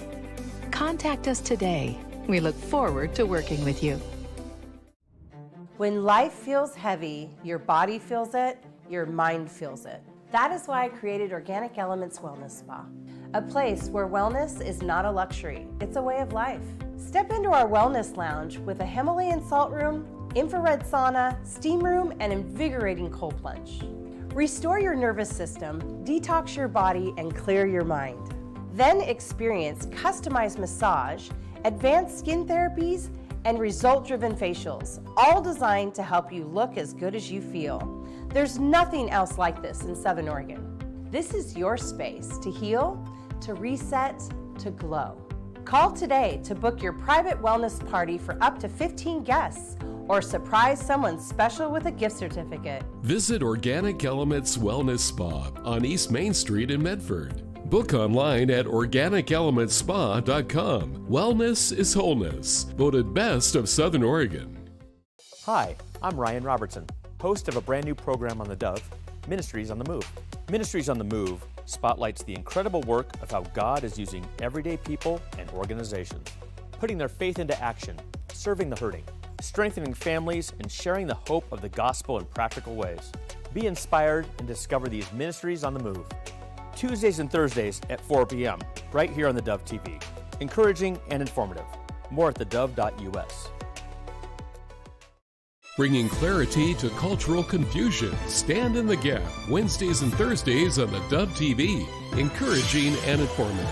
Contact us today. We look forward to working with you. When life feels heavy, your body feels it, your mind feels it. That is why I created Organic Elements Wellness Spa, a place where wellness is not a luxury, it's a way of life. Step into our wellness lounge with a Himalayan salt room, infrared sauna, steam room, and invigorating cold plunge. Restore your nervous system, detox your body, and clear your mind. Then experience customized massage, advanced skin therapies, and result-driven facials, all designed to help you look as good as you feel. There's nothing else like this in Southern Oregon. This is your space to heal, to reset, to glow. Call today to book your private wellness party for up to 15 guests or surprise someone special with a gift certificate. Visit Organic Elements Wellness Spa on East Main Street in Medford. Book online at organicelementspa.com. Wellness is wholeness. Voted best of Southern Oregon. Hi, I'm Ryan Robertson, host of a brand new program on the Dove, Ministries on the Move. Ministries on the Move spotlights the incredible work of how God is using everyday people and organizations, putting their faith into action, serving the hurting, strengthening families, and sharing the hope of the gospel in practical ways. Be inspired and discover these Ministries on the Move. Tuesdays and Thursdays at 4 p.m., right here on the Dove TV. Encouraging and informative. More at thedove.us. Bringing clarity to cultural confusion. Stand in the Gap, Wednesdays and Thursdays on the Dove TV. Encouraging and informative.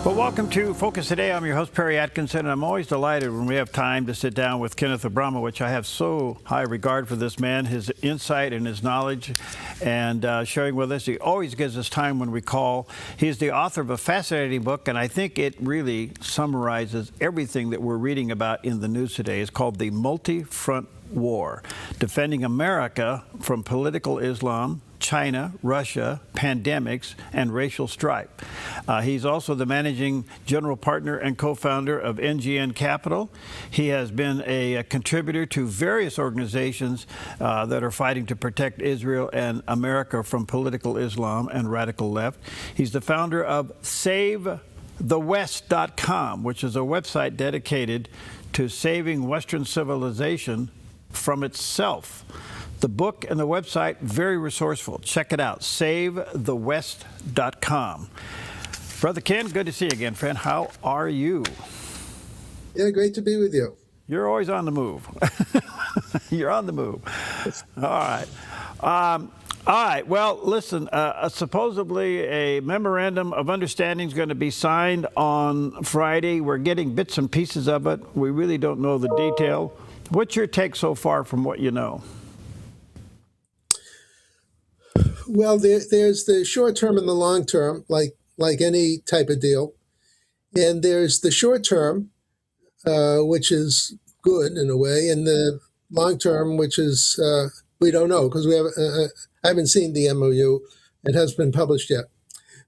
Welcome to Focus Today. I'm your host, Perry Atkinson, and I'm always delighted when we have time to sit down with Kenneth Abramowitz. I have so high regard for this man, his insight and his knowledge, and sharing with us. He always gives us time when we call. He's the author of a fascinating book, and I think it really summarizes everything that we're reading about in the news today. It's called The Multi-Front War, Defending America from Political Islam, China, Russia, pandemics, and racial strife. He's also the managing general partner and co-founder of NGN Capital. He has been a contributor to various organizations that are fighting to protect Israel and America from political Islam and radical left. He's the founder of Save thewest.com, which is a website dedicated to saving Western civilization from itself. The book and the website, very resourceful. Check it out, savethewest.com. Brother Ken, good to see you again, friend. How are you? Yeah, great to be with you. You're always on the move. You're on the move. All right. All right. Well, listen, supposedly a memorandum of understanding is going to be signed on Friday. We're getting bits and pieces of it. We really don't know the detail. What's your take so far from what you know? Well, there's the short term and the long term, like any type of deal. And there's the short term, which is good in a way, and the long term, which is we don't know because I haven't seen the MOU. It hasn't been published yet.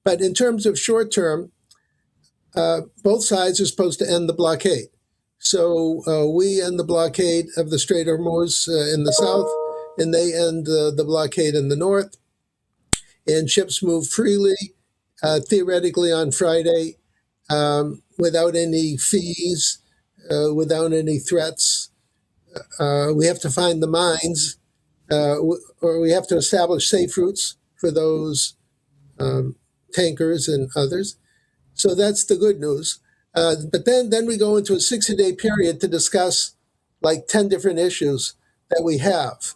But in terms of short term, both sides are supposed to end the blockade. So we end the blockade of the Strait of Hormuz in the south, and they end the blockade in the north. And ships move freely, theoretically on Friday, without any fees, without any threats. We have to find the mines, or we have to establish safe routes for those tankers and others. So that's the good news. But then we go into a 60-day period to discuss like 10 different issues that we have.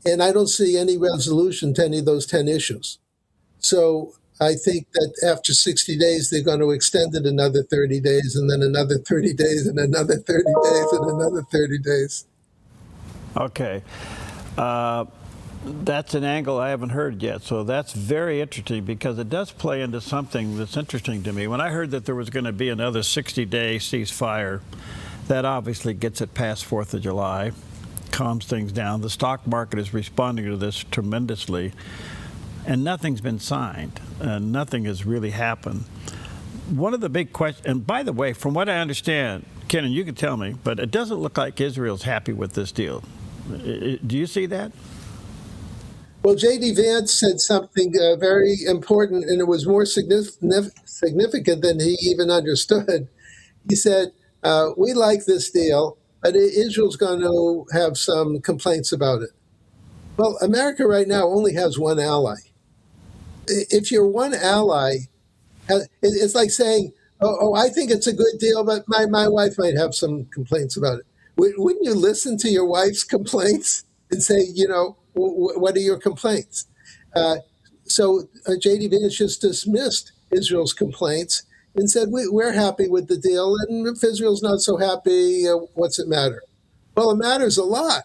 And I don't see any resolution to any of those 10 issues. So I think that after 60 days, they're going to extend it another 30 days, and then another 30 days, and another 30 days, and another 30 days. Okay. That's an angle I haven't heard yet. So that's very interesting because it does play into something that's interesting to me. When I heard that there was going to be another 60-day ceasefire, that obviously gets it past 4th of July, calms things down. The stock market is responding to this tremendously, and nothing's been signed. Nothing has really happened. One of the big questions, and by the way, from what I understand, Ken, and you can tell me, but it doesn't look like Israel's happy with this deal. Do you see that? Well, J.D. Vance said something very important, and it was more significant than he even understood. He said, we like this deal, but Israel's going to have some complaints about it. Well, America right now only has one ally. If you're one ally, it's like saying, oh, I think it's a good deal, but my wife might have some complaints about it. Wouldn't you listen to your wife's complaints and say, what are your complaints? So J.D. Vance just dismissed Israel's complaints and said, we're happy with the deal, and if Israel's not so happy, what's it matter? Well, it matters a lot.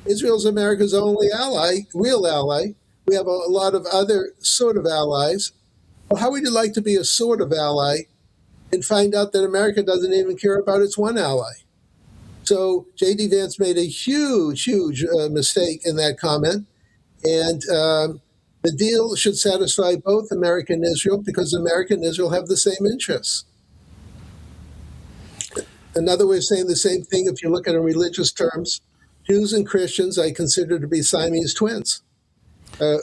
Israel's America's only ally, real ally. We have a lot of other sort of allies. Well, how would you like to be a sort of ally and find out that America doesn't even care about its one ally? So J.D. Vance made a huge mistake in that comment. And the deal should satisfy both America and Israel because America and Israel have the same interests. Another way of saying the same thing, if you look at it in religious terms, Jews and Christians I consider to be Siamese twins.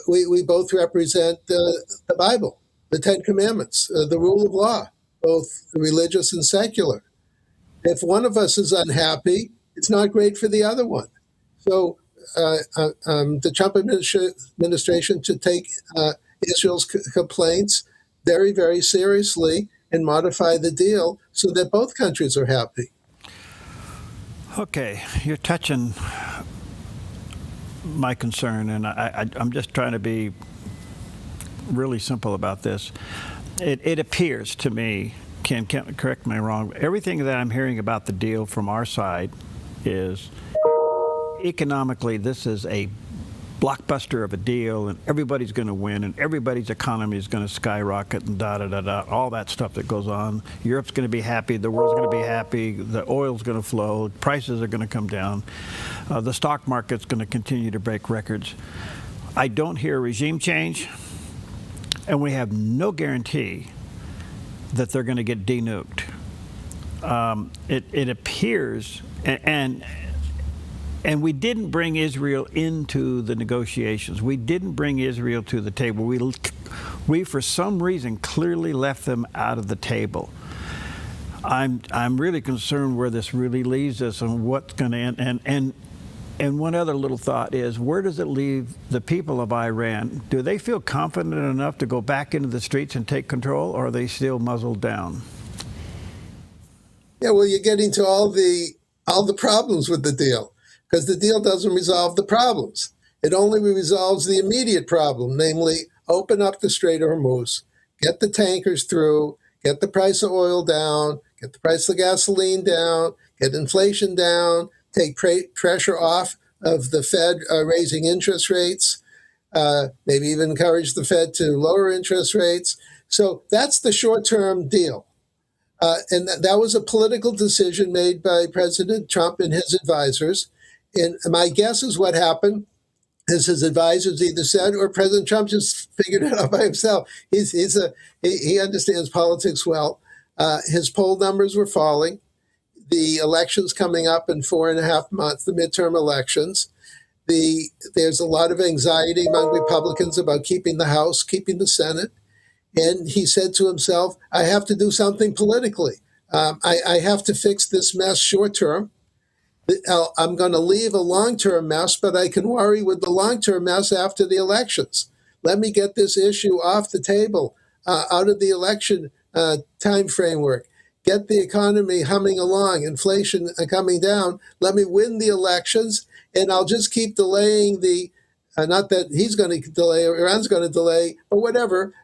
We both represent the Bible, the Ten Commandments, the rule of law, both religious and secular. If one of us is unhappy, it's not great for the other one. So the Trump administration should take Israel's complaints very, very seriously and modify the deal so that both countries are happy. Okay, you're touching my concern, and I'm just trying to be really simple about this. It appears to me, Ken, correct me wrong, everything that I'm hearing about the deal from our side is economically this is a blockbuster of a deal, and everybody's going to win, and everybody's economy is going to skyrocket, and all that stuff that goes on. Europe's going to be happy, the world's going to be happy, the oil's going to flow, prices are going to come down, the stock market's going to continue to break records. I don't hear regime change, and we have no guarantee that they're going to get denuked. It appears, and we didn't bring Israel into the negotiations. We didn't bring Israel to the table. we, for some reason, clearly left them out of the table. I'm really concerned where this really leaves us and what's going to end. And one other little thought is, where does it leave the people of Iran? Do they feel confident enough to go back into the streets and take control, or are they still muzzled down? Yeah, well, you're getting to all the problems with the deal, because the deal doesn't resolve the problems. It only resolves the immediate problem, namely open up the Strait of Hormuz, get the tankers through, get the price of oil down, get the price of gasoline down, get inflation down, take pressure off of the Fed raising interest rates, maybe even encourage the Fed to lower interest rates. So that's the short-term deal. And that was a political decision made by President Trump and his advisors. And my guess is what happened is his advisors either said, or President Trump just figured it out by himself. He understands politics well. His poll numbers were falling. The elections coming up in 4.5 months, the midterm elections. There's a lot of anxiety among Republicans about keeping the House, keeping the Senate. And he said to himself, I have to do something politically. I have to fix this mess short term. I'm going to leave a long-term mess, but I can worry with the long-term mess after the elections. Let me get this issue off the table, out of the election time framework. Get the economy humming along, inflation coming down. Let me win the elections, and I'll just keep delaying not that he's going to delay or Iran's going to delay, but whatever.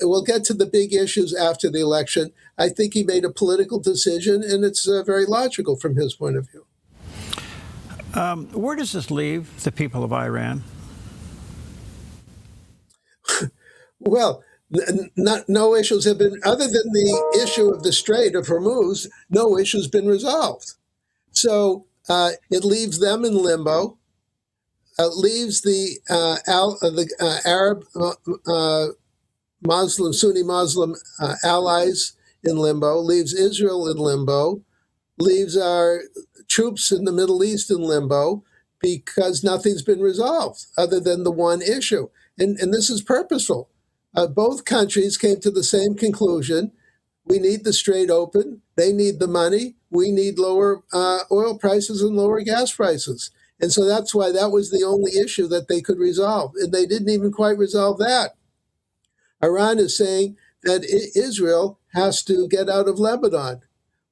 We'll get to the big issues after the election. I think he made a political decision, and it's very logical from his point of view. Where does this leave the people of Iran? Well, no issues have been, other than the issue of the Strait of Hormuz, no issue's been resolved. So it leaves them in limbo. Leaves the Arab Muslim, Sunni Muslim allies in limbo, leaves Israel in limbo, leaves our troops in the Middle East in limbo, because nothing's been resolved other than the one issue. And this is purposeful. Both countries came to the same conclusion. We need the strait open. They need the money. We need lower oil prices and lower gas prices. And so that's why that was the only issue that they could resolve. And they didn't even quite resolve that. Iran is saying that Israel has to get out of Lebanon.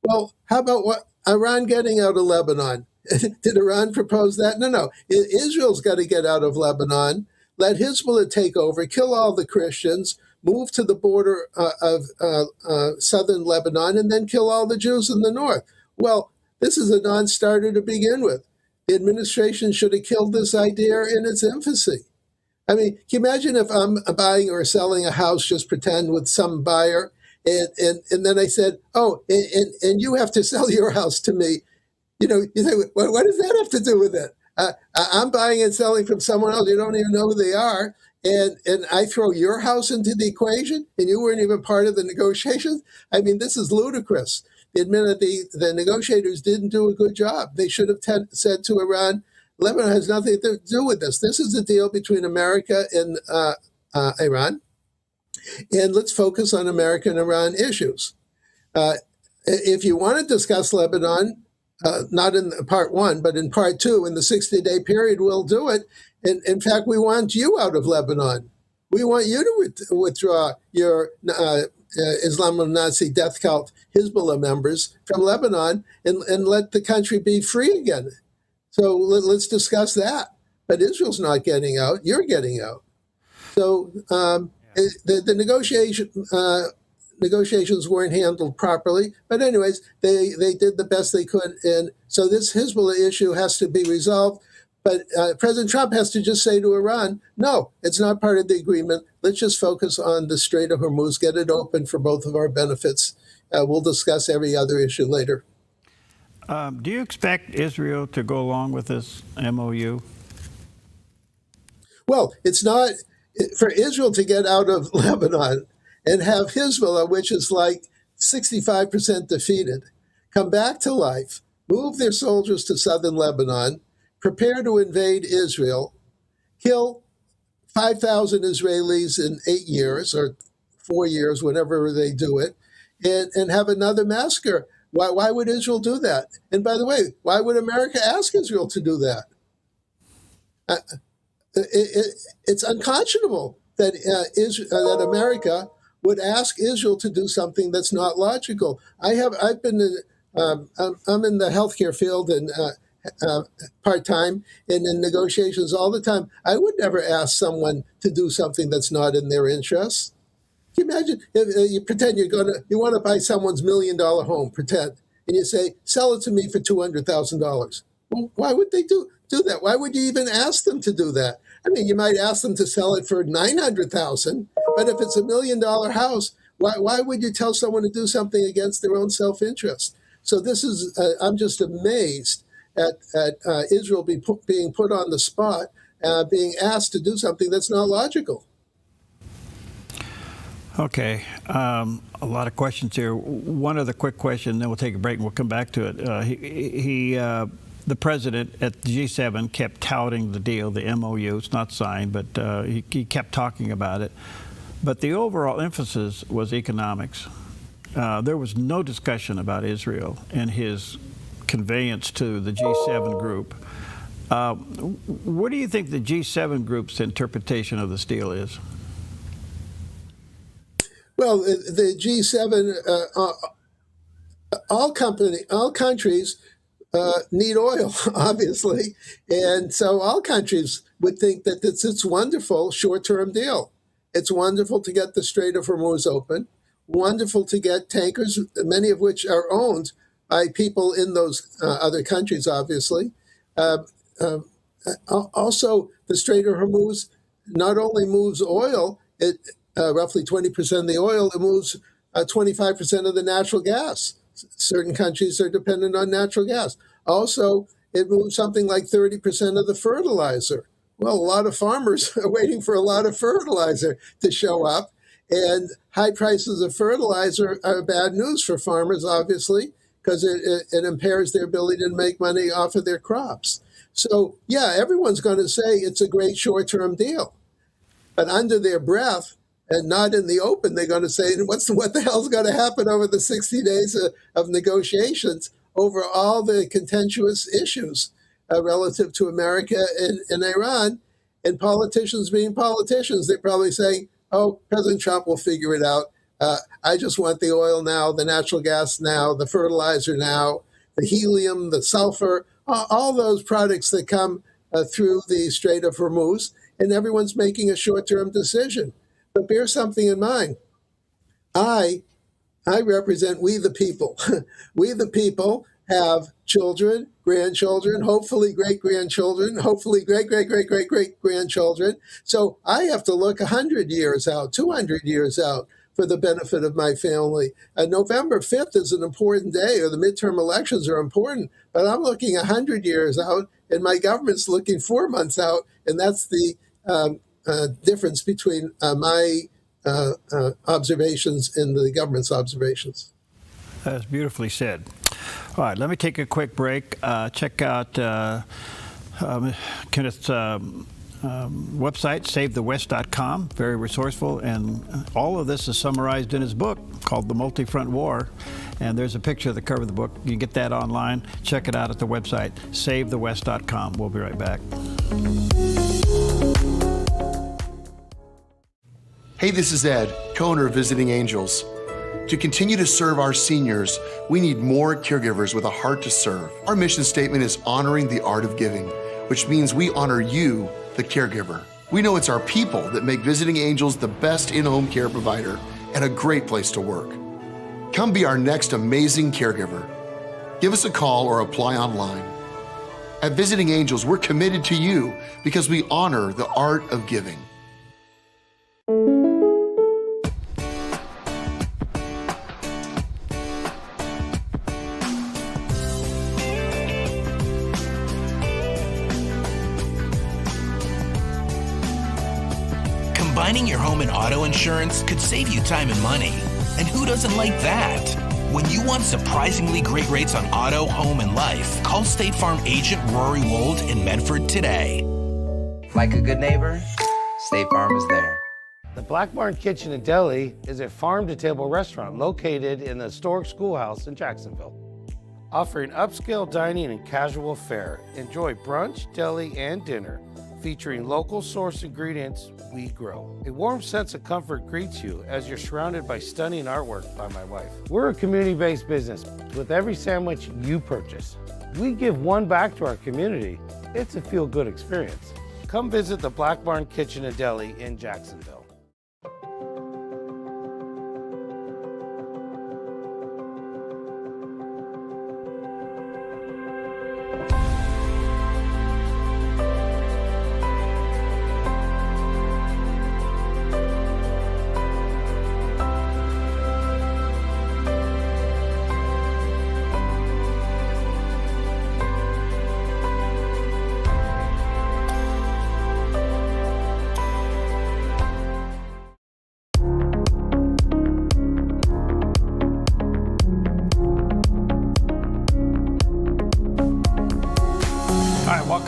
Well, how about Iran getting out of Lebanon? Did Iran propose that? No. Israel's got to get out of Lebanon, let Hezbollah take over, kill all the Christians, move to the border of southern Lebanon, and then kill all the Jews in the north. Well, this is a non-starter to begin with. The administration should have killed this idea in its infancy. I mean, can you imagine if I'm buying or selling a house, just pretend with some buyer, and then I said, oh, and you have to sell your house to me. You say, what does that have to do with it? I'm buying and selling from someone else. You don't even know who they are. And I throw your house into the equation, and you weren't even part of the negotiations. I mean, this is ludicrous. The negotiators didn't do a good job. They should have said to Iran, Lebanon has nothing to do with this. This is a deal between America and Iran. And let's focus on America and Iran issues. If you want to discuss Lebanon, not in part one, but in part two, in the 60-day period, we'll do it. And in fact, we want you out of Lebanon. We want you to withdraw your Islamo-Nazi death cult Hezbollah members from Lebanon and let the country be free again. So let's discuss that. But Israel's not getting out. You're getting out. So the negotiations weren't handled properly. But anyways, they did the best they could. And so this Hezbollah issue has to be resolved. But President Trump has to just say to Iran, no, it's not part of the agreement. Let's just focus on the Strait of Hormuz, get it open for both of our benefits. We'll discuss every other issue later. Do you expect Israel to go along with this MOU? Well, it's not for Israel to get out of Lebanon and have Hezbollah, which is like 65% defeated, come back to life, move their soldiers to southern Lebanon, prepare to invade Israel, kill 5,000 Israelis in 8 years or 4 years, whenever they do it, and have another massacre. Why would Israel do that? And by the way, why would America ask Israel to do that? It's unconscionable that that America would ask Israel to do something that's not logical. I'm in the healthcare field and part-time and in negotiations all the time. I would never ask someone to do something that's not in their interest. Can you imagine if you pretend you want to buy someone's $1 million home, pretend, and you say, sell it to me for $200,000. Well, why would they do that? Why would you even ask them to do that? I mean, you might ask them to sell it for $900,000, but if it's $1 million house, why would you tell someone to do something against their own self-interest? So this is, I'm just amazed at Israel being put on the spot, being asked to do something that's not logical. Okay, a lot of questions here. One other quick question, then we'll take a break and we'll come back to it. The president at the G7 kept touting the deal, the MOU. It's not signed, but he kept talking about it. But the overall emphasis was economics. There was no discussion about Israel in his conveyance to the G7 group. What do you think the G7 group's interpretation of this deal is? Well, the G7, all countries need oil, obviously, and so all countries would think that it's a wonderful short-term deal. It's wonderful to get the Strait of Hormuz open, wonderful to get tankers, many of which are owned by people in those other countries, obviously. Also, the Strait of Hormuz not only moves oil, roughly 20% of the oil, it moves 25% of the natural gas. Certain countries are dependent on natural gas. Also, it moves something like 30% of the fertilizer. Well, a lot of farmers are waiting for a lot of fertilizer to show up, and high prices of fertilizer are bad news for farmers, obviously, because it impairs their ability to make money off of their crops. So, yeah, everyone's going to say it's a great short-term deal. But under their breath, and not in the open, they're going to say, what the hell's going to happen over the 60 days of negotiations over all the contentious issues relative to America and Iran? And politicians being politicians, they're probably saying, oh, President Trump will figure it out. I just want the oil now, the natural gas now, the fertilizer now, the helium, the sulfur, all those products that come through the Strait of Hormuz, and everyone's making a short-term decision. But bear something in mind. I represent we the people. We the people have children, grandchildren, hopefully great-grandchildren, hopefully great-great-great-great-great-grandchildren. So I have to look 100 years out, 200 years out for the benefit of my family. November 5th is an important day, or the midterm elections are important, but I'm looking 100 years out, and my government's looking 4 months out, and that's the difference between my observations and the government's observations. That's beautifully said. All right, let me take a quick break. Check out Kenneth's website, SaveTheWest.com, very resourceful, and all of this is summarized in his book called The Multi-Front War, and there's a picture of the cover of the book. You can get that online. Check it out at the website, SaveTheWest.com. We'll be right back. Hey, this is Ed, co-owner of Visiting Angels. To continue to serve our seniors, we need more caregivers with a heart to serve. Our mission statement is honoring the art of giving, which means we honor you, the caregiver. We know it's our people that make Visiting Angels the best in-home care provider and a great place to work. Come be our next amazing caregiver. Give us a call or apply online. At Visiting Angels, we're committed to you because we honor the art of giving. Combining your home and auto insurance could save you time and money. And who doesn't like that? When you want surprisingly great rates on auto, home, and life, call State Farm agent Rory Wold in Medford today. Like a good neighbor, State Farm is there. The Black Barn Kitchen and Deli is a farm-to-table restaurant located in the historic schoolhouse in Jacksonville. Offering upscale dining and casual fare, enjoy brunch, deli, and dinner, featuring local source ingredients we grow. A warm sense of comfort greets you as you're surrounded by stunning artwork by my wife. We're a community-based business. With every sandwich you purchase, we give one back to our community. It's a feel-good experience. Come visit the Black Barn Kitchen and Deli in Jacksonville.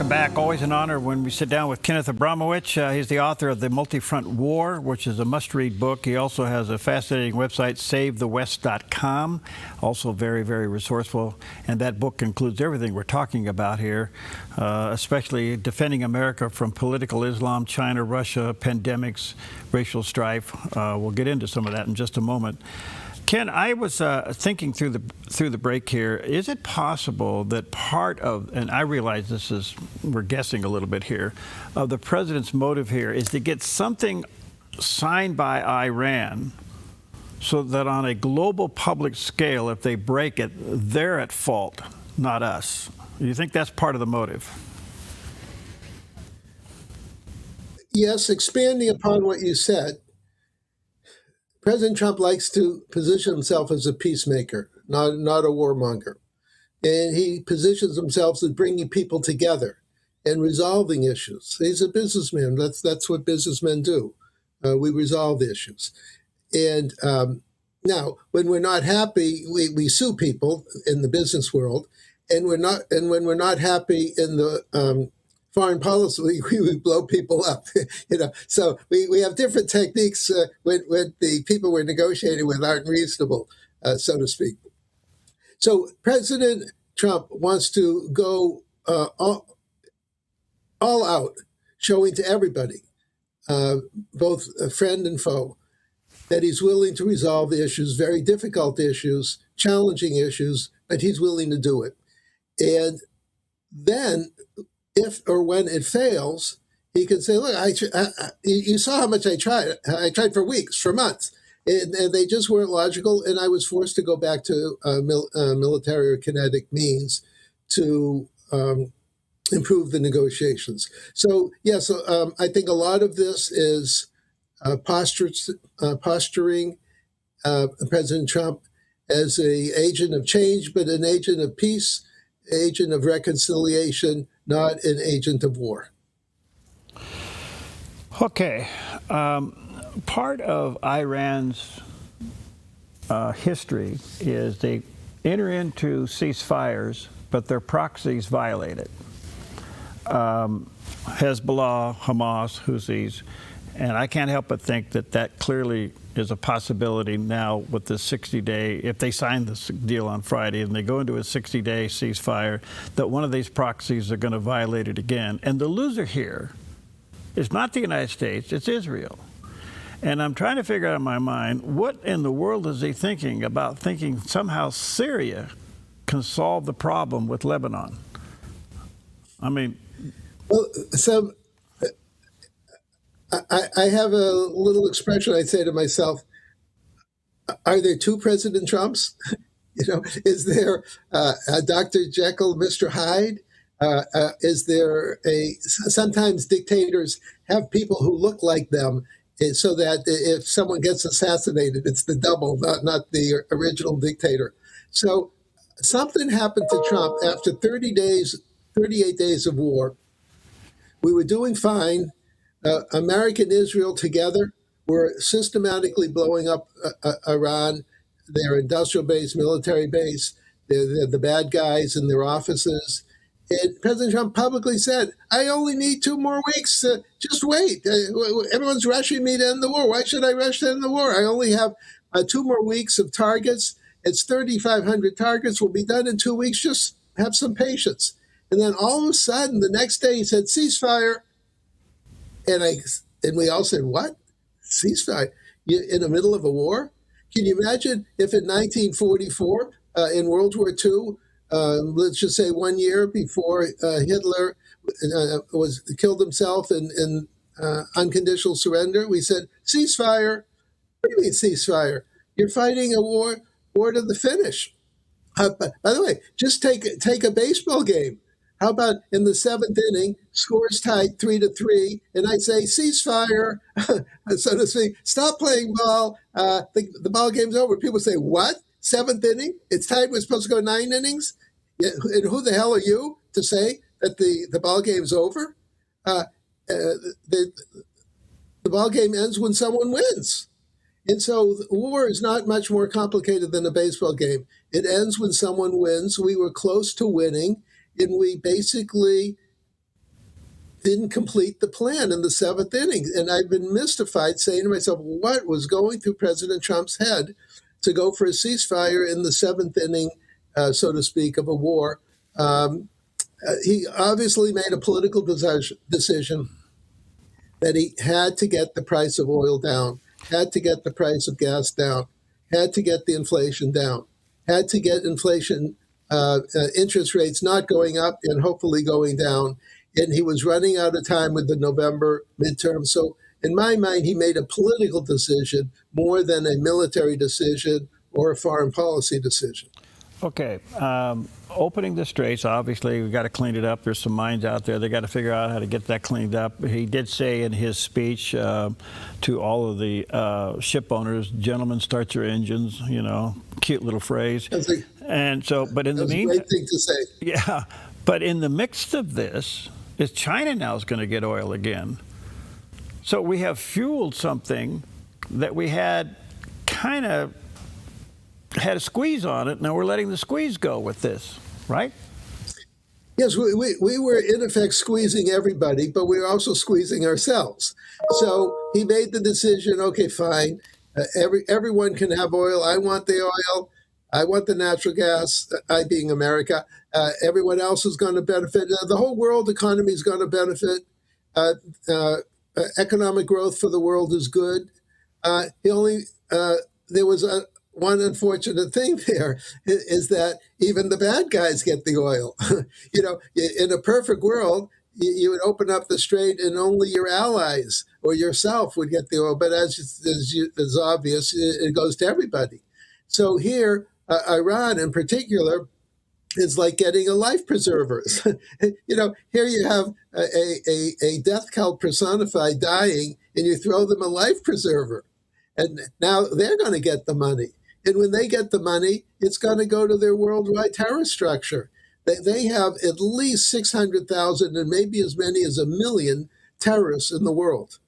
Back. Always an honor when we sit down with Kenneth Abramowitz. He's the author of The Multi-Front War, which is a must-read book. He also has a fascinating website, SaveTheWest.com, also very, very resourceful. And that book includes everything we're talking about here, especially defending America from political Islam, China, Russia, pandemics, racial strife. We'll get into some of that in just a moment. Ken, I was thinking through the break here, is it possible that part of, and I realize this is, we're guessing a little bit here, of the president's motive here is to get something signed by Iran so that on a global public scale, if they break it, they're at fault, not us? Do you think that's part of the motive? Yes, expanding upon what you said, President Trump likes to position himself as a peacemaker, not a warmonger. And he positions himself as bringing people together and resolving issues. He's a businessman. That's what businessmen do. We resolve issues. And now, when we're not happy, we sue people in the business world. And when we're not happy in the foreign policy, we blow people up, So we have different techniques when the people we're negotiating with aren't reasonable, so to speak. So President Trump wants to go all out, showing to everybody, both a friend and foe, that he's willing to resolve the issues, very difficult issues, challenging issues, but he's willing to do it. And then, if or when it fails, he can say, look, you saw how much I tried. I tried for weeks, for months, and they just weren't logical, and I was forced to go back to military or kinetic means to improve the negotiations. So, I think a lot of this is posturing President Trump as an agent of change, but an agent of peace, agent of reconciliation, not an agent of war. Okay. Part of Iran's history is they enter into ceasefires, but their proxies violate it. Hezbollah, Hamas, Houthis, and I can't help but think that clearly is a possibility now with the 60-day, if they sign this deal on Friday and they go into a 60-day ceasefire, that one of these proxies are going to violate it again. And the loser here is not the United States, it's Israel. And I'm trying to figure out in my mind, what in the world is he thinking about thinking somehow Syria can solve the problem with Lebanon? I mean... Well, so I have a little expression I'd say to myself, are there two President Trumps? Is there Dr. Jekyll, Mr. Hyde? Is there sometimes dictators have people who look like them so that if someone gets assassinated, it's the double, not the original dictator. So something happened to Trump after 38 days of war. We were doing fine. America and Israel together were systematically blowing up Iran, their industrial base, military base. They're the bad guys in their offices. And President Trump publicly said, I only need 2 more weeks. Just wait. Everyone's rushing me to end the war. Why should I rush to end the war? I only have 2 more weeks of targets. It's 3,500 targets. Will be done in 2 weeks. Just have some patience. And then all of a sudden, the next day, he said, ceasefire. And we all said, what? Ceasefire? In the middle of a war? Can you imagine if in 1944, in World War II, let's just say 1 year before Hitler killed himself in unconditional surrender, we said, ceasefire. What do you mean ceasefire? You're fighting a war to the finish. By the way, just take a baseball game. How about in the 7th inning, scores tied 3-3, and I say ceasefire, so to speak. Stop playing ball. The ball game's over. People say, "What? 7th inning? It's tied. We're supposed to go 9 innings." Yeah, and who the hell are you to say that the ball game's over? The ball game ends when someone wins. And so war is not much more complicated than a baseball game. It ends when someone wins. We were close to winning, and we basically didn't complete the plan in the 7th inning. And I've been mystified, saying to myself, what was going through President Trump's head to go for a ceasefire in the 7th inning, so to speak, of a war? He obviously made a political decision that he had to get the price of oil down, had to get the price of gas down, had to get the inflation down, had to get inflation, interest rates not going up and hopefully going down. And he was running out of time with the November midterm. So in my mind, he made a political decision more than a military decision or a foreign policy decision. Okay. Opening the straits, obviously, we've got to clean it up. There's some mines out there. They got to figure out how to get that cleaned up. He did say in his speech to all of the ship owners, gentlemen, start your engines, cute little phrase. And so, but in the meantime, great thing to say. Yeah. But in the midst of this, is China now is going to get oil again. So we have fueled something that we had kind of had a squeeze on it. Now we're letting the squeeze go with this, right? Yes, we were in effect squeezing everybody, but we were also squeezing ourselves. So he made the decision, okay, fine. Everyone can have oil. I want the oil. I want the natural gas, I being America. Everyone else is going to benefit. The whole world economy is going to benefit. Economic growth for the world is good. There was one unfortunate thing there is that even the bad guys get the oil. In a perfect world, you would open up the strait and only your allies or yourself would get the oil. But as obvious, it goes to everybody. So here, Iran in particular is like getting a life preserver. Here you have a death cult personified dying, and you throw them a life preserver. And now they're going to get the money. And when they get the money, it's going to go to their worldwide terror structure. They have at least 600,000 and maybe as many as 1 million terrorists in the world.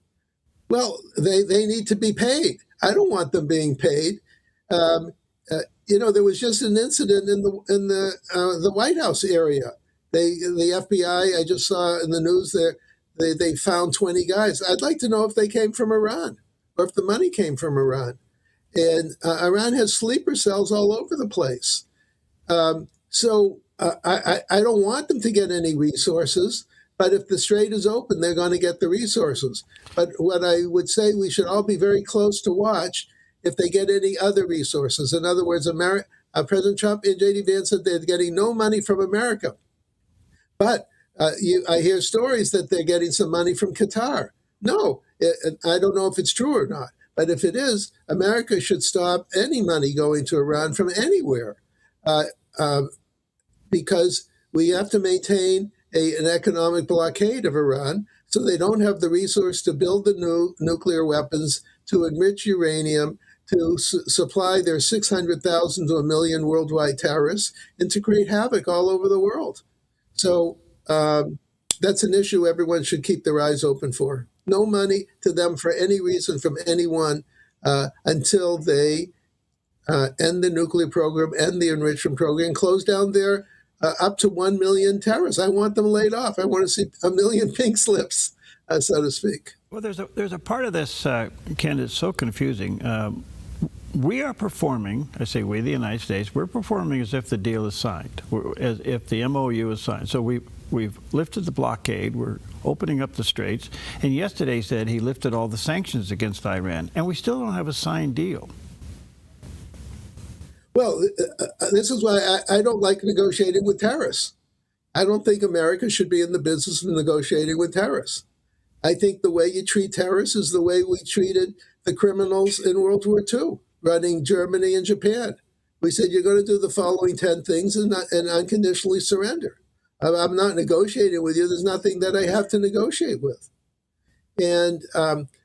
Well, they need to be paid. I don't want them being paid. There was just an incident in the White House area. The FBI, I just saw in the news there, they found 20 guys. I'd like to know if they came from Iran or if the money came from Iran. And Iran has sleeper cells all over the place. So I don't want them to get any resources, but if the strait is open, they're going to get the resources. But what I would say, we should all be very close to watch if they get any other resources. In other words, President Trump and J.D. Vance said they're getting no money from America. But I hear stories that they're getting some money from Qatar. No, I don't know if it's true or not. But if it is, America should stop any money going to Iran from anywhere because we have to maintain an economic blockade of Iran so they don't have the resource to build the new nuclear weapons, to enrich uranium, to supply their 600,000 to 1 million worldwide terrorists, and to create havoc all over the world. So that's an issue everyone should keep their eyes open for. No money to them for any reason from anyone until they end the nuclear program, end the enrichment program, close down their up to 1 million terrorists. I want them laid off. I want to see 1 million pink slips, so to speak. Well, there's a part of this, Ken, that's so confusing. We are performing, I say we, the United States, we're performing as if the deal is signed, as if the MOU is signed. So we've lifted the blockade, we're opening up the straits, and yesterday said he lifted all the sanctions against Iran, and we still don't have a signed deal. Well, this is why I don't like negotiating with terrorists. I don't think America should be in the business of negotiating with terrorists. I think the way you treat terrorists is the way we treated the criminals in World War II, running Germany and Japan. We said, you're going to do the following 10 things and unconditionally surrender. I'm not negotiating with you. There's nothing that I have to negotiate with. And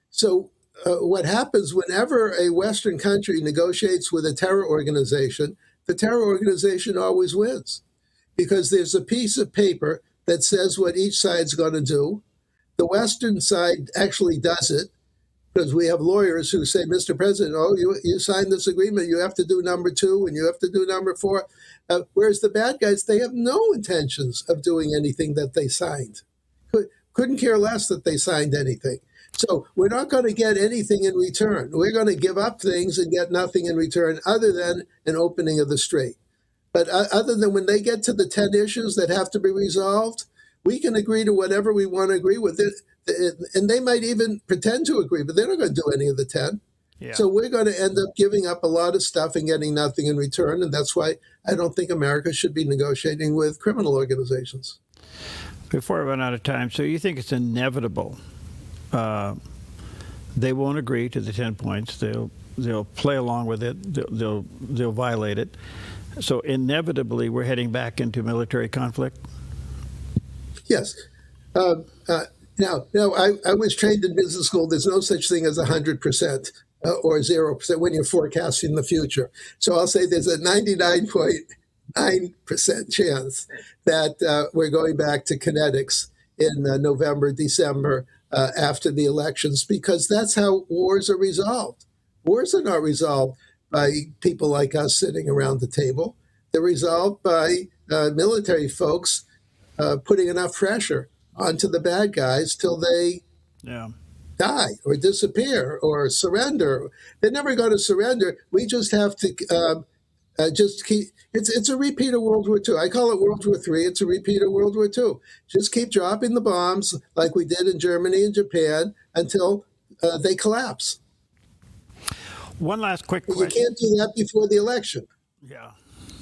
so what happens whenever a Western country negotiates with a terror organization, the terror organization always wins, because there's a piece of paper that says what each side's going to do. The Western side actually does it, because we have lawyers who say, Mr. President, you signed this agreement, you have to do number 2 and you have to do number 4. Whereas the bad guys, they have no intentions of doing anything that they signed. Couldn't care less that they signed anything. So we're not going to get anything in return. We're going to give up things and get nothing in return other than an opening of the strait. But other than when they get to the 10 issues that have to be resolved, we can agree to whatever we want to agree with. And they might even pretend to agree, but they're not going to do any of the 10. Yeah. So we're going to end up giving up a lot of stuff and getting nothing in return. And that's why I don't think America should be negotiating with criminal organizations. Before I run out of time, so you think it's inevitable they won't agree to the 10 points. They'll play along with it. They'll violate it. So inevitably, we're heading back into military conflict? Yes. Now, I was trained in business school. There's no such thing as 100% or 0% when you're forecasting the future. So I'll say there's a 99.9% chance that we're going back to kinetics in November, December, after the elections, because that's how wars are resolved. Wars are not resolved by people like us sitting around the table. They're resolved by military folks putting enough pressure onto the bad guys till they die or disappear or surrender. They're never going to surrender. We just have to just keep. It's a repeat of World War II. I call it World War III. It's a repeat of World War II. Just keep dropping the bombs like we did in Germany and Japan until they collapse. One last quick question. You can't do that before the election. Yeah.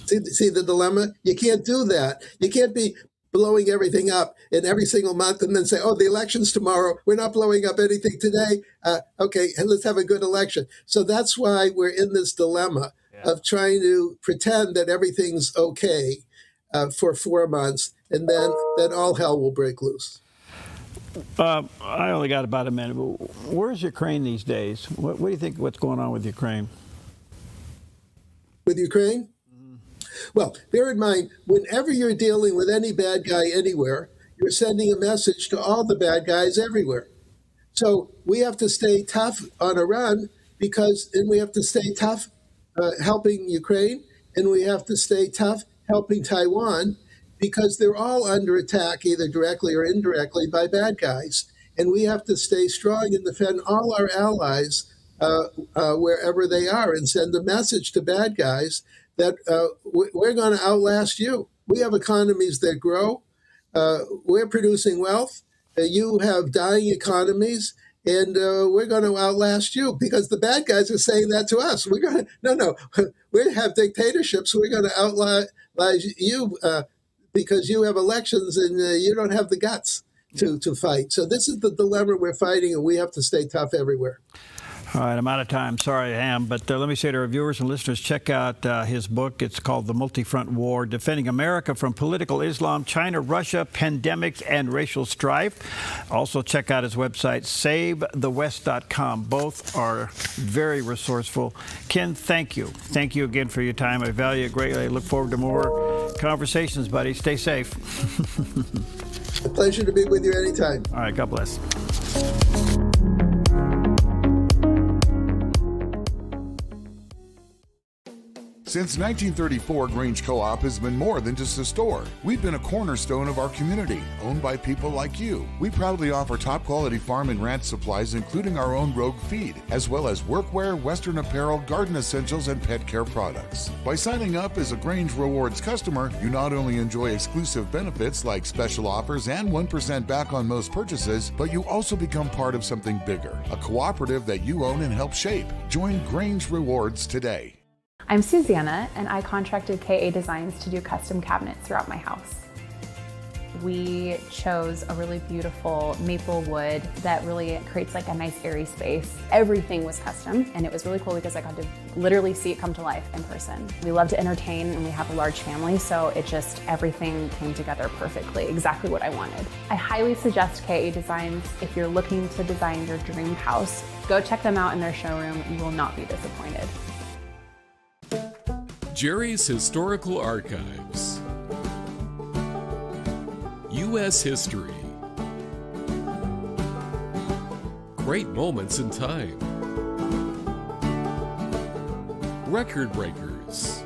See the dilemma? You can't do that. You can't be blowing everything up in every single month and then say, oh, the election's tomorrow. We're not blowing up anything today. Okay, let's have a good election. So that's why we're in this dilemma of trying to pretend that everything's okay for 4 months, and then all hell will break loose. I only got about a minute. Where's Ukraine these days? What do you think? What's going on with Ukraine? With Ukraine? Well, bear in mind, whenever you're dealing with any bad guy anywhere, you're sending a message to all the bad guys everywhere. So we have to stay tough on Iran and we have to stay tough helping Ukraine, and we have to stay tough helping Taiwan, because they're all under attack, either directly or indirectly, by bad guys. And we have to stay strong and defend all our allies wherever they are, and send a message to bad guys that we're going to outlast you. We have economies that grow. We're producing wealth. You have dying economies, and we're going to outlast you, because the bad guys are saying that to us. We're going to, we have dictatorships. We're going to outlast you because you have elections and you don't have the guts to fight. So this is the dilemma we're fighting, and we have to stay tough everywhere. All right, I'm out of time. Sorry I am. But let me say to our viewers and listeners, check out his book. It's called The Multi-Front War, Defending America from Political Islam, China, Russia, Pandemics, and Racial Strife. Also, check out his website, SaveTheWest.com. Both are very resourceful. Ken, thank you. Thank you again for your time. I value it greatly. I look forward to more conversations, buddy. Stay safe. A pleasure to be with you anytime. All right, God bless. Since 1934, Grange Co-op has been more than just a store. We've been a cornerstone of our community, owned by people like you. We proudly offer top-quality farm and ranch supplies, including our own Rogue feed, as well as workwear, Western apparel, garden essentials, and pet care products. By signing up as a Grange Rewards customer, you not only enjoy exclusive benefits like special offers and 1% back on most purchases, but you also become part of something bigger, a cooperative that you own and help shape. Join Grange Rewards today. I'm Susanna, and I contracted KA Designs to do custom cabinets throughout my house. We chose a really beautiful maple wood that really creates like a nice airy space. Everything was custom, and it was really cool because I got to literally see it come to life in person. We love to entertain, and we have a large family, so everything came together perfectly, exactly what I wanted. I highly suggest KA Designs if you're looking to design your dream house. Go check them out in their showroom. You will not be disappointed. Jerry's Historical Archives. U.S. history. Great moments in time. Record breakers.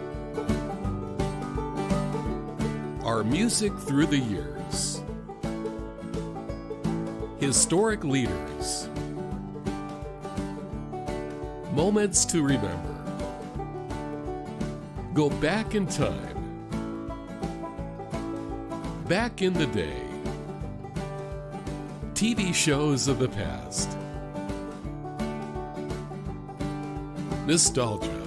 Our music through the years. Historic leaders. Moments to remember. Go back in time. Back in the day. TV shows of the past. Nostalgia.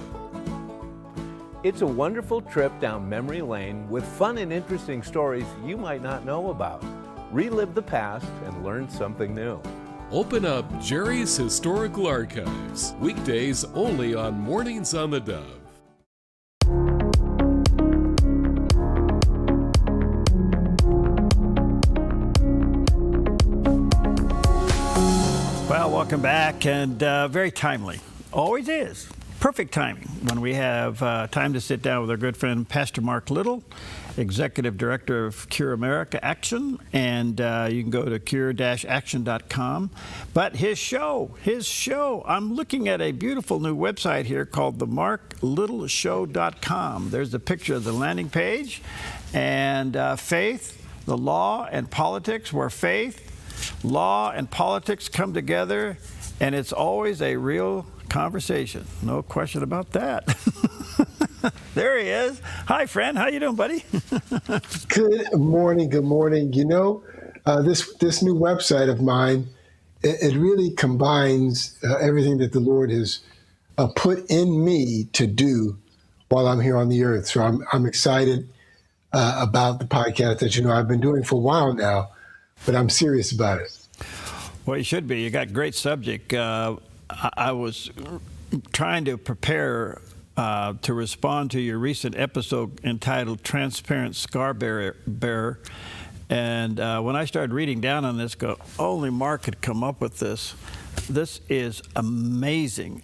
It's a wonderful trip down memory lane with fun and interesting stories you might not know about. Relive the past and learn something new. Open up Jerry's Historical Archives. Weekdays only on Mornings on the Dove. Well, welcome back, and very timely. Always is. Perfect timing when we have time to sit down with our good friend Pastor Mark Little, Executive Director of Cure America Action, and you can go to cure-action.com. But his show, I'm looking at a beautiful new website here called themarklittleshow.com. There's a picture of the landing page, and faith, the law, and politics, where faith, law, and politics come together, and it's always a real conversation. No question about that. There he is. Hi, friend. How you doing, buddy? Good morning. Good morning. You know, this new website of mine, it really combines everything that the Lord has put in me to do while I'm here on the earth. So I'm excited about the podcast that, you know, I've been doing for a while now, but I'm serious about it. Well, you should be. You got great subject. I was trying to prepare to respond to your recent episode entitled Transparent Scar Bearer. And when I started reading down on this, only Mark could come up with this. This is amazing.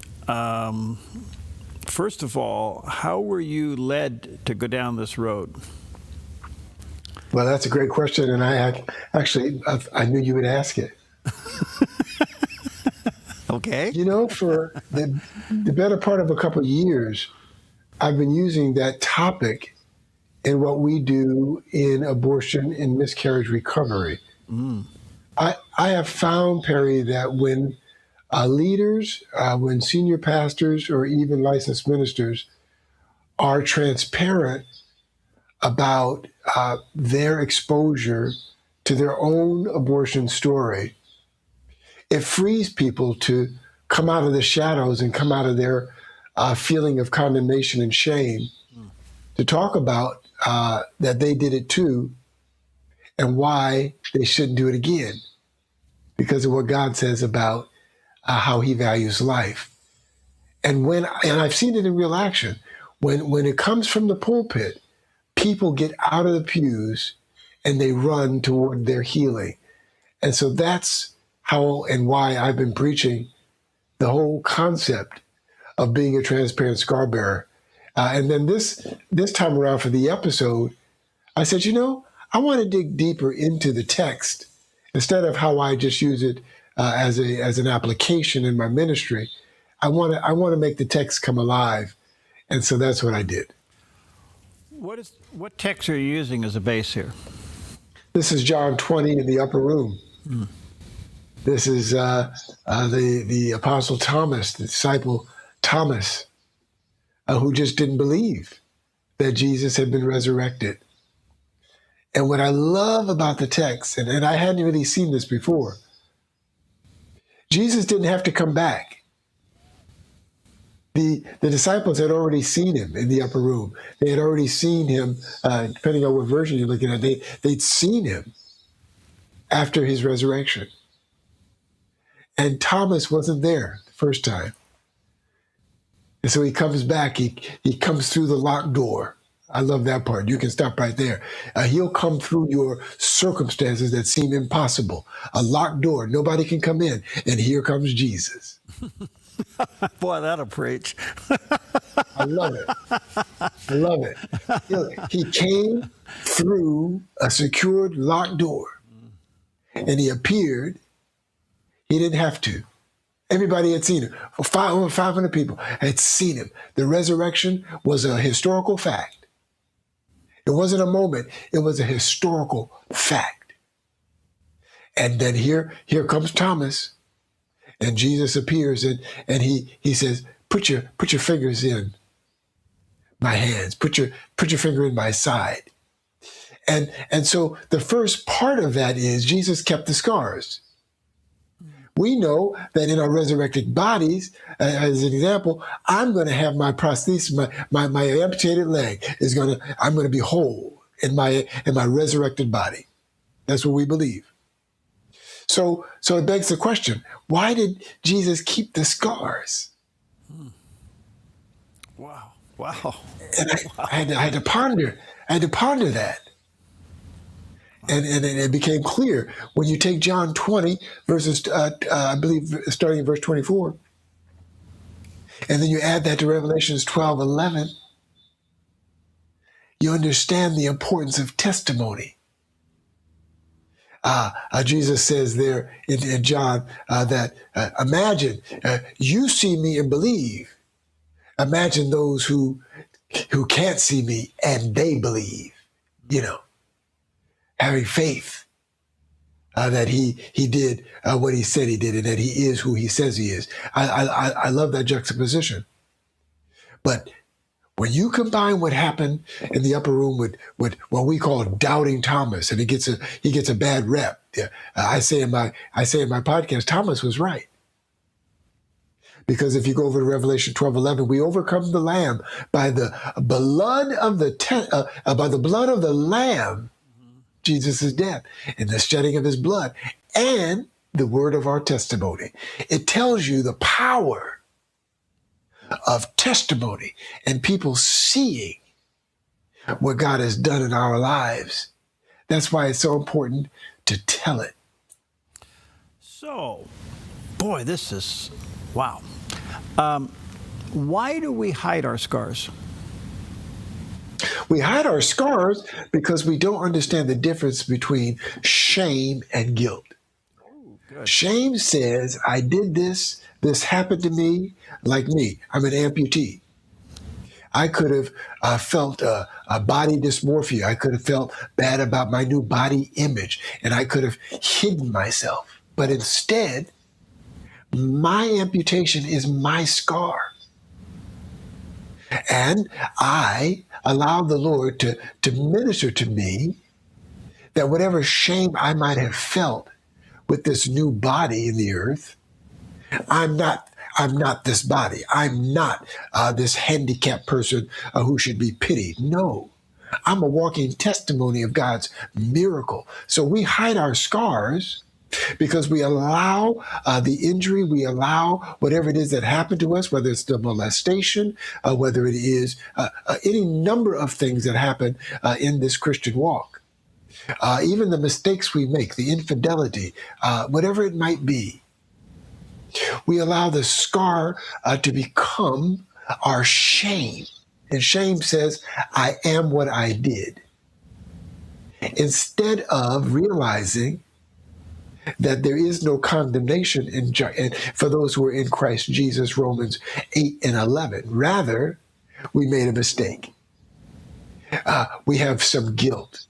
First of all, how were you led to go down this road? Well, that's a great question, and I knew you would ask it. Okay. You know, for the better part of a couple of years, I've been using that topic in what we do in abortion and miscarriage recovery. Mm. I have found, Perry, that when leaders, when senior pastors or even licensed ministers are transparent about their exposure to their own abortion story, it frees people to come out of the shadows and come out of their feeling of condemnation and shame to talk about that they did it too and why they shouldn't do it again because of what God says about how he values life. And I've seen it in real action. When it comes from the pulpit, people get out of the pews and they run toward their healing. And so that's how and why I've been preaching the whole concept of being a transparent scar bearer. And then this time around for the episode, I said, you know, I want to dig deeper into the text instead of how I just use it as an application in my ministry. I want to make the text come alive And so that's what I did. What text are you using as a base here? This is John 20 in the upper room. This is the Apostle Thomas, the disciple Thomas, who just didn't believe that Jesus had been resurrected. And what I love about the text, and I hadn't really seen this before, Jesus didn't have to come back. The disciples had already seen him in the upper room. They had already seen him, depending on what version you're looking at, they'd seen him after his resurrection. And Thomas wasn't there the first time. And so he comes back. He comes through the locked door. I love that part. You can stop right there. He'll come through your circumstances that seem impossible. A locked door. Nobody can come in. And here comes Jesus. Boy, that'll preach. I love it. I love it. He came through a secured locked door. And he appeared. He didn't have to. Everybody had seen him. Over 500 people had seen him. The resurrection was a historical fact. It wasn't a moment. It was a historical fact. And then here comes Thomas, and Jesus appears, and he says, "Put your fingers in my hands. Put your finger in my side." And so the first part of that is Jesus kept the scars. We know that in our resurrected bodies, as an example, I'm going to have my prosthesis, my amputated leg I'm going to be whole in my resurrected body. That's what we believe. So it begs the question: why did Jesus keep the scars? Wow! And I had to ponder that. And it became clear when you take John 20, verses, I believe, starting in verse 24, and then you add that to Revelations 12:11, you understand the importance of testimony. Jesus says there in John that imagine you see me and believe. Imagine those who can't see me and they believe, having faith that he did what he said he did and that he is who he says he is. I love that juxtaposition. But when you combine what happened in the upper room with what we call doubting Thomas, and he gets a bad rep. I say in my podcast, Thomas was right. Because if you go over to Revelation 12:11, we overcome the Lamb by the blood of the Lamb, Jesus' death, and the shedding of his blood, and the word of our testimony. It tells you the power of testimony and people seeing what God has done in our lives. That's why it's so important to tell it. So, boy, this is, wow. Why do we hide our scars? We hide our scars because we don't understand the difference between shame and guilt. Shame says, I did this happened to me, like me. I'm an amputee. I could have felt a body dysmorphia. I could have felt bad about my new body image, and I could have hidden myself. But instead, my amputation is my scar. And I allow the Lord to minister to me that whatever shame I might have felt with this new body in the earth, I'm not this body. I'm not this handicapped person who should be pitied. No, I'm a walking testimony of God's miracle. So we hide our scars because we allow the injury, we allow whatever it is that happened to us, whether it's the molestation, whether it is any number of things that happen in this Christian walk. Even the mistakes we make, the infidelity, whatever it might be, we allow the scar to become our shame. And shame says, I am what I did. Instead of realizing that there is no condemnation for those who are in Christ Jesus, Romans 8 and 11. Rather, We made a mistake. We have some guilt.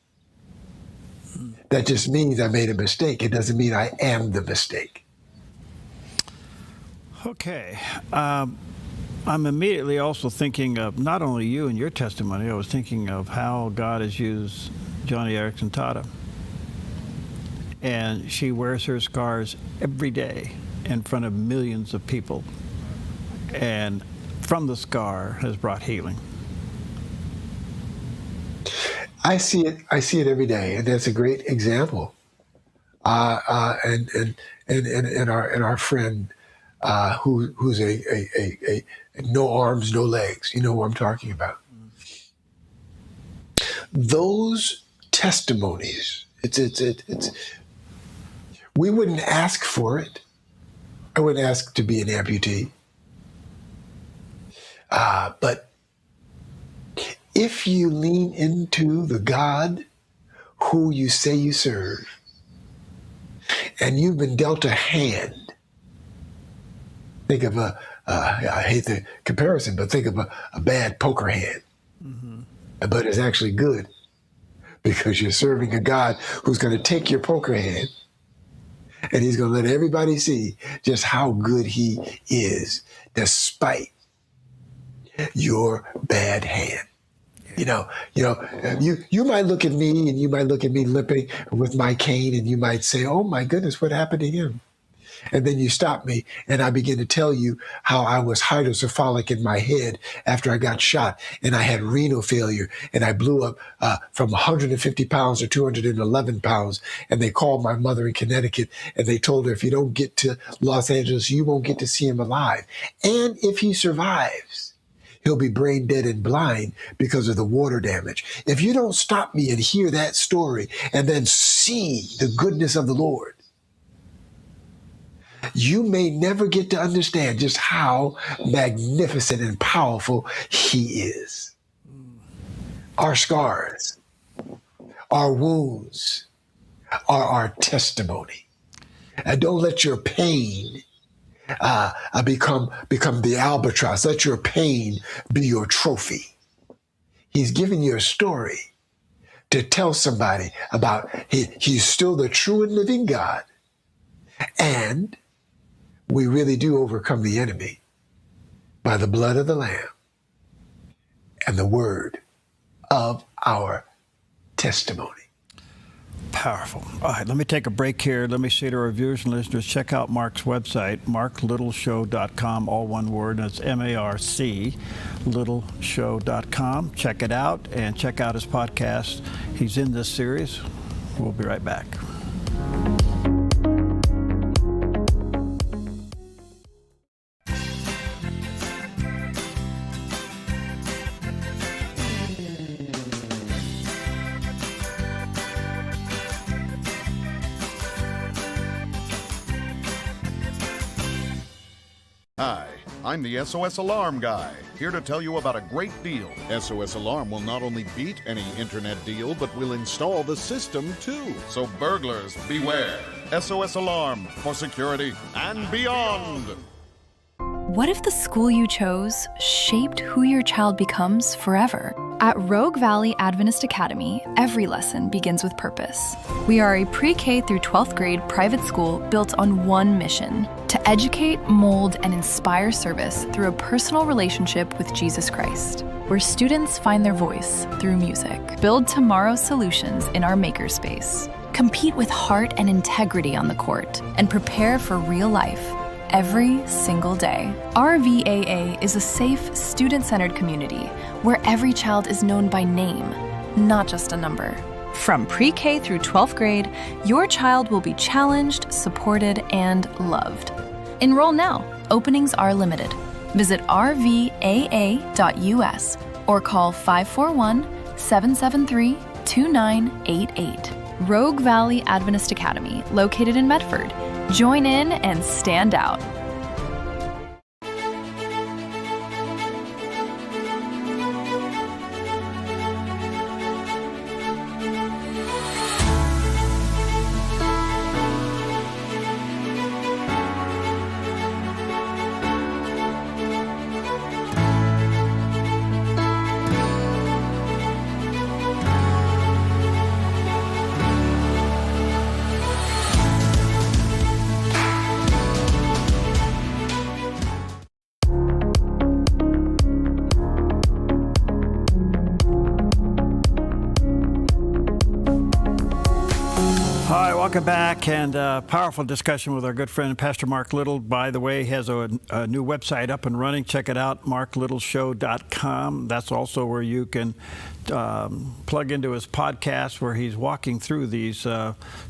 That just means I made a mistake. It doesn't mean I am the mistake. Okay. I'm immediately also thinking of not only you and your testimony, I was thinking of how God has used Johnny Erickson Tata. And she wears her scars every day in front of millions of people. And from the scar has brought healing. I see it every day, and that's a great example. And our friend who's a no arms, no legs. You know who I'm talking about. Those testimonies. It's. We wouldn't ask for it. I wouldn't ask to be an amputee. But if you lean into the God who you say you serve, and you've been dealt a hand, think of I hate the comparison, but think of a bad poker hand. Mm-hmm. But it's actually good because you're serving a God who's going to take your poker hand and he's going to let everybody see just how good he is despite your bad hand. You might look at me and you might look at me limping with my cane and you might say, oh my goodness, what happened to him? And then you stop me and I begin to tell you how I was hydrocephalic in my head after I got shot and I had renal failure and I blew up from 150 pounds to 211 pounds. And they called my mother in Connecticut and they told her, if you don't get to Los Angeles, you won't get to see him alive. And if he survives, he'll be brain dead and blind because of the water damage. If you don't stop me and hear that story and then see the goodness of the Lord, you may never get to understand just how magnificent and powerful he is. Our scars, our wounds are our testimony. And don't let your pain become the albatross. Let your pain be your trophy. He's giving you a story to tell somebody about he's still the true and living God. And we really do overcome the enemy by the blood of the Lamb and the word of our testimony. Powerful. All right, let me take a break here. Let me say to our viewers and listeners, check out Mark's website, marklittleshow.com, all one word, and it's M-A-R-C, littleshow.com. Check it out and check out his podcast. He's in this series. We'll be right back. Hi, I'm the SOS Alarm guy, here to tell you about a great deal. SOS Alarm will not only beat any internet deal, but will install the system too. So burglars, beware. SOS Alarm for security and beyond. What if the school you chose shaped who your child becomes forever? At Rogue Valley Adventist Academy, every lesson begins with purpose. We are a pre-K through 12th grade private school built on one mission: to educate, mold, and inspire service through a personal relationship with Jesus Christ, where students find their voice through music. Build tomorrow's solutions in our makerspace. Compete with heart and integrity on the court, and prepare for real life every single day. RVAA is a safe, student-centered community where every child is known by name, not just a number. From pre-K through 12th grade, your child will be challenged, supported, and loved. Enroll now. Openings are limited. Visit rvaa.us or call 541-773-2988. Rogue Valley Adventist Academy, located in Medford. Join in and stand out. Welcome back, and powerful discussion with our good friend Pastor Mark Little. By the way, he has a new website up and running. Check it out, marklittleshow.com. That's also where you can plug into his podcast, where he's walking through these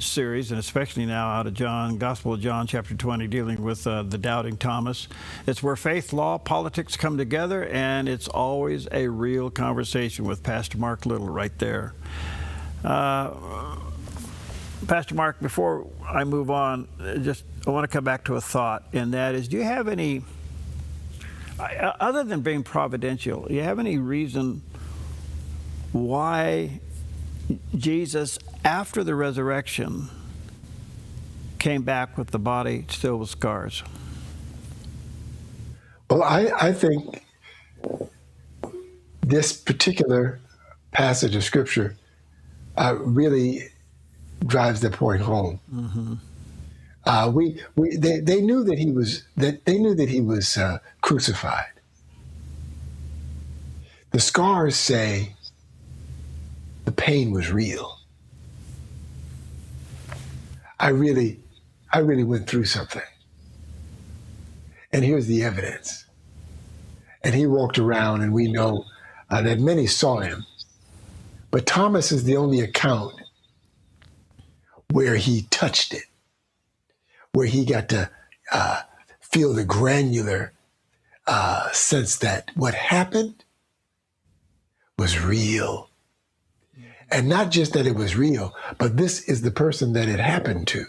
series, and especially now out of John, Gospel of John, chapter 20, dealing with the doubting Thomas. It's where faith, law, politics come together, and it's always a real conversation with Pastor Mark Little right there. Pastor Mark, before I move on, I want to come back to a thought, and that is, do you have any, other than being providential, do you have any reason why Jesus, after the resurrection, came back with the body still with scars? Well, I think this particular passage of Scripture really drives the point home. Mm-hmm. They knew that he was crucified. The scars say the pain was real. I really went through something, and here's the evidence. And he walked around, and we know that many saw him, but Thomas is the only account where he touched it, where he got to feel the granular sense that what happened was real. And not just that it was real, but this is the person that it happened to.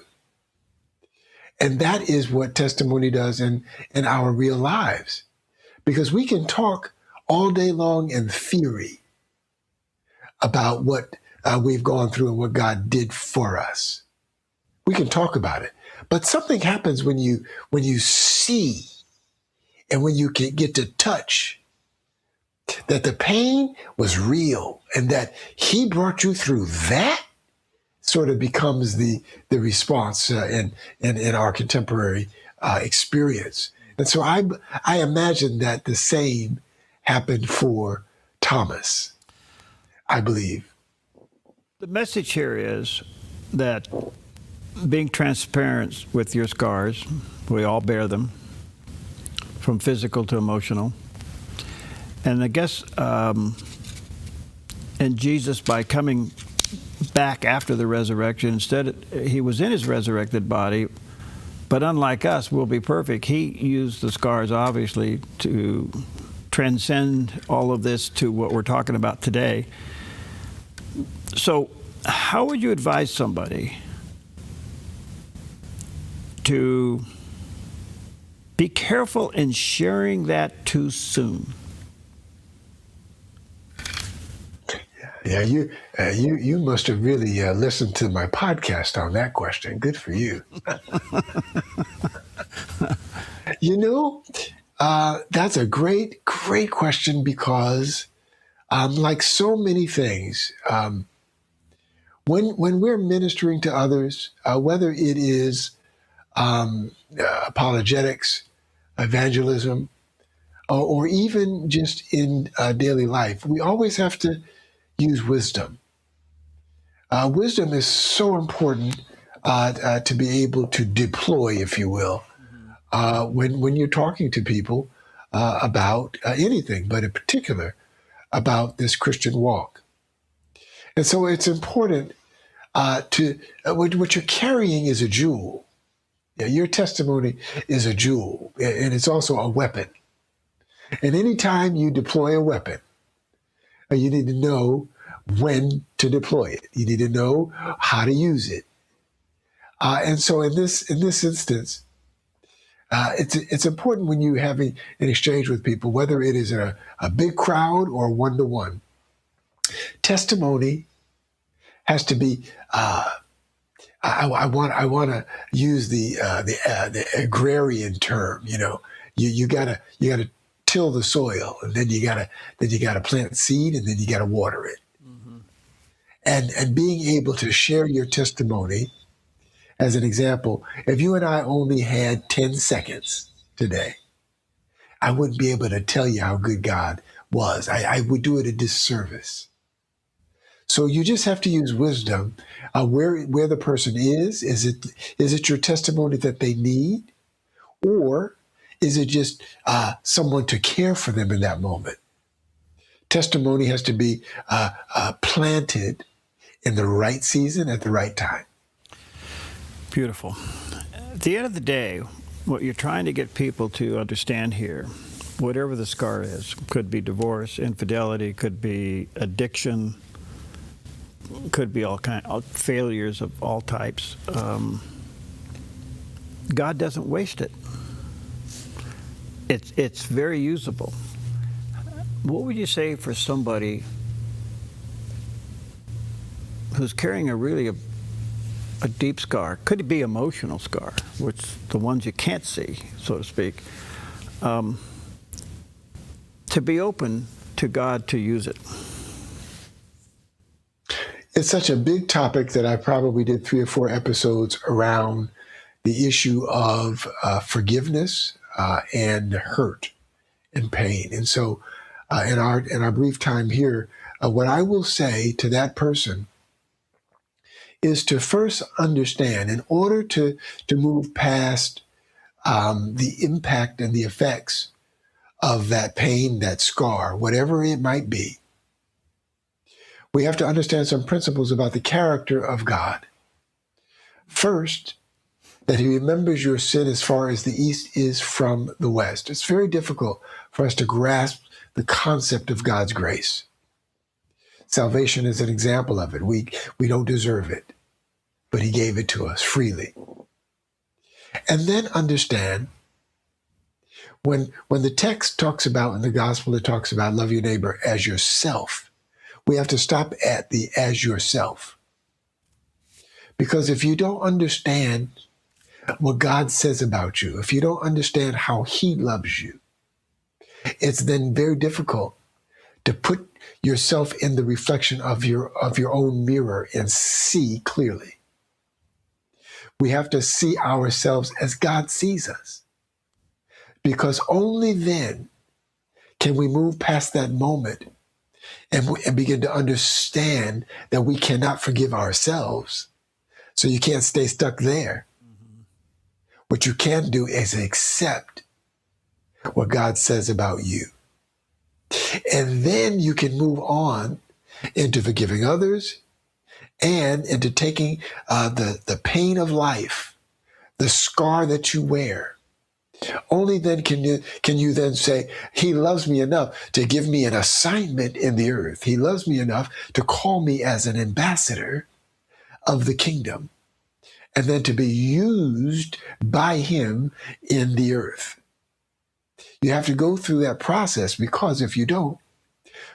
And that is what testimony does in our real lives. Because we can talk all day long in theory about what we've gone through and what God did for us. We can talk about it. But something happens when you see and when you can get to touch that the pain was real and that he brought you through. That sort of becomes the response in our contemporary experience. And so I imagine that the same happened for Thomas, I believe. The message here is that being transparent with your scars, we all bear them, from physical to emotional. And I guess, and Jesus, by coming back after the resurrection, instead he was in his resurrected body, but unlike us, will be perfect. He used the scars, obviously, to transcend all of this to what we're talking about today. So how would you advise somebody to be careful in sharing that too soon? Yeah, you must have really listened to my podcast on that question. Good for you. That's a great question, because like so many things, when we're ministering to others, whether it is apologetics, evangelism, or even just in daily life, we always have to use wisdom. Wisdom is so important to be able to deploy, if you will, when you're talking to people about anything, but in particular about this Christian walk. And so it's important what you're carrying is a jewel. Yeah, your testimony is a jewel, and it's also a weapon. And anytime you deploy a weapon, you need to know when to deploy it. You need to know how to use it. And so in this instance, it's important when you're having an exchange with people, whether it is a big crowd or one-to-one. Testimony has to be. I want to use the agrarian term. You gotta till the soil, and then you gotta plant seed, and then you gotta water it. Mm-hmm. And being able to share your testimony, as an example, if you and I only had 10 seconds today, I wouldn't be able to tell you how good God was. I would do it a disservice. So you just have to use wisdom. Where the person is it your testimony that they need, or is it just someone to care for them in that moment? Testimony has to be planted in the right season at the right time. Beautiful. At the end of the day, what you're trying to get people to understand here, whatever the scar is, could be divorce, infidelity, could be addiction, could be all kinds of failures of all types. God doesn't waste it. It's very usable. What would you say for somebody who's carrying a deep scar? Could it be emotional scar, which the ones you can't see, so to speak, to be open to God to use it? It's such a big topic that I probably did 3 or 4 episodes around the issue of forgiveness and hurt and pain. And so in our brief time here, what I will say to that person is to first understand, in order to move past the impact and the effects of that pain, that scar, whatever it might be, we have to understand some principles about the character of God. First, that he remembers your sin as far as the east is from the west. It's very difficult for us to grasp the concept of God's grace. Salvation is an example of it. We don't deserve it, but he gave it to us freely. And then understand, when the text talks about, in the gospel, it talks about love your neighbor as yourself, we have to stop at the as yourself. Because if you don't understand what God says about you, if you don't understand how he loves you, it's then very difficult to put yourself in the reflection of your own mirror and see clearly. We have to see ourselves as God sees us, because only then can we move past that moment and begin to understand that we cannot forgive ourselves. So you can't stay stuck there. Mm-hmm. What you can do is accept what God says about you. And then you can move on into forgiving others and into taking the pain of life, the scar that you wear. Only then can you then say, he loves me enough to give me an assignment in the earth. He loves me enough to call me as an ambassador of the kingdom, and then to be used by him in the earth. You have to go through that process, because if you don't,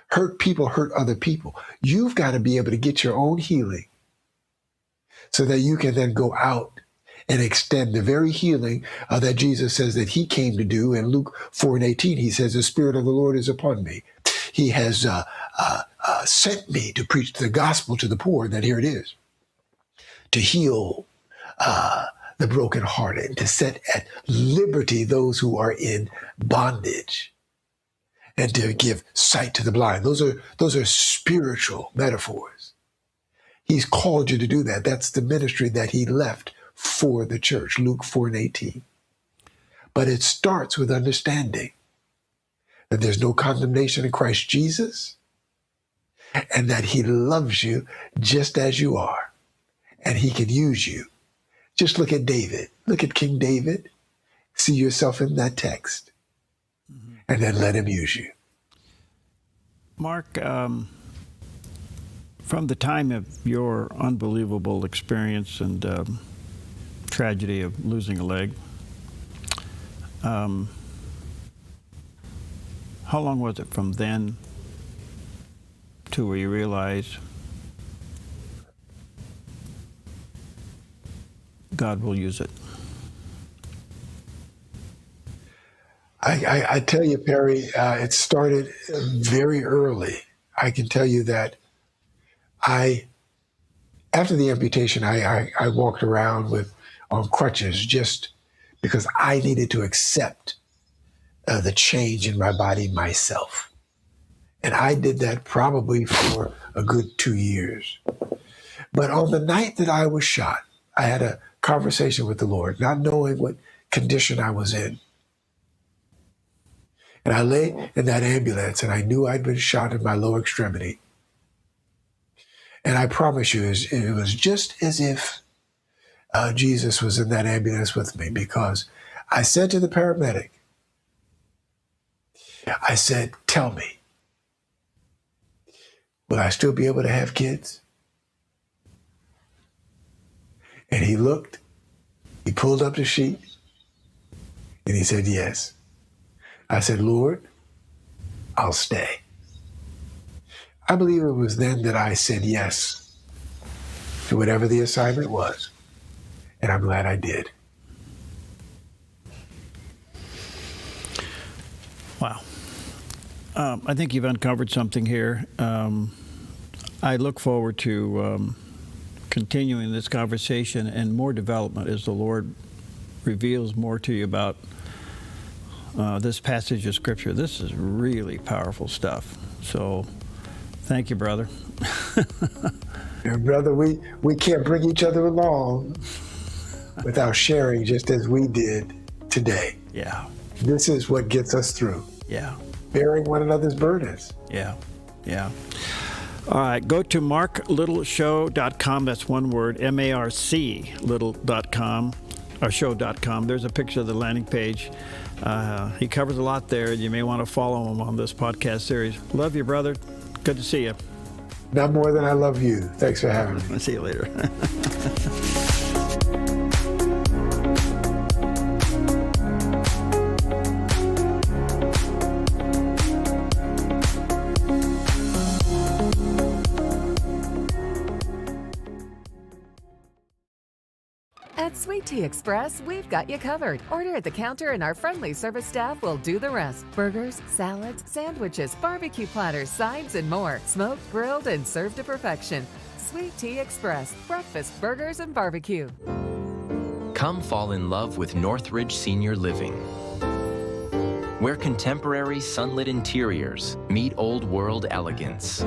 hurt people hurt other people. You've got to be able to get your own healing so that you can then go out and extend the very healing that Jesus says that he came to do. In Luke 4:18, he says, the Spirit of the Lord is upon me. He has sent me to preach the gospel to the poor. And then here it is, to heal the brokenhearted, to set at liberty those who are in bondage, and to give sight to the blind. Those are spiritual metaphors. He's called you to do that. That's the ministry that he left for the church, Luke 4:18. But it starts with understanding that there's no condemnation in Christ Jesus, and that he loves you just as you are, and he can use you. Just look at David. Look at King David. See yourself in that text, and then let him use you. Mark, from the time of your unbelievable experience and tragedy of losing a leg, how long was it from then to where you realized God will use it? I tell you, Perry, it started very early. I can tell you that after the amputation, I walked around on crutches just because I needed to accept the change in my body myself. And I did that probably for a good 2 years. But on the night that I was shot, I had a conversation with the Lord, not knowing what condition I was in. And I lay in that ambulance, and I knew I'd been shot in my lower extremity. And I promise you, it was just as if Jesus was in that ambulance with me, because I said to the paramedic, I said, tell me, will I still be able to have kids? And he looked, he pulled up the sheet, and he said, yes. I said, Lord, I'll stay. I believe it was then that I said yes to whatever the assignment was, and I'm glad I did. Wow. I think you've uncovered something here. I look forward to continuing this conversation and more development as the Lord reveals more to you about this passage of Scripture. This is really powerful stuff. So thank you, brother. And brother, we can't bring each other along without sharing just as we did today. Yeah. This is what gets us through. Yeah. Bearing one another's burdens. Yeah. Yeah. All right, go to marklittleshow.com. That's one word, marclittle.com, or show.com. There's a picture of the landing page. He covers a lot there. You may want to follow him on this podcast series. Love you, brother. Good to see you. Not more than I love you. Thanks for having me. I'll see you later. At Sweet Tea Express, we've got you covered. Order at the counter and our friendly service staff will do the rest. Burgers, salads, sandwiches, barbecue platters, sides, and more. Smoked, grilled, and served to perfection. Sweet Tea Express. Breakfast, burgers, and barbecue. Come fall in love with Northridge Senior Living, where contemporary sunlit interiors meet old world elegance.